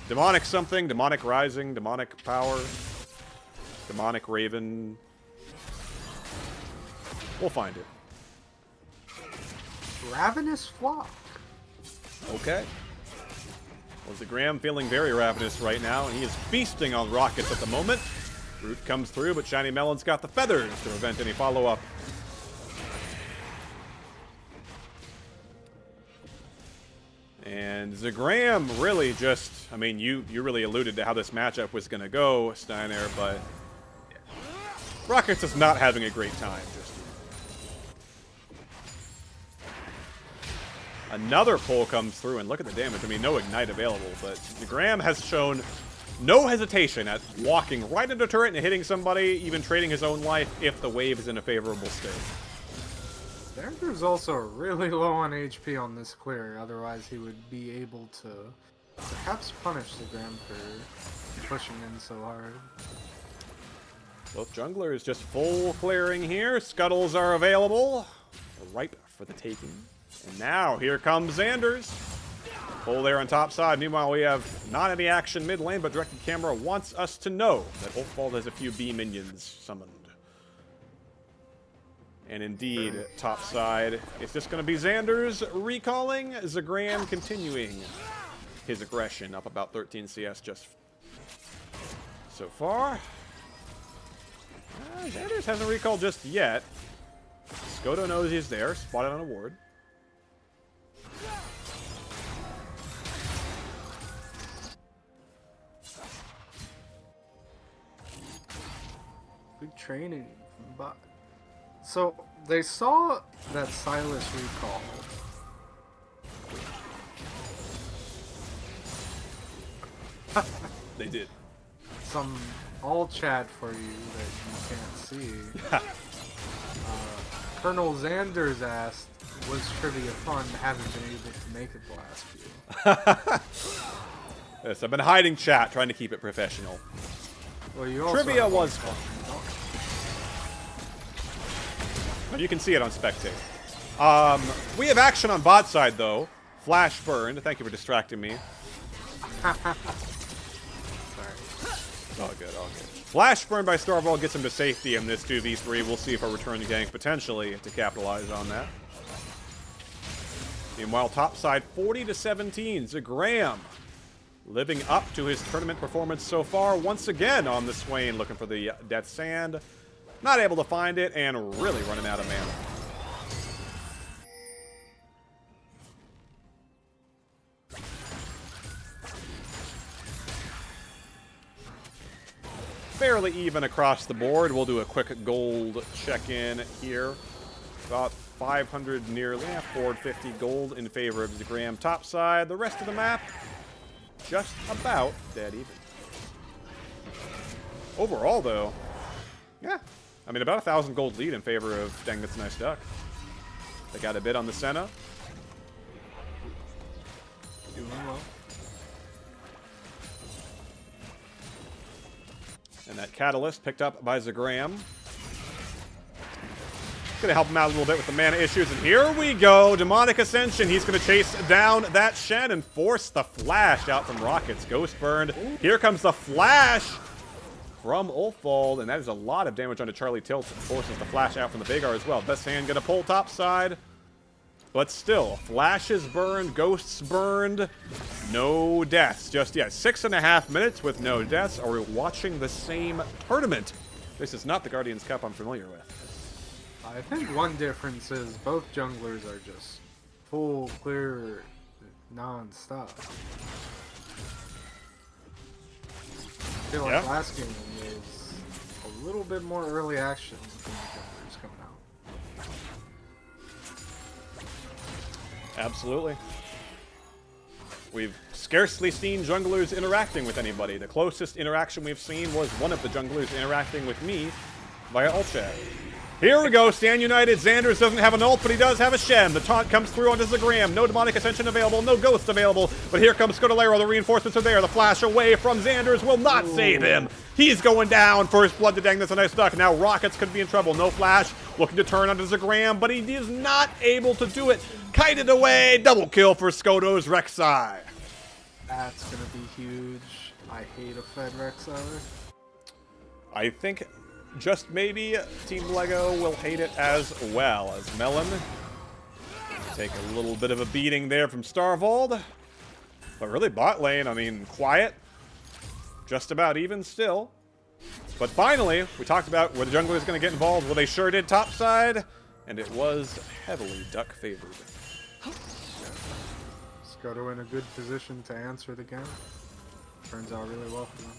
Demonic something, Demonic Rising, Demonic Power, Demonic Raven. We'll find it. Ravenous Flock. Okay. Well, Zagram feeling very ravenous right now, and he is feasting on rockets at the moment. Root comes through, but Shiny Melon's got the feathers to prevent any follow-up. And Zagram really just, I mean, you really alluded to how this matchup was going to go, Steiner, but Rockets is not having a great time just yet. Another pull comes through, and look at the damage. I mean, no Ignite available, but Zagram has shown no hesitation at walking right into a turret and hitting somebody, even trading his own life if the wave is in a favorable state. Xander's also really low on HP on this clear, otherwise he would be able to perhaps punish Zagram for pushing in so hard. Both junglers just full clearing here. Scuttles are available. Ripe for the taking. And now, here comes Xander's. Pull there on top side. Meanwhile, we have not any action mid lane, but Directed Camera wants us to know that Ulfbald has a few B minions summoned. And indeed, top side, it's just going to be Xander's recalling. Zagram continuing his aggression, up about 13 CS just so far. Xander's hasn't recalled just yet. Skoto knows he's there, spotted on a ward. Big training. But so they saw that Silas recall. They did. Some all chat for you that you can't see. Colonel Xander's asked, was trivia fun? Haven't been able to make it the last few. Yes, I've been hiding chat, trying to keep it professional. Well, you also Trivia have was one fun. question. But you can see it on Spectate. We have action on bot side, though. Flash burned. Thank you for distracting me. Sorry. All good, all good. Flash burn by Starvold gets him to safety in this 2v3. We'll see if our return to gank potentially to capitalize on that. Meanwhile, top side 40-17. Zagram living up to his tournament performance so far. Once again on the Swain, looking for the Death Sand. Not able to find it and really running out of mana. Fairly even across the board. We'll do a quick gold check-in here. About 500 nearly, 450 gold in favor of Zagram top side. The rest of the map, just about dead even. Overall, though, yeah, I mean, about 1,000 gold lead in favor of Dang That's a Nice Duck. They got a bit on the Senna. Doing well. And that Catalyst picked up by Zagram. Gonna help him out a little bit with the mana issues. And here we go. Demonic Ascension. He's gonna chase down that Shen and force the flash out from Rockets. Ghost burned. Here comes the flash from Ulfbald. And that is a lot of damage onto Charlie Tilt. Forces the flash out from the Veigar as well. Best hand gonna pull top side. But still, flashes burned, ghosts burned, no deaths just yet. 6.5 minutes with no deaths. Are we watching the same tournament? This is not the Guardians Cup I'm familiar with. I think one difference is both junglers are just full clear non-stop. I feel like Yeah. last game was a little bit more early action from the junglers coming out. Absolutely. We've scarcely seen junglers interacting with anybody. The closest interaction we've seen was one of the junglers interacting with me via ult chat. Here we go, Stand United. Xander's doesn't have an ult, but he does have a Shen. The taunt comes through onto Zagram. No Demonic Ascension available, no Ghost available. But here comes Scodalero. The reinforcements are there. The flash away from Xander's will not save him. He's going down. First blood to Dang That's a Nice Duck. Now Rockets could be in trouble. No flash. Looking to turn onto Zagram, but he is not able to do it. Kited away. Double kill for Skoto's Rek'Sai. That's gonna be huge. I hate a Fed Rek'Sai. I think just maybe Team Lego will hate it as well, as Melon take a little bit of a beating there from Starvold. But really bot lane, I mean, quiet. Just about even still. But finally, we talked about where the jungler is going to get involved. Well, they sure did topside, and it was heavily duck favored. Skoto in a good position to answer the game. Turns out really well for them.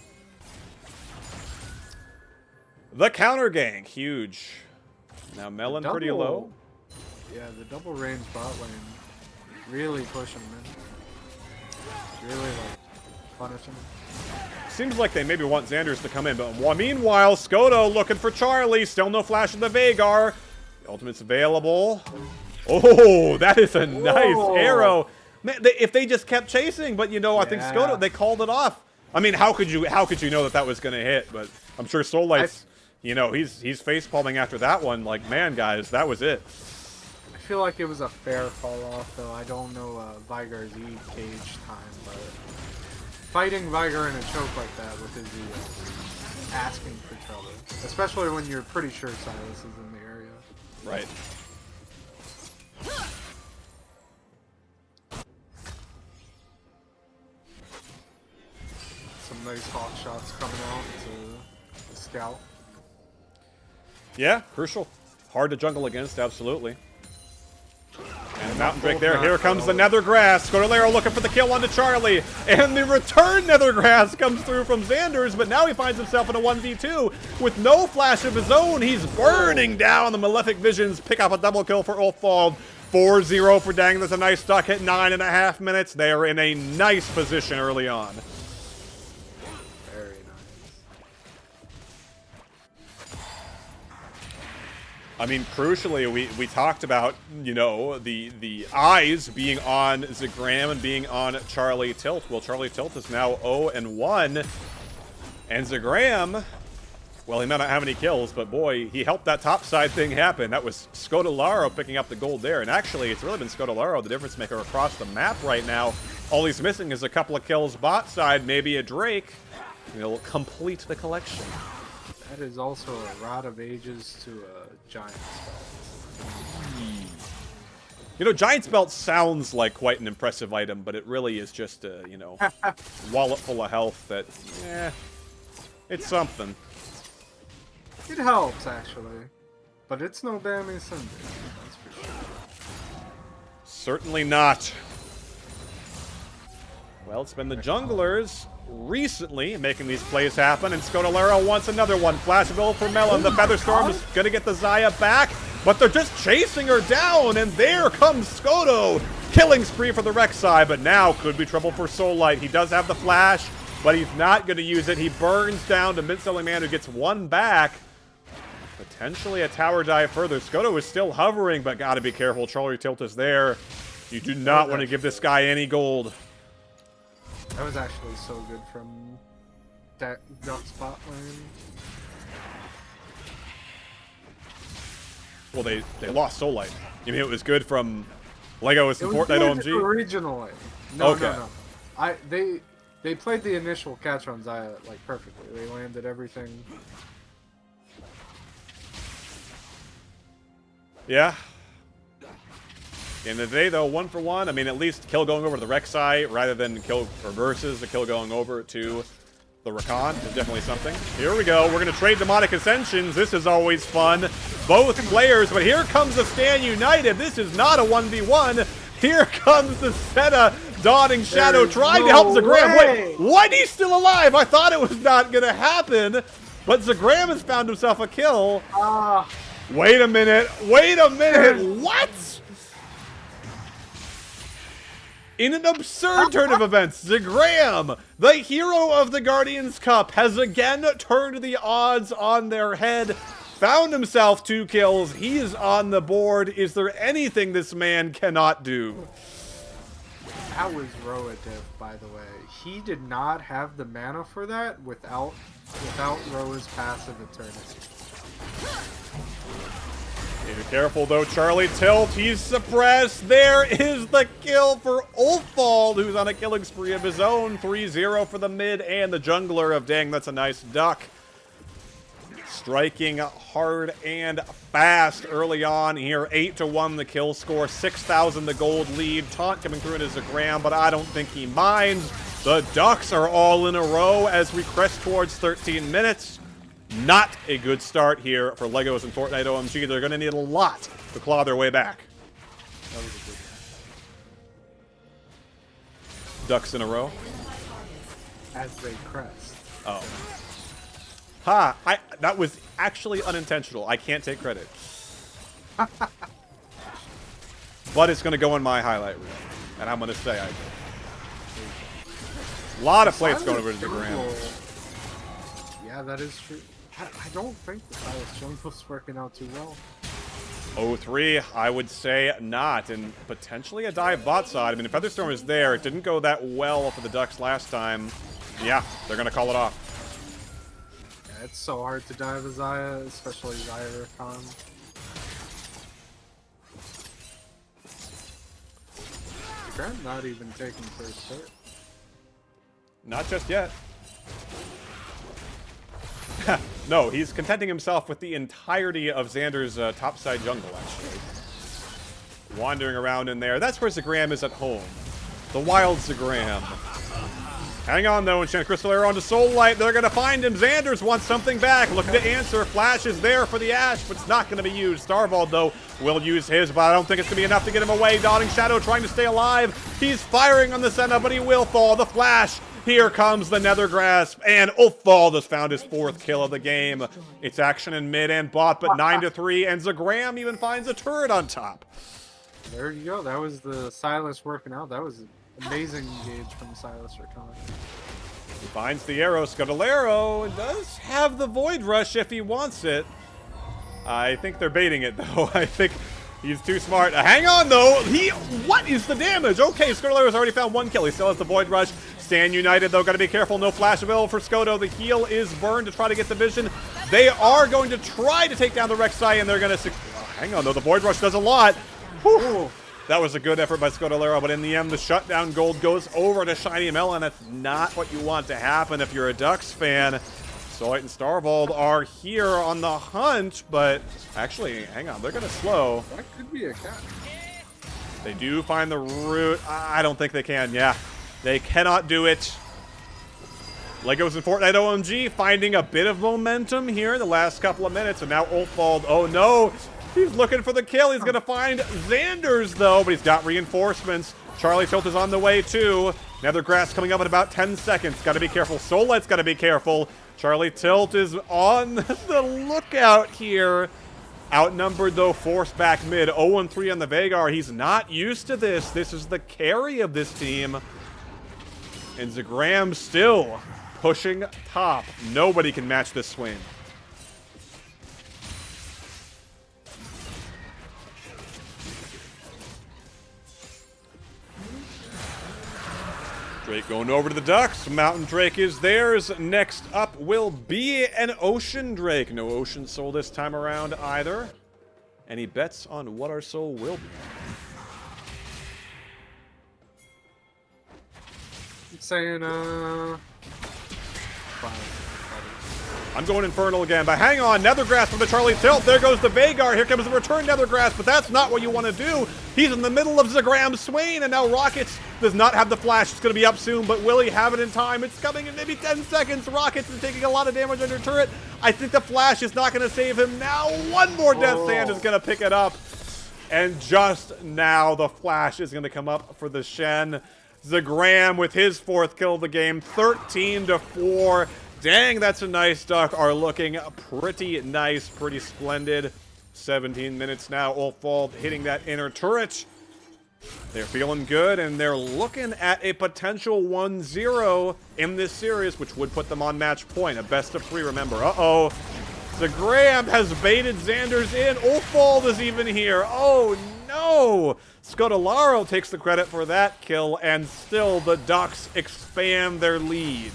The counter gank, huge. Now Melon pretty low. Yeah, the double range bot lane really pushing him in. Really like punishing him. seems like they maybe want Xanders to come in. But meanwhile, Skoto looking for Charlie. Still no flash of the Veigar. The ultimate's available. Oh, that is a nice arrow. Man, if they just kept chasing, but you know, I think Skoto, they called it off. I mean, how could you know that was going to hit? But I'm sure Soullight's, you know, he's face palming after that one. Like, man, guys, that was it. I feel like it was a fair fall off, though. I don't know Veigar's E cage time, but fighting Veigar in a choke like that with his E is asking for trouble, especially when you're pretty sure Sylas is in the area. Right. Some nice hawk shots coming out to the scout. Yeah, crucial. Hard to jungle against, absolutely. And a mountain break there. Here comes the Nethergrass. Scodolero looking for the kill onto Charlie. And the return Nethergrass comes through from Xanders, but now he finds himself in a 1v2 with no flash of his own. He's burning down the Malefic Visions. Pick up a double kill for Ulfald. 4-0 for Dang. That's a nice duck hit. 9.5 minutes. They are in a nice position early on. Very nice. I mean, crucially, we talked about, you know, the eyes being on Zagram and being on Charlie Tilt. Well, Charlie Tilt is now 0-1, and Zagram, well, he might not have any kills, but boy, he helped that top side thing happen. That was Scodolaro picking up the gold there, and actually, it's really been Scodolaro, the difference maker across the map right now. All he's missing is a couple of kills bot side, maybe a Drake. He'll complete the collection. That is also a Rod of Ages to a Giant's Belt. You know, Giant's Belt sounds like quite an impressive item, but it really is just a, you know, wallet full of health that, it's something. It helps, actually. But it's no Bammy Cinder, that's for sure. Certainly not. Well, it's been the junglers recently making these plays happen, and Scodolero wants another one. Flashable for Melon. The Featherstorm is going to get the Xayah back, but they're just chasing her down, and there comes Skoto. Killing spree for the Rek'Sai, but now could be trouble for Soullight. He does have the flash, but he's not going to use it. He burns down to Mid-Selling Man, who gets one back. Potentially a tower dive further. Skoto is still hovering, but got to be careful. Charlie Tilt is there. You do not want to give this guy any gold. That was actually so good from that duck spot lane. Well, they lost Soullight. You mean it was good from Legolas and Fortnite OMG? Originally. No, Okay. no. They played the initial catch on Xayah like perfectly. They landed everything. Yeah. In the day, though, 1 for 1. I mean, at least kill going over to the Rek'Sai rather than kill or versus the kill going over to the Rakan is definitely something. Here we go. We're going to trade Demonic Ascensions. This is always fun. Both players, but here comes the Stand United. This is not a 1v1. Here comes the Senna Dawning Shadow There's trying to no help Zagram. way. Wait, what? He's still alive. I thought it was not going to happen, but Zagram has found himself a kill. Wait a minute. Wait a minute. What? In an absurd turn of events, Zagram, the hero of the Guardians Cup, has again turned the odds on their head, found himself 2 kills, he is on the board. Is there anything this man cannot do? That was Roadiv, by the way. He did not have the mana for that without Roa's passive Eternity. Be careful though, Charlie Tilt, he's suppressed. There is the kill for Ulfald, who's on a killing spree of his own. 3-0 for the mid and the jungler of Dang, that's a nice duck. Striking hard and fast early on here. 8-1 the kill score, 6,000 the gold lead. Taunt coming through into Zagram, but I don't think he minds. The Ducks are all in a row as we crest towards 13 minutes. Not a good start here for Legos and Fortnite OMG. They're going to need a lot to claw their way back. That was a good one. Ducks in a row. As they crest. Oh. Ha! That was actually unintentional. I can't take credit. But it's going to go in my highlight reel. And I'm going to say I did. A lot of plates going over to the ground. Yeah, that is true. I don't think the Silas jungle's working out too well. 0-3, I would say not, and potentially a dive bot side. I mean, if Featherstorm is there, it didn't go that well for the Ducks last time. Yeah, they're going to call it off. Yeah, it's so hard to dive a Xayah, especially Xayah Rakan. Grant not even taking first hit. Not just yet. No, he's contenting himself with the entirety of Xander's topside jungle, actually. Wandering around in there. That's where Zagram is at home. The wild Zagram. Hang on, though, and Shen Crystal Arrow onto Soul Light. They're going to find him. Xander's wants something back. Looking to answer. Flash is there for the Ashe, but it's not going to be used. Starvald, though, will use his, but I don't think it's going to be enough to get him away. Dotting Shadow trying to stay alive. He's firing on the Senna, but he will fall. The Flash. Here comes the Nether Grasp, and Ulfbald has found his 4th kill of the game. It's action in mid and bot, but 9-3, and Zagram even finds a turret on top. There you go. That was the Silas working out. That was an amazing engage from Silas Rakan. He finds the arrow, Scudalero, and does have the Void Rush if he wants it. I think they're baiting it, though. I think he's too smart. Hang on, though. What is the damage? Okay, Scudalero's already found 1 kill. He still has the Void Rush. Stand United, though, got to be careful. No flash available for Skoto. The heal is burned to try to get the vision. They are going to try to take down the Rek'Sai, and they're going to... hang on, though. The Void Rush does a lot. Whew. That was a good effort by Scudalero, but in the end, the shutdown gold goes over to Shiny Melon. That's not what you want to happen if you're a Ducks fan. Soullight and Starvald are here on the hunt, but actually, hang on, they're going to slow. That could be a cat. They do find the root. I don't think they can, yeah. They cannot do it. Legos and Fortnite OMG finding a bit of momentum here in the last couple of minutes, and now Ulfbald, oh no, he's looking for the kill. He's going to find Xander's, though, but he's got reinforcements. Charlie Tilt is on the way, too. Nether Grass coming up in about 10 seconds. Got to be careful. Soullight's got to be careful. Charlie Tilt is on the lookout here. Outnumbered, though, forced back mid. 0-3 on the Veigar. He's not used to this. This is the carry of this team. And Zagram still pushing top. Nobody can match this swing. Drake going over to the Ducks. Mountain Drake is theirs. Next up will be an Ocean Drake. No Ocean Soul this time around either. And he bets on what our soul will be. Saying, I'm going Infernal again, but hang on. Nethergrass from the Charlie Tilt. There goes the Veigar. Here comes the return Nethergrass, but that's not what you want to do. He's in the middle of Zagram's Swain, and now Rockets does not have the flash. It's going to be up soon, but will he have it in time? It's coming in maybe 10 seconds. Rockets is taking a lot of damage under turret. I think the flash is not going to save him now. One more Death Sand is going to pick it up. And just now, the flash is going to come up for the Shen. Zagram with his 4th kill of the game, 13-4. Dang, that's a nice duck. Are looking pretty nice, pretty splendid. 17 minutes now. Ulfbald hitting that inner turret. They're feeling good, and they're looking at a potential 1-0 in this series, which would put them on match point. A best of 3, remember. Uh-oh. Zagram has baited Xander's in. Ulfbald is even here. Oh, no. Scudalero takes the credit for that kill, and still the Ducks expand their lead.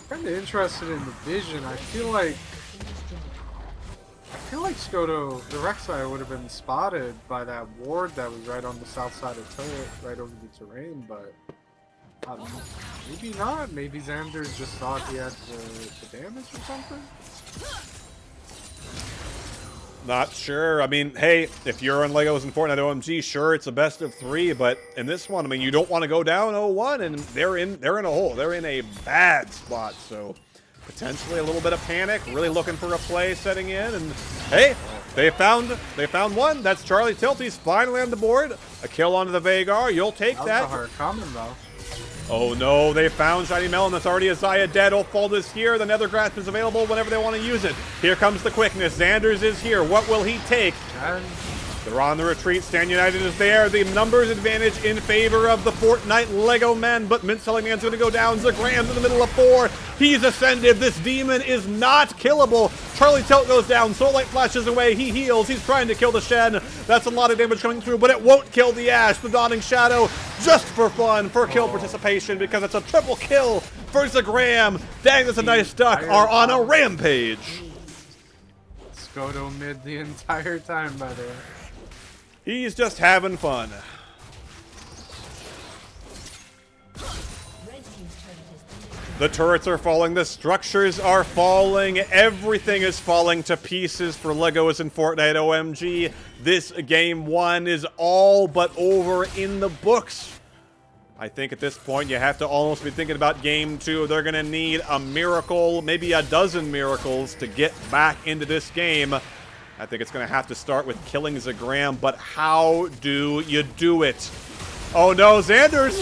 Kind of interested in the vision. I feel like Skoto, the Rek'Sai would have been spotted by that ward that was right on the south side of turret, right over the terrain, but maybe not. Maybe Xander just thought he had the damage or something. Not sure. I mean, hey, if you're on Legos and Fortnite OMG, sure, it's a best of 3, but in this one, I mean, you don't want to go down 0-1, and they're in a hole. They're in a bad spot, so potentially a little bit of panic, really looking for a play setting in, and hey, they found one. That's Charlie Tilt. He's finally on the board. A kill onto the Veigar. You'll take that. That was a hard comment, though. Oh no, they found Shiny Melon. That's already a Xayah dead. Ulfbald is here. The Nether Grasp is available whenever they want to use it. Here comes the quickness. Xander's is here. What will he take? They're on the retreat. Stand United is there. The numbers advantage in favor of the Fortnite Lego men, but Mint Selling Man's going to go down. Zagram's in the middle of 4. He's ascended. This demon is not killable. Charlie Tilt goes down. Soul Light flashes away. He heals. He's trying to kill the Shen. That's a lot of damage coming through, but it won't kill the Ashe. The Dawning Shadow, just for fun, for kill participation, because it's a triple kill for Zagram. Dang, that's a nice duck. Are on a rampage. Scoto mid the entire time, by the way. He's just having fun. Red team's turret has been destroyed. The turrets are falling, the structures are falling, everything is falling to pieces for Legos and Fortnite OMG. This game 1 is all but over in the books. I think at this point you have to almost be thinking about game 2. They're going to need a miracle, maybe a dozen miracles to get back into this game. I think it's going to have to start with killing Zagram, but how do you do it? Oh no, Xander's,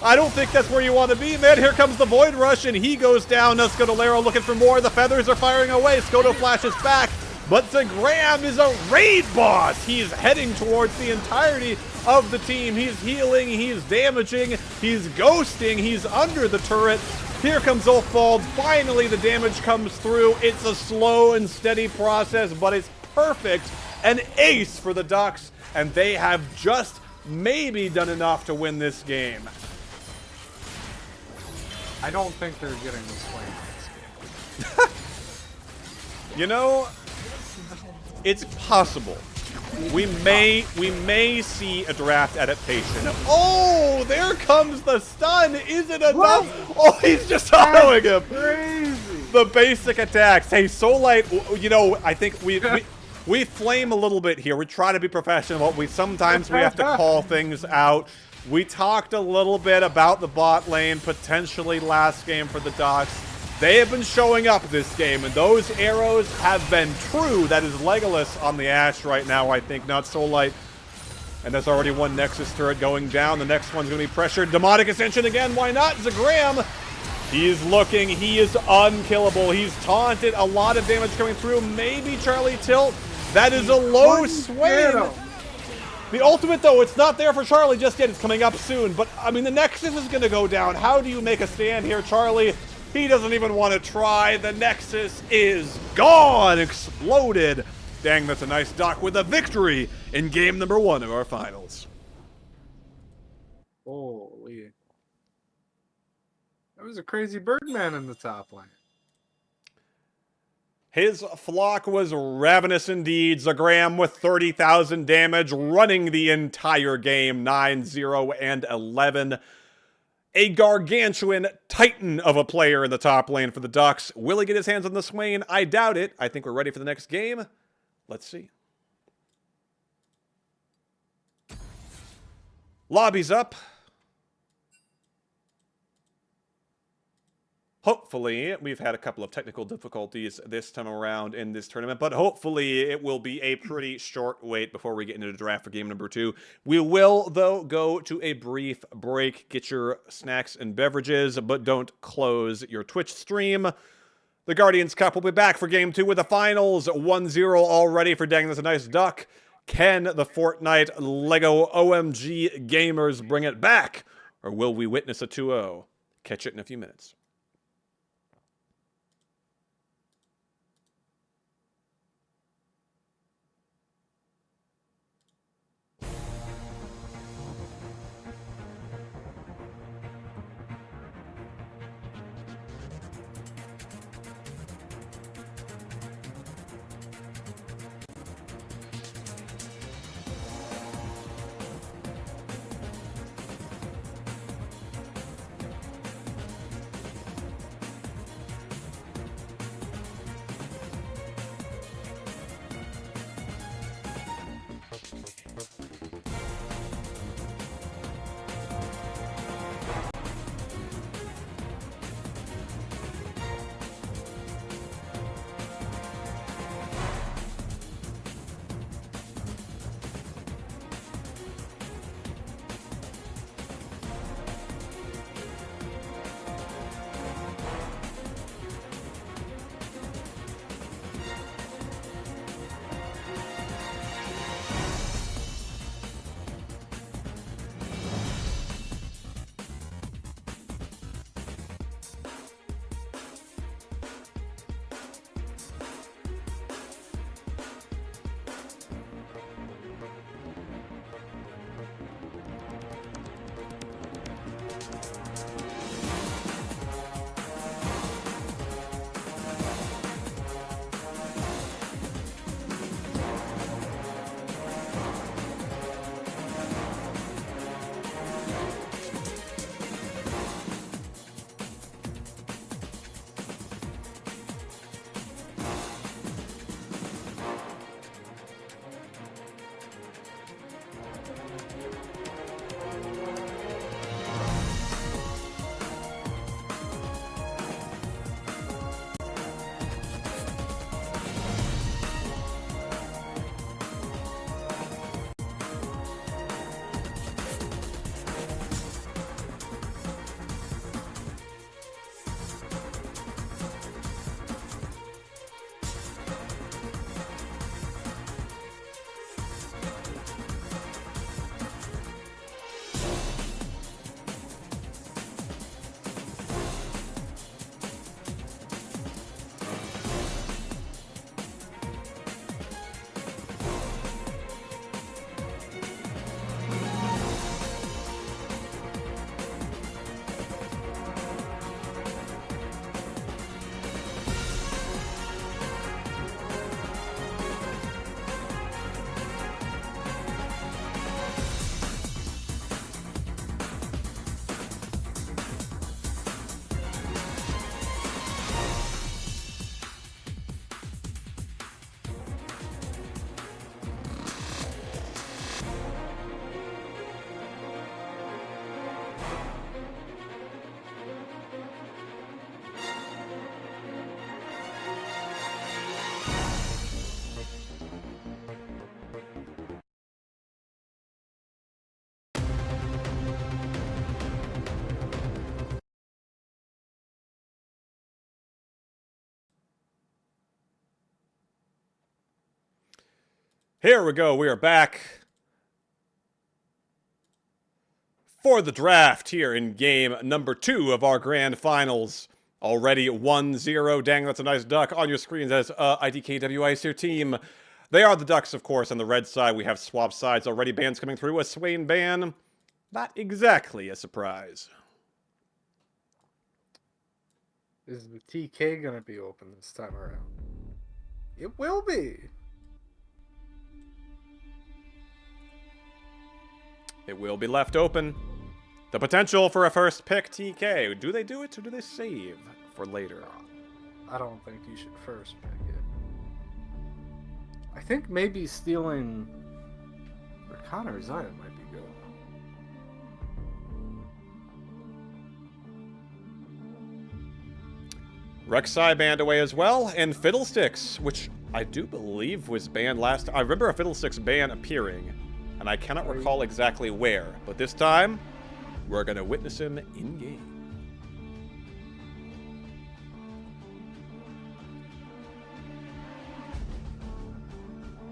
I don't think that's where you want to be, man. Here comes the Void Rush, and he goes down. Now Scodolero looking for more. The feathers are firing away. Scoto flashes back, but Zagram is a raid boss. He's heading towards the entirety of the team. He's healing, he's damaging, he's ghosting, he's under the turret. Here comes Ulfbald. Finally, the damage comes through. It's a slow and steady process, but it's perfect. An ace for the Ducks, and they have just maybe done enough to win this game. I don't think they're getting the swing in this game. You know, it's possible. We may see a draft adaptation. Oh, there comes the stun. Is it enough? Oh, he's just autoing him. Crazy. The basic attacks. Hey, Soul Light, you know, I think we flame a little bit here. We try to be professional. Sometimes we have to call things out. We talked a little bit about the bot lane, potentially last game for the Ducks. They have been showing up this game, and those arrows have been true. That is Legolas on the Ashe right now, I think, not Soul Light. And there's already one Nexus turret going down. The next one's going to be pressured. Demonic Ascension again, why not? Zagram, he's looking, he is unkillable. He's taunted, a lot of damage coming through. Maybe Charlie Tilt. That is a low swing. The ultimate, though, it's not there for Charlie just yet. It's coming up soon. But, I mean, the Nexus is going to go down. How do you make a stand here, Charlie? He doesn't even want to try. The Nexus is gone. Exploded. Dang, that's a nice dock with a victory in game number 1 of our finals. Holy. There was a crazy Birdman in the top lane. His flock was ravenous indeed. Zagram with 30,000 damage, running the entire game, 9-0 and 11. A gargantuan titan of a player in the top lane for the Ducks. Will he get his hands on the Swain? I doubt it. I think we're ready for the next game. Let's see. Lobby's up. Hopefully, we've had a couple of technical difficulties this time around in this tournament, but hopefully it will be a pretty short wait before we get into the draft for game number 2. We will, though, go to a brief break. Get your snacks and beverages, but don't close your Twitch stream. The Guardians Cup will be back for game 2 with the finals. 1-0 already for Dang That's a Nice Duck. Can the Fortnite Lego OMG gamers bring it back? Or will we witness a 2-0? Catch it in a few minutes. Here we go. We are back for the draft here in game number 2 of our grand finals. Already 1-0. Dang, that's a nice duck on your screens as IDKWI your team. They are the Ducks, of course. On the red side, we have swap sides already. Bans coming through. A Swain ban. Not exactly a surprise. Is the TK gonna be open this time around? It will be. It will be left open. The potential for a first pick TK. Do they do it or do they save for later? I don't think you should first pick it. I think maybe stealing Rakan or Zion might be good. Rek'Sai banned away as well, and Fiddlesticks, which I do believe was banned last. I remember a Fiddlesticks ban appearing, and I cannot recall exactly where. But this time, we're gonna witness him in game.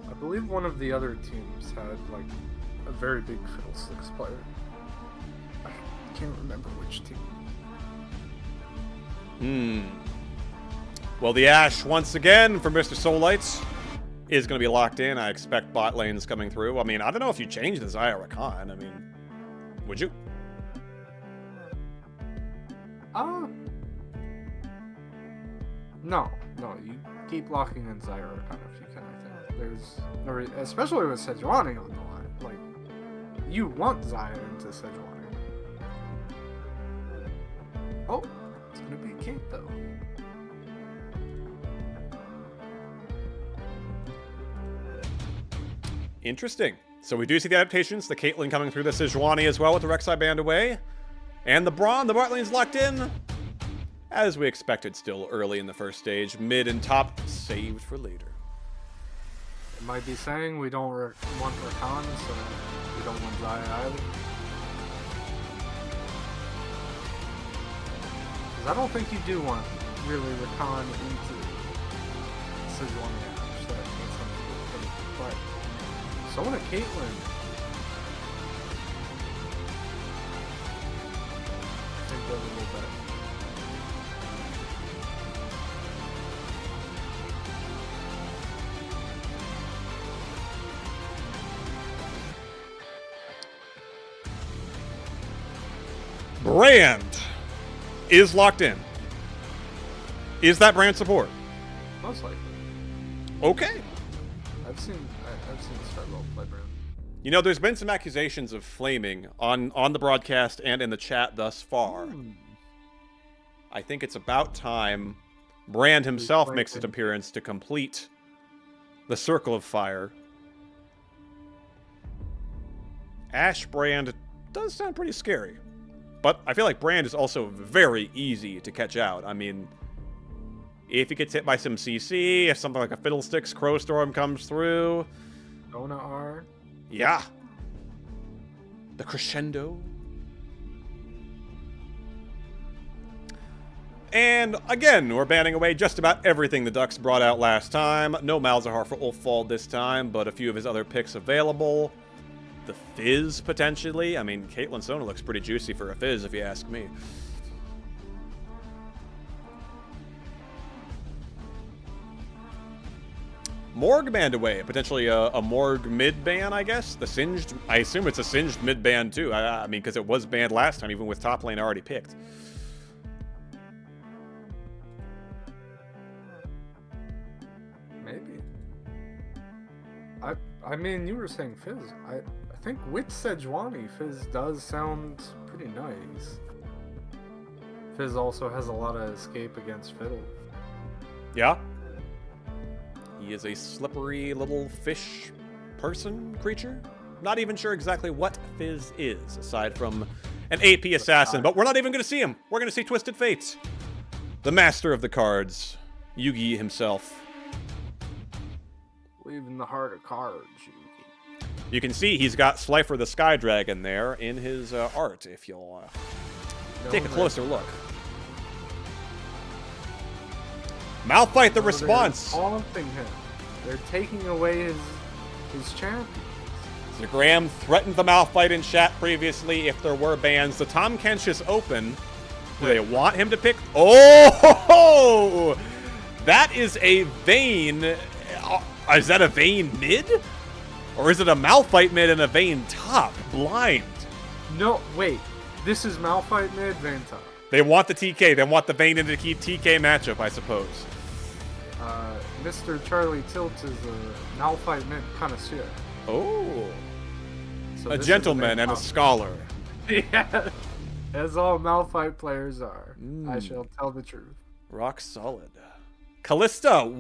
I believe one of the other teams had like a very big Fiddlesticks player. I can't remember which team. Well, the Ashe, once again, for Mr. Solites, is going to be locked in. I expect bot lanes coming through. I mean, I don't know if you change the Xayah Rakan. I mean, would you? No, you keep locking in Xayah Rakan if you can, I think. There's no especially with Sejuani on the line. Like, you want Xayah into Sejuani. Oh, it's gonna be Kate though. Interesting. So we do see the adaptations. The Caitlyn coming through the Sejuani as well with the Rek'Sai banned away. And the Braum, the bot lane's locked in. As we expected still early in the first stage. Mid and top saved for later. It might be saying we don't want Rakan, so we don't want Xayah either. Because I don't think you do want really Rakan into Sejuani Ashe. That's something to think. But so want a Caitlyn. I think they're a little better. Brand is locked in. Is that Brand support? Most likely. Okay. I've seen Starlow play Brand. You know, there's been some accusations of flaming on the broadcast and in the chat thus far. I think it's about time Brand himself makes his appearance to complete the Circle of Fire. Ashe Brand does sound pretty scary. But I feel like Brand is also very easy to catch out. I mean, if he gets hit by some CC, if something like a Fiddlesticks Crowstorm comes through. Ona R. Yeah. The crescendo. And again, we're banning away just about everything the Ducks brought out last time. No Malzahar for Ulfald this time, but a few of his other picks available. The Fizz, potentially. I mean, Caitlyn Sona looks pretty juicy for a Fizz, if you ask me. Morg banned away. Potentially a Morg mid ban, I guess. The Singed. I assume it's a Singed mid ban, too. I mean, because it was banned last time, even with top lane already picked. Maybe. I mean, you were saying Fizz. I think with Sejuani, Fizz does sound pretty nice. Fizz also has a lot of escape against Fiddle. Yeah. He is a slippery little fish person creature. Not even sure exactly what Fizz is, aside from an AP assassin. But we're not even going to see him. We're going to see Twisted Fate. The master of the cards. Yugi himself. Live in the heart of cards, Yugi. You can see he's got Slifer the Sky Dragon there in his art, if you'll take a closer look. Malphite the response. They're taunting him. They're taking away his his champions. Graham threatened the Malphite in chat previously if there were bans. The Tom Kenshis Open, do they want him to pick? Oh! That is a Vayne. Is that a Vayne mid? Or is it a Malphite mid and a Vayne top? Blind. No, wait. This is Malphite mid, Vayne top. They want the TK. They want the Vayne into the TK matchup, I suppose. Mr. Charlie Tilt is a Malphite mid connoisseur. Oh. So A this is gentleman Vayne and a top. scholar. Yeah, as all Malphite players are. I shall tell the truth. Rock solid. Callista.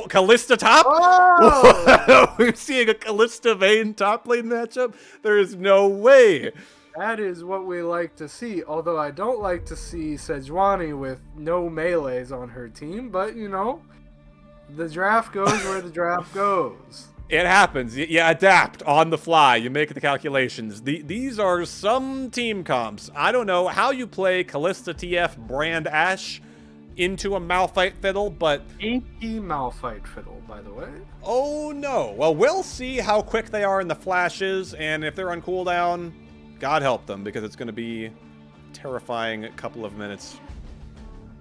Callista top? Oh! We're seeing a Callista Vayne top lane matchup? There is no way. That is what we like to see, although I don't like to see Sejuani with no melees on her team, but you know, the draft goes where the draft goes. It happens. You adapt on the fly. You make the calculations. These are some team comps. I don't know how you play Callista TF Brand Ashe into a Malphite Fiddle, but... AP Malphite Fiddle, by the way. oh no. Well, we'll see how quick they are in the flashes, and if they're on cooldown, God help them, because it's going to be a terrifying couple of minutes.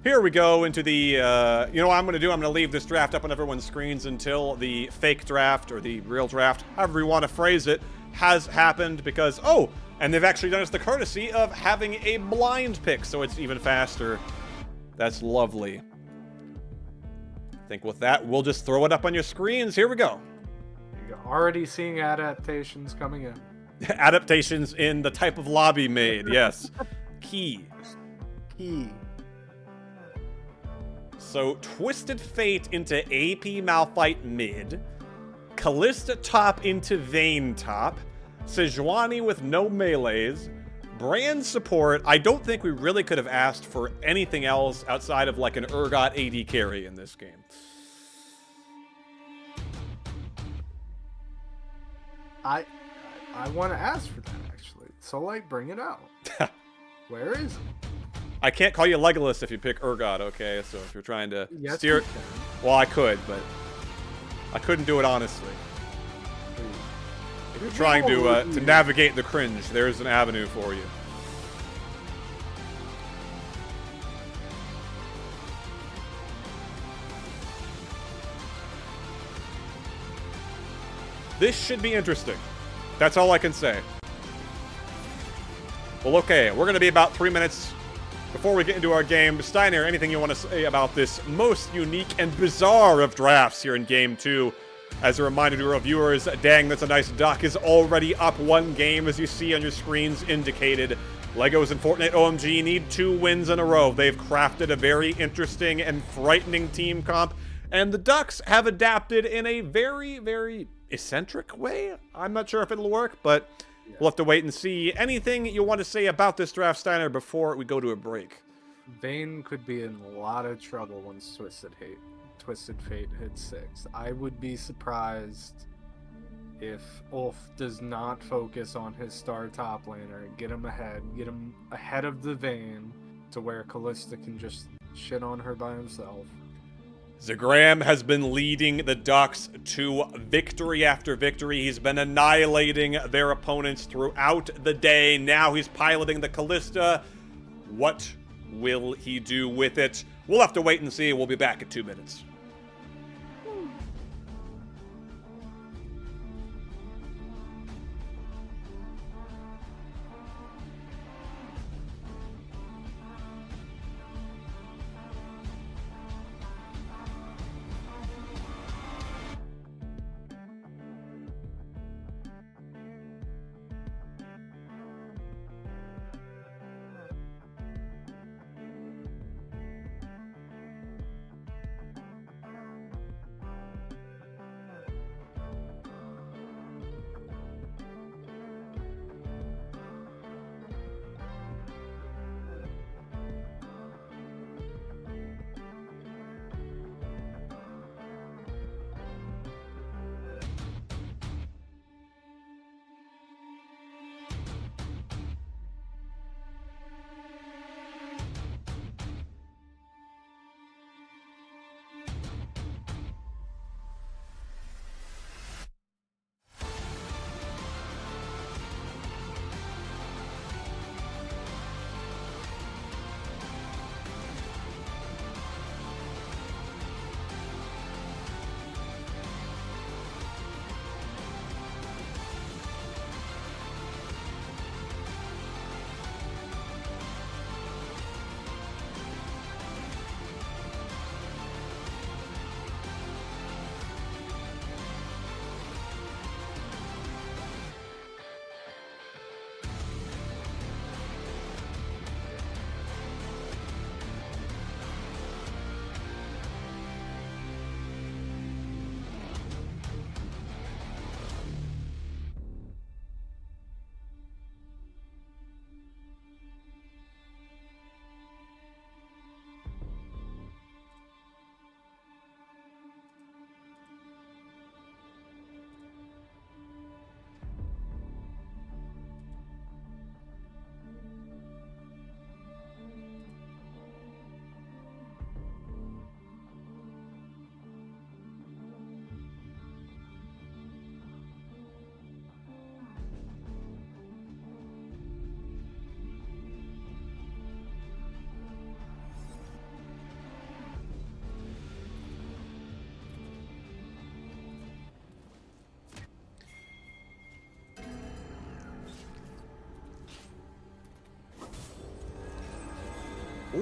Here we go into the, you know what I'm going to do? I'm going to leave this draft up on everyone's screens until the fake draft, or the real draft, however you want to phrase it, has happened, because, oh, and they've actually done us the courtesy of having a blind pick, so it's even faster. That's lovely. I think with that, we'll just throw it up on your screens. Here we go. You're already seeing adaptations coming in. Adaptations in the type of lobby made, yes. Key. Key. So, Twisted Fate into AP Malphite mid, Callista top into Vayne top, Sejuani with no melees, Brand support. I don't think we really could have asked for anything else outside of like an Urgot AD carry in this game. I want to ask for that, actually. So, like, bring it out. Where is it? I can't call you Legolas if you pick Urgot, okay? So if you're trying to Yes, steer... you can. Well, I could, but I couldn't do it honestly. If you're trying to navigate the cringe, there's an avenue for you. This should be interesting. That's all I can say. Well, okay, we're going to be about 3 minutes before we get into our game. Steiner, anything you want to say about this most unique and bizarre of drafts here in Game 2? As a reminder to our viewers, Dang That's a Nice Duck is already up 1 game, as you see on your screens indicated. Legos and Fortnite OMG need 2 wins in a row. They've crafted a very interesting and frightening team comp, and the Ducks have adapted in a very, very eccentric way. I'm not sure if it'll work, but we'll have to wait and see. Anything you want to say about this draft, Steiner, before we go to a break? Vayne could be in a lot of trouble once Twisted Fate hits 6. I would be surprised if Ulf does not focus on his star top laner, get him ahead of the Vayne to where Callista can just shit on her by himself. Zagram has been leading the Ducks to victory after victory. He's been annihilating their opponents throughout the day. Now he's piloting the Callista. What will he do with it? We'll have to wait and see. We'll be back in 2 minutes.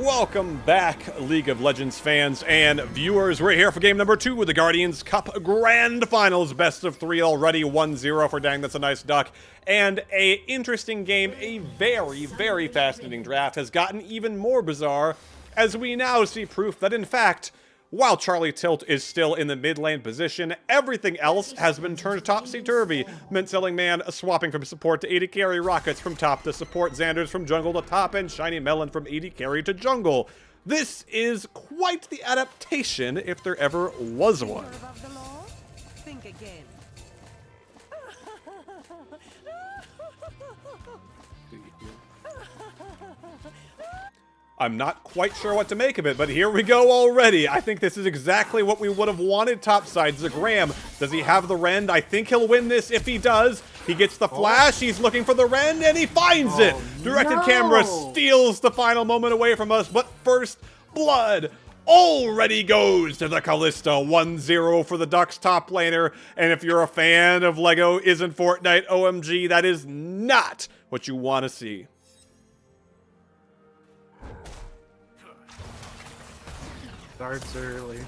Welcome back, League of Legends fans and viewers. We're here for game number 2 with the Guardians Cup Grand Finals. Best of 3 already, 1-0 for Dang That's a Nice Duck. And a interesting game, a very, very fascinating draft has gotten even more bizarre as we now see proof that, in fact, while Charlie Tilt is still in the mid lane position, everything else has been turned topsy-turvy. Mint-Selling Man swapping from support to AD carry, Rockets from top to support, Xanders from jungle to top, and Shiny Melon from AD carry to jungle. This is quite the adaptation, if there ever was one. Above the law? Think again. I'm not quite sure what to make of it, but here we go already. I think this is exactly what we would have wanted topside. Zagram, does he have the Rend? I think he'll win this if he does. He gets the flash, he's looking for the Rend, and he finds it! Directed camera steals the final moment away from us, but first blood already goes to the Kalista. 1-0 for the Ducks top laner, and if you're a fan of LEGO Isn't Fortnite OMG, that is not what you want to see. Starts early.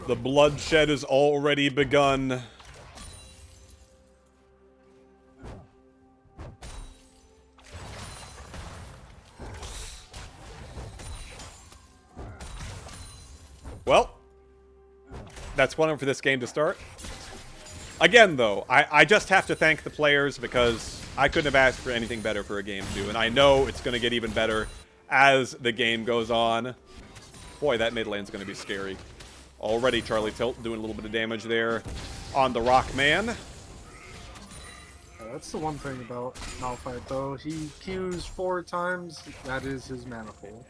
The bloodshed has already begun. Well, that's one for this game to start. Again, though, I just have to thank the players because I couldn't have asked for anything better for a game 2, and I know it's going to get even better as the game goes on. Boy, that mid lane's going to be scary. Already Charlie Tilt doing a little bit of damage there on the Rockman. That's the one thing about Malphite, though. He Qs 4 times. That is his mana pool.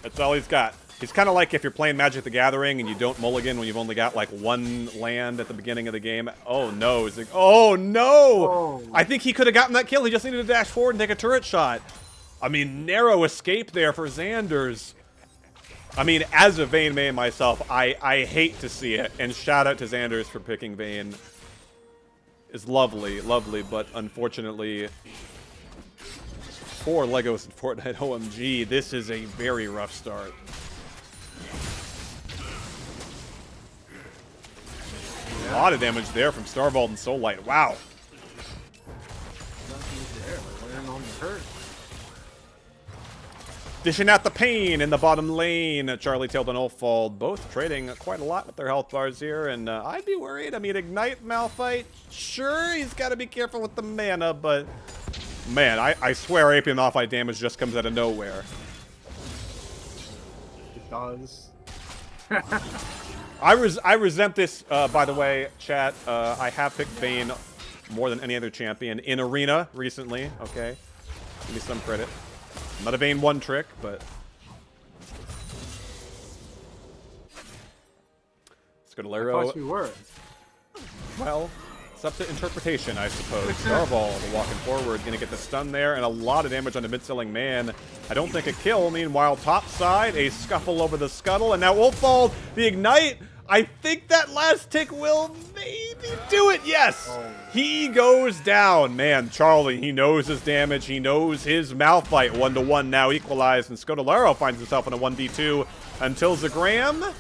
That's all he's got. He's kind of like if you're playing Magic the Gathering and you don't mulligan when you've only got like one land at the beginning of the game. Oh no. Oh no! Oh. I think he could have gotten that kill. He just needed to dash forward and take a turret shot. I mean, narrow escape there for Xanders. I mean, as a Vayne main myself, I hate to see it. And shout out to Xanders for picking Vayne. It's lovely, lovely, but unfortunately, for Legos and Fortnite OMG, this is a very rough start. A lot of damage there from Starvald and Soullight. Wow. Nothing's there. Laying on the hurt. Dishing out the pain in the bottom lane. Charlie Tilt and Ulfald both trading quite a lot with their health bars here, and I'd be worried. I mean, Ignite Malphite, sure, he's got to be careful with the mana, but man, I swear AP Malphite damage just comes out of nowhere. It does. I resent this, by the way, chat. I have picked Vayne more than any other champion in Arena recently, okay? Give me some credit. Not a Vayne one trick, but Scudolero. I thought you were. Well, it's up to interpretation, I suppose. Starvald walking forward, gonna get the stun there, and a lot of damage on the Mint-Selling Man. I don't think a kill. Meanwhile, top side, a scuffle over the Scuttle, and now Ulfald, the Ignite. I think that last tick will maybe do it. Yes! Oh. He goes down. Man, Charlie, he knows his damage. He knows his Malphite. 1-1 now equalized, and Scudolero finds himself in a 1v2 until Zagram.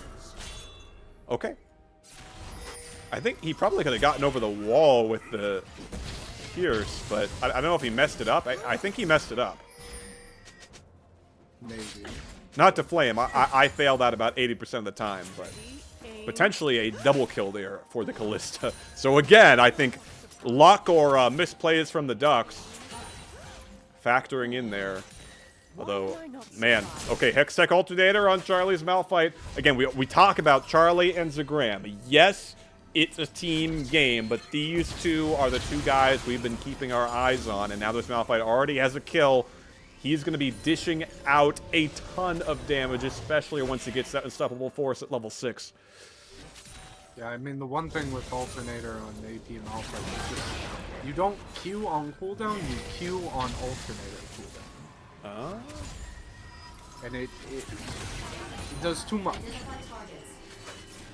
Okay. I think he probably could have gotten over the wall with the Pierce, but I don't know if he messed it up. I think he messed it up. Maybe. Not to flame. I failed out about 80% of the time, but potentially a double kill there for the Kalista. So again, I think luck or misplays from the Ducks factoring in there. Although, man, okay, Hextech Alternator on Charlie's Malphite. Again, we talk about Charlie and Zagram. Yes, it's a team game, but these two are the two guys we've been keeping our eyes on, and now this Malphite already has a kill. He's going to be dishing out a ton of damage, especially once he gets that Unstoppable Force at level 6. Yeah, I mean, the one thing with Alternator on AP and Alpha is just, you don't Q on cooldown, you Q on Alternator cooldown. And it does too much.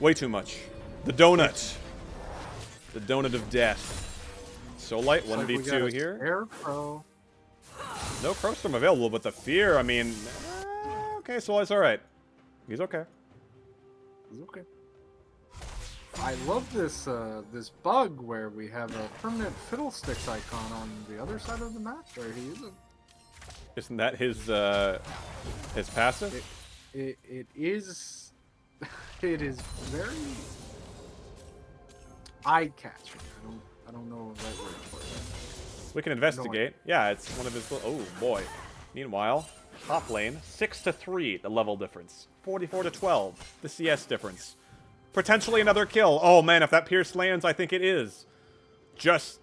Way too much. The donut. The donut of death. Soullight, It's like we got 1v2 a here. Scarecrow. No Crowstorm available, but the Fear, I mean... okay, Soullight's alright. He's okay. It's okay. I love this this bug where we have a permanent Fiddlesticks icon on the other side of the map where he isn't. Isn't that his passive? It is it is very eye-catching. I don't know the right word for it. We can investigate. Yeah, it's one of his little... oh, boy. Meanwhile, top lane, 6-3, the level difference. 44-12, the CS difference. Potentially another kill. Oh, man, if that Pierce lands, I think it is. Just...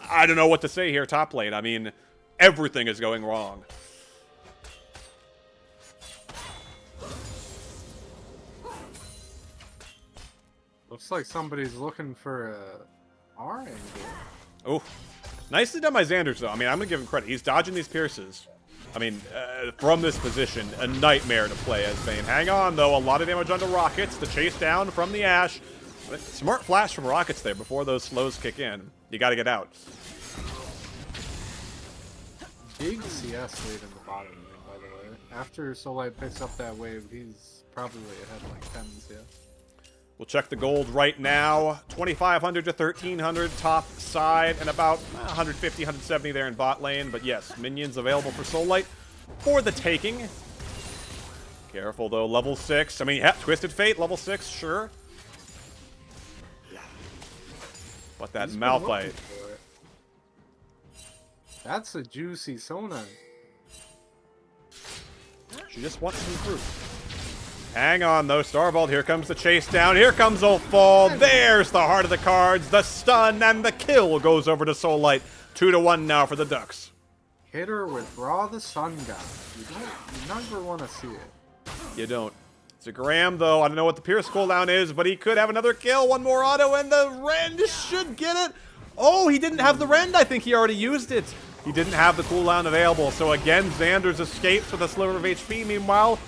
I don't know what to say here, top lane. I mean, everything is going wrong. Looks like somebody's looking for a R angle. Oh, nicely done by Xanders, though. I mean, I'm going to give him credit. He's dodging these Pierces. I mean, from this position, a nightmare to play as Vayne. Hang on, though. A lot of damage onto Rockets. The chase down from the Ashe. Smart flash from Rockets there before those slows kick in. You got to get out. Big CS lead in the bottom lane, by the way. After Soullight picks up that wave, he's probably ahead like 10 CS. We'll check the gold right now. 2,500 to 1,300 top side, and about 150, 170 there in bot lane. But yes, minions available for Soullight for the taking. Careful, though. Level 6. I mean, yeah, Twisted Fate, level 6, sure. But that He's been Malphite. looking for it. That's a juicy Sona. She just wants some fruit. Hang on, though. Starbolt, here comes the chase down. Here comes Ulfball. There's the heart of the cards. The stun and the kill goes over to Soullight. 2-1 now for the Ducks. Hit her with Raw the Sun God. You never want to see it. You don't. It's a Graham, though. I don't know what the Pierce cooldown is, but he could have another kill. One more auto, and the Rend should get it. Oh, he didn't have the Rend. I think he already used it. He didn't have the cooldown available. So again, Xanders escapes with a sliver of HP. Meanwhile,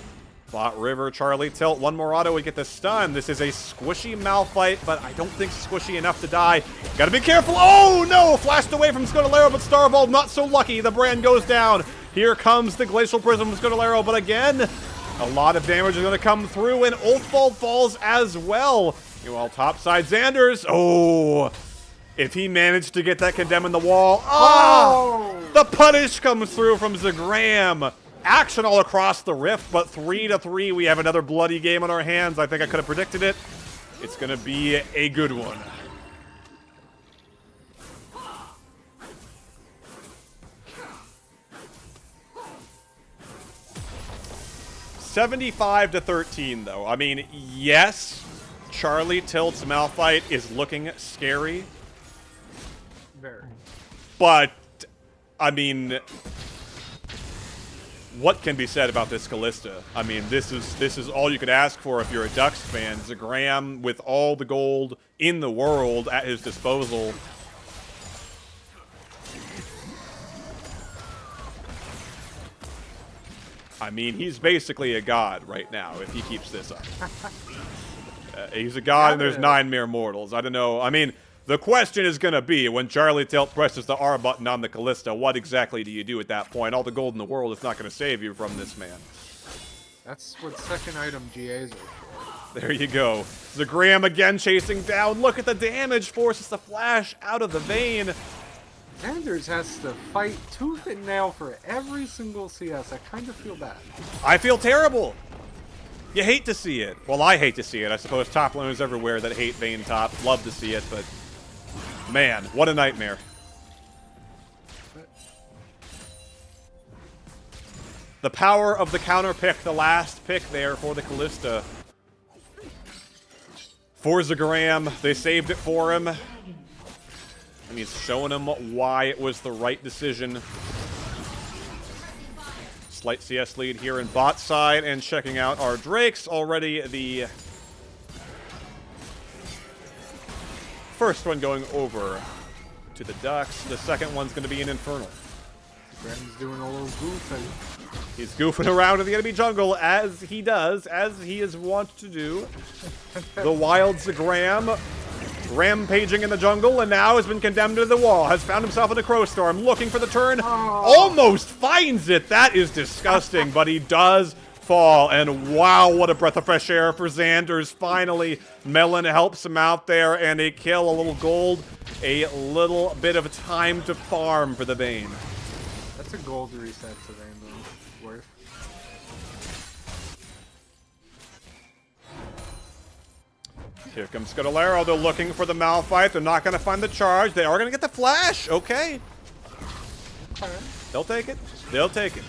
Bot River, Charlie Tilt, one more auto, we get the stun. This is a squishy Malphite, but I don't think squishy enough to die. Gotta be careful. Oh, no! Flashed away from Scodalero, but Starbolt not so lucky. The brand goes down. Here comes the Glacial Prism from Scodalero, but again, a lot of damage is going to come through, and Ulfball falls as well. Meanwhile, topside Xanders. Oh, if he managed to get that Condemn in the wall. Oh! The punish comes through from Zagram. Action all across the rift, but 3-3. We have another bloody game on our hands. I think I could have predicted it. It's going to be a good one. $75-13, though. I mean, yes, Charlie Tilt's Malphite is looking scary. Very. But, I mean, what can be said about this Kalista? I mean, this is all you could ask for if you're a Ducks fan. Zagram with all the gold in the world at his disposal. I mean, he's basically a god right now if he keeps this up. He's a god and there's 9 mere mortals. I don't know. I mean, the question is going to be, when Charlie Tilt presses the R button on the Kalista, what exactly do you do at that point? All the gold in the world is not going to save you from this man. That's what second item GAs are for. There you go. Zagram again chasing down. Look at the damage. Forces the flash out of the Vayne. Xanders has to fight tooth and nail for every single CS. I kind of feel bad. I feel terrible. You hate to see it. Well, I hate to see it. I suppose top laners everywhere that hate Vayne top love to see it, but man, what a nightmare. The power of the counter pick, the last pick there for the Kalista. For Zagram, they saved it for him. And he's showing him why it was the right decision. Slight CS lead here in bot side, and checking out our Drakes. Already the first one going over to the Ducks. The second one's going to be an Infernal. Graham's doing a little goofing. He's goofing around in the enemy jungle as he does, as he is wont to do. The wild Zagram rampaging in the jungle, and now has been condemned to the wall. Has found himself in a crow storm, looking for the turn. Almost finds it. That is disgusting, but he does fall. And wow, what a breath of fresh air for Xanders. Finally, Melon helps him out there, and a kill, a little gold, a little bit of time to farm for the Bane. That's a gold reset to Rainbow. Worth. Here comes Scudolero. They're looking for the Malphite. They're not going to find the charge. They are going to get the flash. Okay. They'll take it. They'll take it.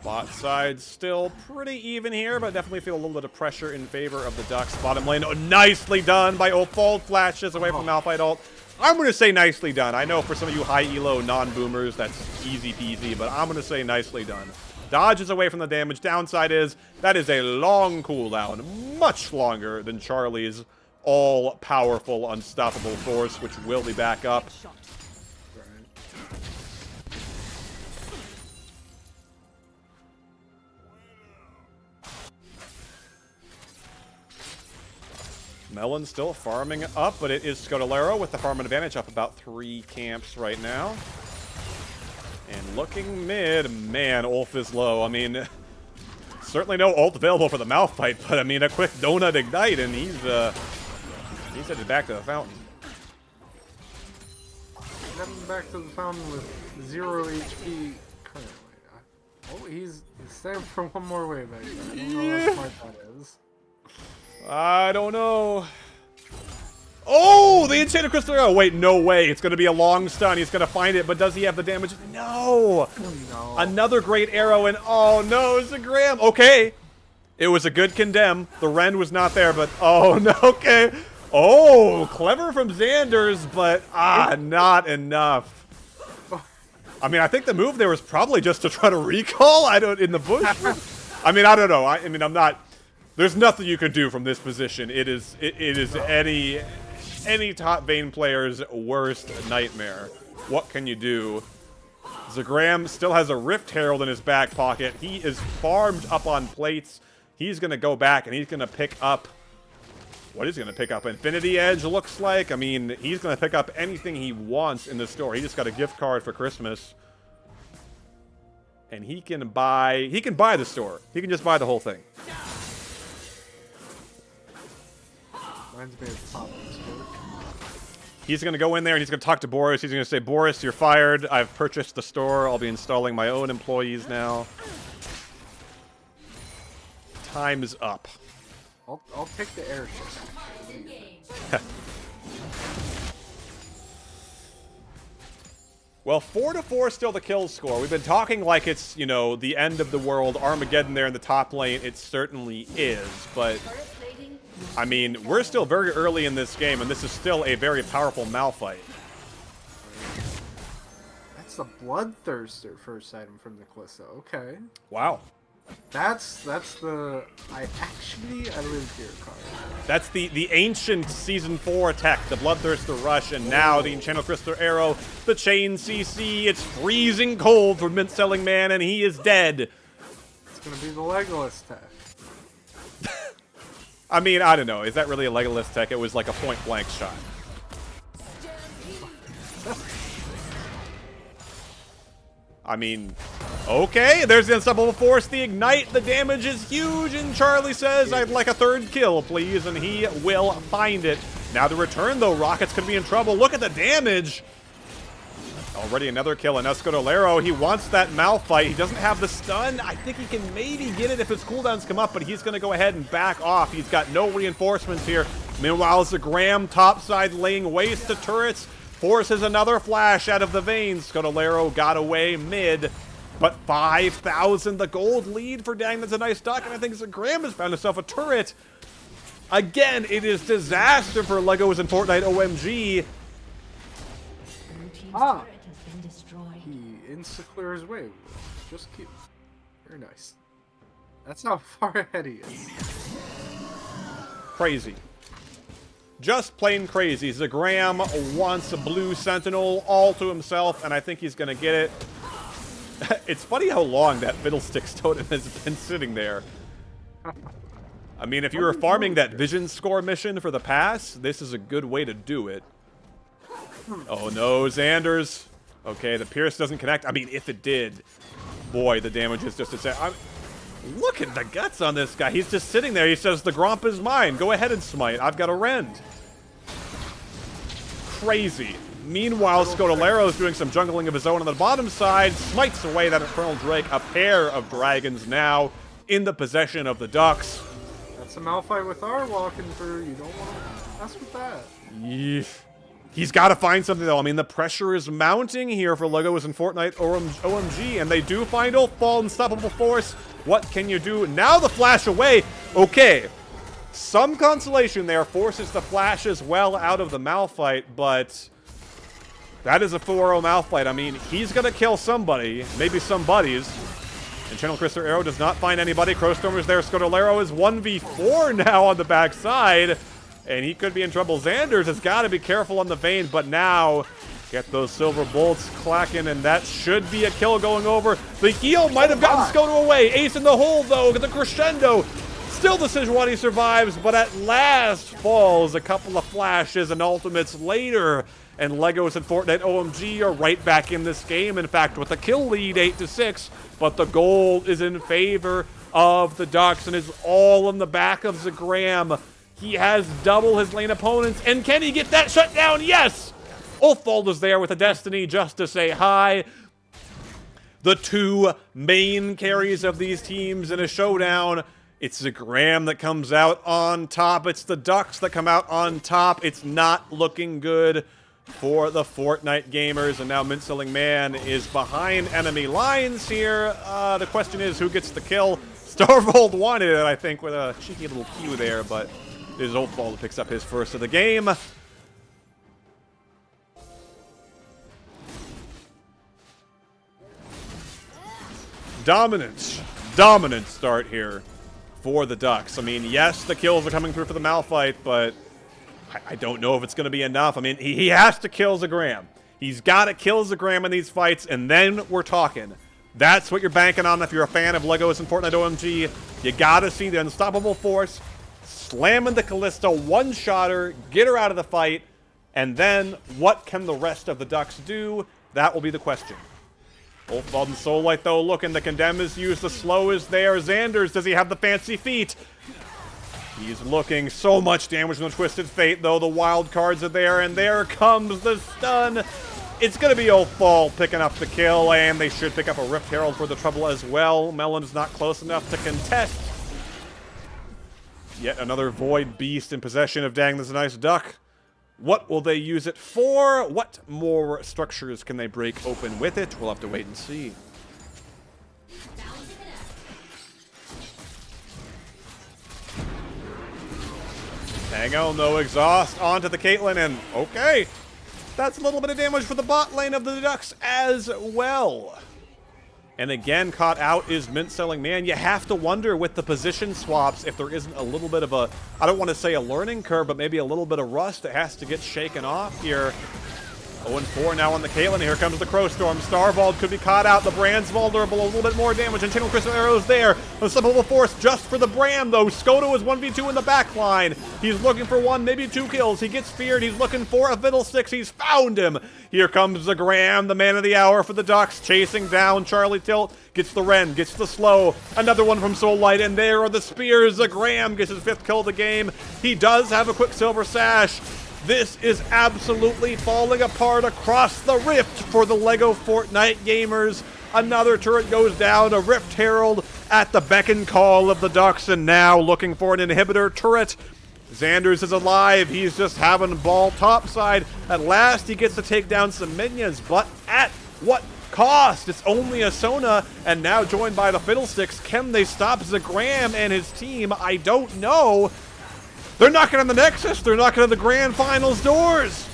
Bot side still pretty even here, but definitely feel a little bit of pressure in favor of the Ducks. Bottom lane, oh, nicely done by Opal. Flashes away from Malphite ult. I'm going to say nicely done. I know for some of you high elo non-boomers, that's easy peasy, but I'm going to say nicely done. Dodges away from the damage. Downside is that is a long cooldown, much longer than Charlie's all-powerful, unstoppable force, which will be back up. Melon still farming up, but it is Scudolero with the farming advantage, up about 3 camps right now. And looking mid, man, Ulf is low. I mean, certainly no ult available for the Malphite, but I mean, a quick donut ignite, and he's headed back to the fountain. Heading back to the fountain with 0 HP currently. Oh, he's staying for one more wave, I don't know how smart that is. I don't know. Oh, the Enchanted Crystal Arrow. Wait, no way. It's going to be a long stun. He's going to find it, but does he have the damage? No. No. Another great arrow, and oh no, Zagram. Okay. It was a good condemn. The Rend was not there, but oh no, okay. Oh, clever from Xanders, but not enough. I mean, I think the move there was probably just to try to recall. In the bush. I mean, I don't know. I mean, I'm not. There's nothing you can do from this position. It is any top Vayne player's worst nightmare. What can you do? Zagram still has a Rift Herald in his back pocket. He is farmed up on plates. He's going to go back and he's going to pick up... What is he going to pick up? Infinity Edge, looks like. I mean, he's going to pick up anything he wants in the store. He just got a gift card for Christmas. And he can buy the store. He can just buy the whole thing. Reminds me of Pop. He's going to go in there and he's going to talk to Boris. He's going to say, Boris, you're fired. I've purchased the store. I'll be installing my own employees now. Time's up. I'll take the airship. Well, 4-4 still the kill score. We've been talking like it's, you know, the end of the world. Armageddon there in the top lane. It certainly is, but... I mean, we're still very early in this game, and this is still a very powerful Malphite. That's the Bloodthirster first item from the Callisto. Okay. Wow. That's the I live here card. That's the ancient Season 4 tech, the Bloodthirster Rush, and now the Enchanted Crystal Arrow, the Chain CC. It's freezing cold for Mint Selling Man, and he is dead. It's gonna be the Legolas tech. I mean, I don't know. Is that really a Legolas tech? It was like a point-blank shot. I mean, okay. There's the Unstoppable Force, the Ignite. The damage is huge, and Charlie says, I'd like a third kill, please, and he will find it. Now the return, though. Rockets could be in trouble. Look at the damage. Already another kill, and Scudolero, he wants that Malphite. He doesn't have the stun. I think he can maybe get it if his cooldowns come up, but he's going to go ahead and back off. He's got no reinforcements here. Meanwhile, Zagram topside laying waste to turrets. Forces another flash out of the veins. Scudolero got away mid, but 5,000, the gold lead for Dang. That's a nice duck, and I think Zagram has found himself a turret. Again, it is disaster for Legos and Fortnite OMG. He insta-clears wave. Just cute. Very nice. That's how far ahead he is. Crazy. Just plain crazy. Zagram wants a blue sentinel all to himself, and I think he's going to get it. It's funny how long that Fiddlesticks totem has been sitting there. I mean, if you were farming that vision score mission for the pass, this is a good way to do it. Oh no, Xanders. Okay, the Pierce doesn't connect. I mean, if it did, boy, the damage is just insane. Look at the guts on this guy. He's just sitting there. He says, the Gromp is mine. Go ahead and smite. I've got a rend. Crazy. Meanwhile, Scotolero's doing some jungling of his own on the bottom side. Smites away that Infernal Drake. A pair of dragons now in the possession of the Ducks. That's a Malphite with R walking through. You don't want to mess with that. Yeah. He's got to find something, though. I mean, the pressure is mounting here for Legos and Fortnite OMG, and they do find Ulfball, Unstoppable Force. What can you do? Now the flash away. Okay. Some consolation there. Forces the flash as well out of the Malphite, but that is a 4-0 Malphite. I mean, he's going to kill somebody, maybe some buddies. And Channel Crystal Arrow does not find anybody. Crowstormer's there. Scotolero is 1v4 now on the backside. And he could be in trouble. Xanders has got to be careful on the Vayne, but now get those silver bolts clacking, and that should be a kill going over. The heal might have gotten Scoto away. Ace in the hole, though. The crescendo. Still the Sejuani survives, but at last falls. A couple of flashes and ultimates later. And Legos and Fortnite OMG are right back in this game. In fact, with the kill lead 8-6, but the goal is in favor of the Ducks and is all in the back of Zagram. He has double his lane opponents, and can he get that shut down? Yes! Ulfbald is there with a Destiny just to say hi. The two main carries of these teams in a showdown. It's Zagram that comes out on top. It's the Ducks that come out on top. It's not looking good for the Fortnite gamers, and now Mint-Selling Man is behind enemy lines here. The question is, who gets the kill? Starvold wanted it, I think, with a cheeky little Q there, but it is Ulfball that picks up his first of the game. Dominant start here for the Ducks. I mean, yes, the kills are coming through for the Malphite, but I don't know if it's going to be enough. I mean, he has to kill Zagram. He's got to kill Zagram in these fights, and then we're talking. That's what you're banking on if you're a fan of Legos and Fortnite OMG. You got to see the Unstoppable Force slamming the Kalista, one-shotter, get her out of the fight, and then what can the rest of the Ducks do? That will be the question. Ulfbald and Soullight, though, looking. The Condemn is used. The slow is there. Xanders, does he have the fancy feet? He's looking. So much damage from the Twisted Fate, though. The wild cards are there, and there comes the stun. It's going to be Ulfball picking up the kill, and they should pick up a Rift Herald for the trouble as well. Melon's not close enough to contest. Yet another Void Beast in possession of Dang This Nice Duck. What will they use it for? What more structures can they break open with it? We'll have to wait and see. Tango, no exhaust, onto the Caitlyn, and okay. That's a little bit of damage for the bot lane of the Ducks as well. And again, caught out is Mint-Selling Man. You have to wonder with the position swaps if there isn't a little bit of a, I don't want to say a learning curve, but maybe a little bit of rust that has to get shaken off here. 0-4 now on the Caitlyn. Here comes the Crowstorm. Starvold could be caught out. The Brand's vulnerable. A little bit more damage. And Channel Crystal Arrow's there. Unstoppable Force just for the Brand, though. Scoto is 1v2 in the back line. He's looking for one, maybe two kills. He gets feared. He's looking for a Fiddlesticks. He's found him. Here comes Zagram, the man of the hour for the Ducks. Chasing down Charlie Tilt. Gets the Ren. Gets the slow. Another one from Soullight. And there are the spears. Zagram gets his 5th kill of the game. He does have a Quicksilver Sash. This is absolutely falling apart across the rift for the LEGO Fortnite gamers. Another turret goes down, a Rift Herald at the beck and call of the Ducks, and now looking for an inhibitor turret. Xanders is alive. He's just having ball topside. At last, he gets to take down some minions, but at what cost? It's only a Sona, and now joined by the Fiddlesticks. Can they stop Zagram and his team? I don't know. They're knocking on the Nexus. They're knocking on the Grand Finals doors.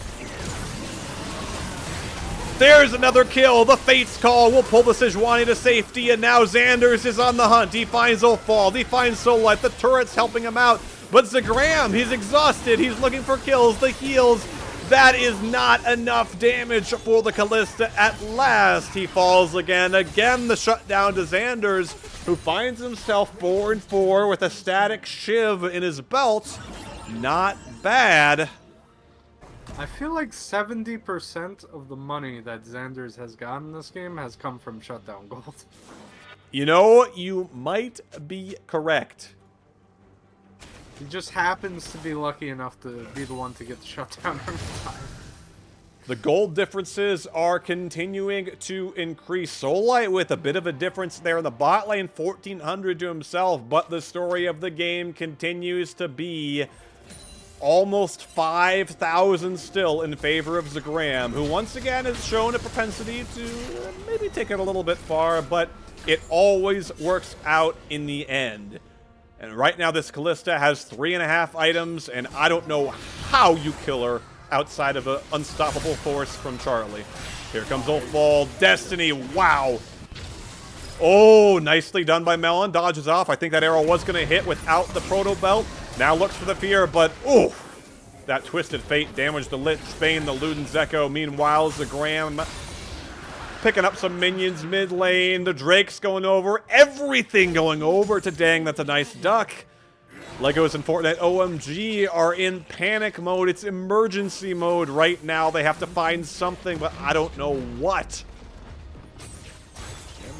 There's another kill. The Fates Call will pull the Sejuani to safety, and now Xanders is on the hunt. He finds Ulfbald. He finds Soullight. The turret's helping him out. But Zagram, he's exhausted. He's looking for kills, the heals. That is not enough damage for the Kalista. At last, he falls again. Again, the shutdown to Xanders, who finds himself 4-4 with a static Shiv in his belt. Not bad. I feel like 70% of the money that Xanders has gotten this game has come from shutdown gold. You know, you might be correct. He just happens to be lucky enough to be the one to get the shutdown every time. The gold differences are continuing to increase. Soullight with a bit of a difference there in the bot lane, 1,400 to himself, but the story of the game continues to be almost 5,000 still in favor of Zagram, who once again has shown a propensity to maybe take it a little bit far, but it always works out in the end. And right now this Kalista has 3.5 items, and I don't know how you kill her outside of an unstoppable force from Charlie. Here comes Ulfball. Destiny, wow. Oh, nicely done by Melon. Dodges off. I think that arrow was going to hit without the Proto Belt. Now looks for the fear, but ooh, that Twisted Fate damaged the Lich Bane, the Luden's Echo. Meanwhile, Zagram picking up some minions mid lane. The Drake's going over. Everything going over to Dang. That's a nice duck. Legos and Fortnite OMG are in panic mode. It's emergency mode right now. They have to find something, but I don't know what. Yeah,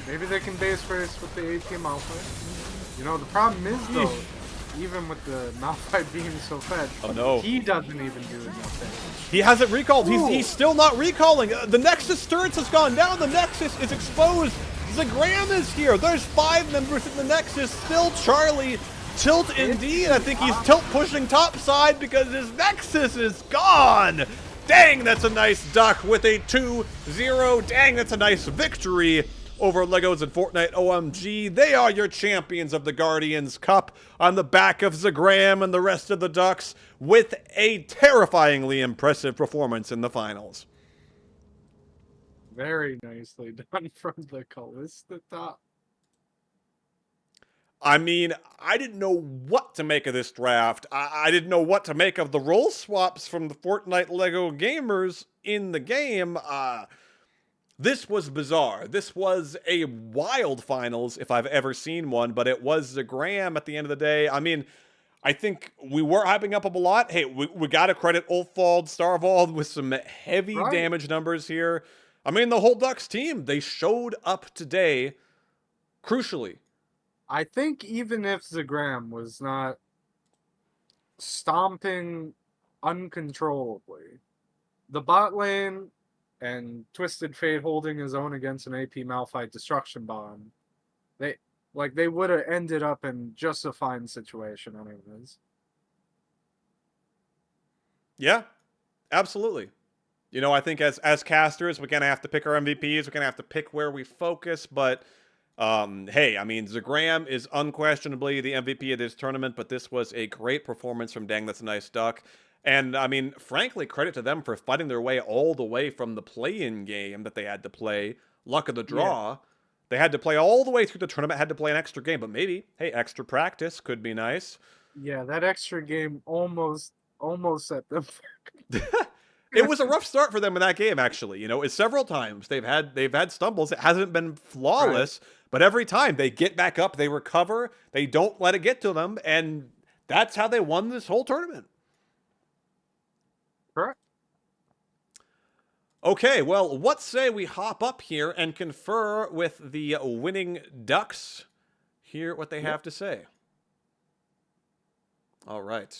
maybe they can base race with the AP Malphite. You know, the problem is though, even with the Malphite being so fed, oh no, he doesn't even do enough damage. He hasn't recalled. He's still not recalling. The Nexus turrets has gone down. The Nexus is exposed. Zagram is here. There's 5 members in the Nexus. Still Charlie. Tilt indeed. I think he's tilt pushing top side because his Nexus is gone. Dang, that's a nice duck with a 2-0. Dang, that's a nice victory over Legos and Fortnite OMG. They are your champions of the Guardians Cup on the back of Zagram and the rest of the Ducks with a terrifyingly impressive performance in the finals. Very nicely done from the Kalista top. I mean, I didn't know what to make of this draft. I didn't know what to make of the role swaps from the Fortnite Lego gamers in the game. This was bizarre. This was a wild finals, if I've ever seen one, but it was Zagram at the end of the day. I mean, I think we were hyping up a lot. Hey, we got to credit Ulfald, Starvald with some heavy damage numbers here. I mean, the whole Ducks team, they showed up today, crucially. I think even if Zagram was not stomping uncontrollably, the bot lane and Twisted Fate holding his own against an AP Malphite destruction bomb, they would have ended up in just a fine situation anyways. Yeah, absolutely. You know, I think as casters, we're going to have to pick our MVPs. We're going to have to pick where we focus. But, hey, I mean, Zagram is unquestionably the MVP of this tournament. But this was a great performance from Dang That's a Nice Duck. And, I mean, frankly, credit to them for fighting their way all the way from the play-in game that they had to play. Luck of the draw. Yeah. They had to play all the way through the tournament, had to play an extra game. But maybe, hey, extra practice could be nice. Yeah, that extra game almost set them. It was a rough start for them in that game, actually. You know, it's several times they've had stumbles. It hasn't been flawless, but every time they get back up, they recover, they don't let it get to them, and that's how they won this whole tournament. Correct. Okay, well, what say we hop up here and confer with the winning Ducks, hear what they have to say. All right.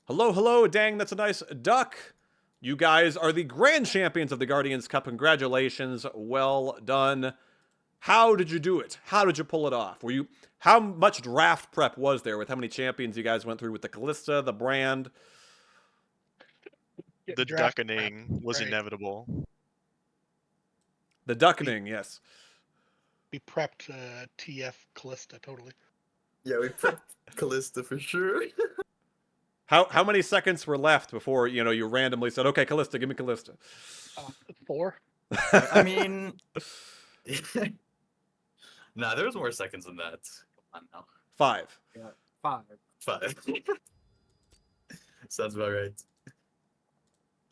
Hello, hello, Dang That's a Nice Duck. You guys are the grand champions of the Guardians Cup. Congratulations. Well done. How did you do it? How did you pull it off? How much draft prep was there with how many champions you guys went through with the Kalista, the brand? The duckening was inevitable. The duckening, yes. We prepped TF Kalista, totally. Yeah, we prepped Kalista for sure. How many seconds were left before, you know, you randomly said, okay, Kalista, give me Kalista? 4. I mean, Nah, there was more seconds than that. Come on now. 5. Yeah, 5. 5. Sounds about right.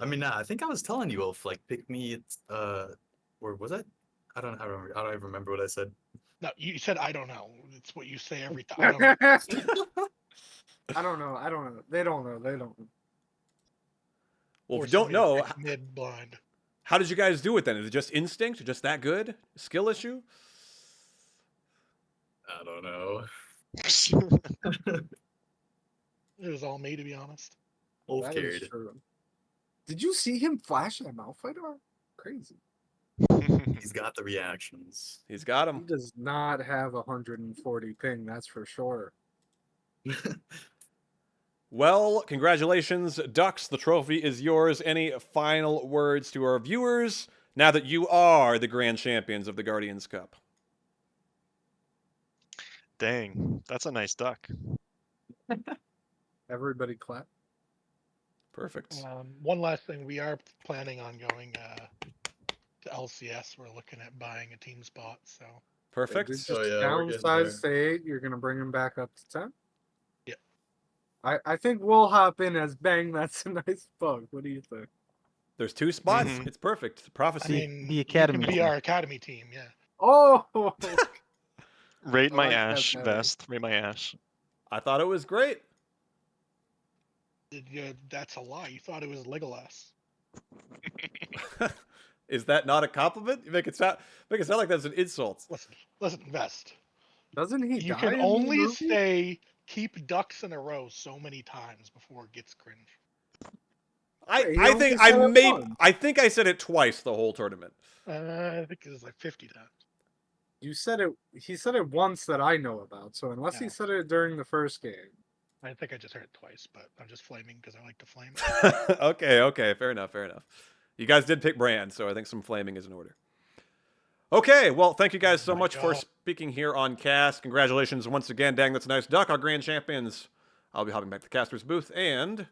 I mean, nah, I think I was telling you, Wolf, like, pick me, or was I? I don't even remember what I said. No, you said I don't know. It's what you say every time. I don't know. I don't know. I don't know. They don't know. They don't know. Well, Or if you don't somebody know, picked mid blind. how did you guys do it then? Is it just instinct? Just that good? Skill issue? I don't know. It was all me, to be honest. Wolf That is carried. true. Did you see him flash at Malphite? Crazy. He's got the reactions. He's got He him. does not have 140 ping, that's for sure. Well, congratulations, Ducks. The trophy is yours. Any final words to our viewers now that you are the grand champions of the Guardians Cup? Dang, that's a nice duck. Everybody clap. Perfect. One last thing, we are planning on going to LCS. We're looking at buying a team spot, so Perfect. Just Oh, yeah, we're getting downsize to 8, you're going to bring him back up to 10? Yeah. I think we'll hop in as Bang. That's a nice bug. What do you think? There's 2 spots. Mhm. It's perfect. I Prophecy. mean, the you academy can be team. our academy team, yeah. Oh! Rate I my like that Ash better. best. Rate my Ash. I thought it was great. That's a lie. You thought it was Legolas. Is that not a compliment? You make it sound like that's an insult. Listen, Vest. Doesn't he You die can in the only movie? say keep ducks in a row so many times before it gets cringe. Wait, he I only think said I it made once. I think I said it twice the whole tournament. I think it was like 50 times. You said it. He said it once that I know about. So unless he No. said it during the first game, I think I just heard it twice, but I'm just flaming because I like to flame. Okay, fair enough. You guys did pick Brand, so I think some flaming is in order. Okay, well, thank you guys so My much for God. speaking here on Cast. Congratulations once again, Dang That's a Nice Duck, our grand champions. I'll be hopping back to the Caster's booth, and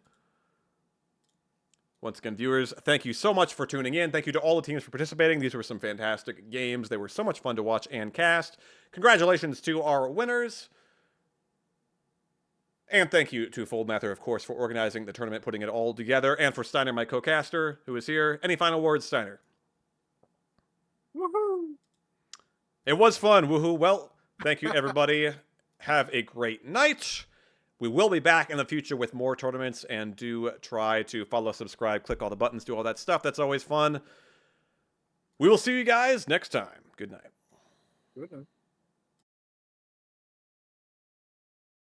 once again, viewers, thank you so much for tuning in. Thank you to all the teams for participating. These were some fantastic games. They were so much fun to watch and cast. Congratulations to our winners. And thank you to Foldmather, of course, for organizing the tournament, putting it all together, and for Steiner, my co-caster, who is here. Any final words, Steiner? woohoo! It was fun, woohoo. Well, thank you, everybody. Have a great night. We will be back in the future with more tournaments, and do try to follow, subscribe, click all the buttons, do all that stuff. That's always fun. We will see you guys next time. Good night. Good.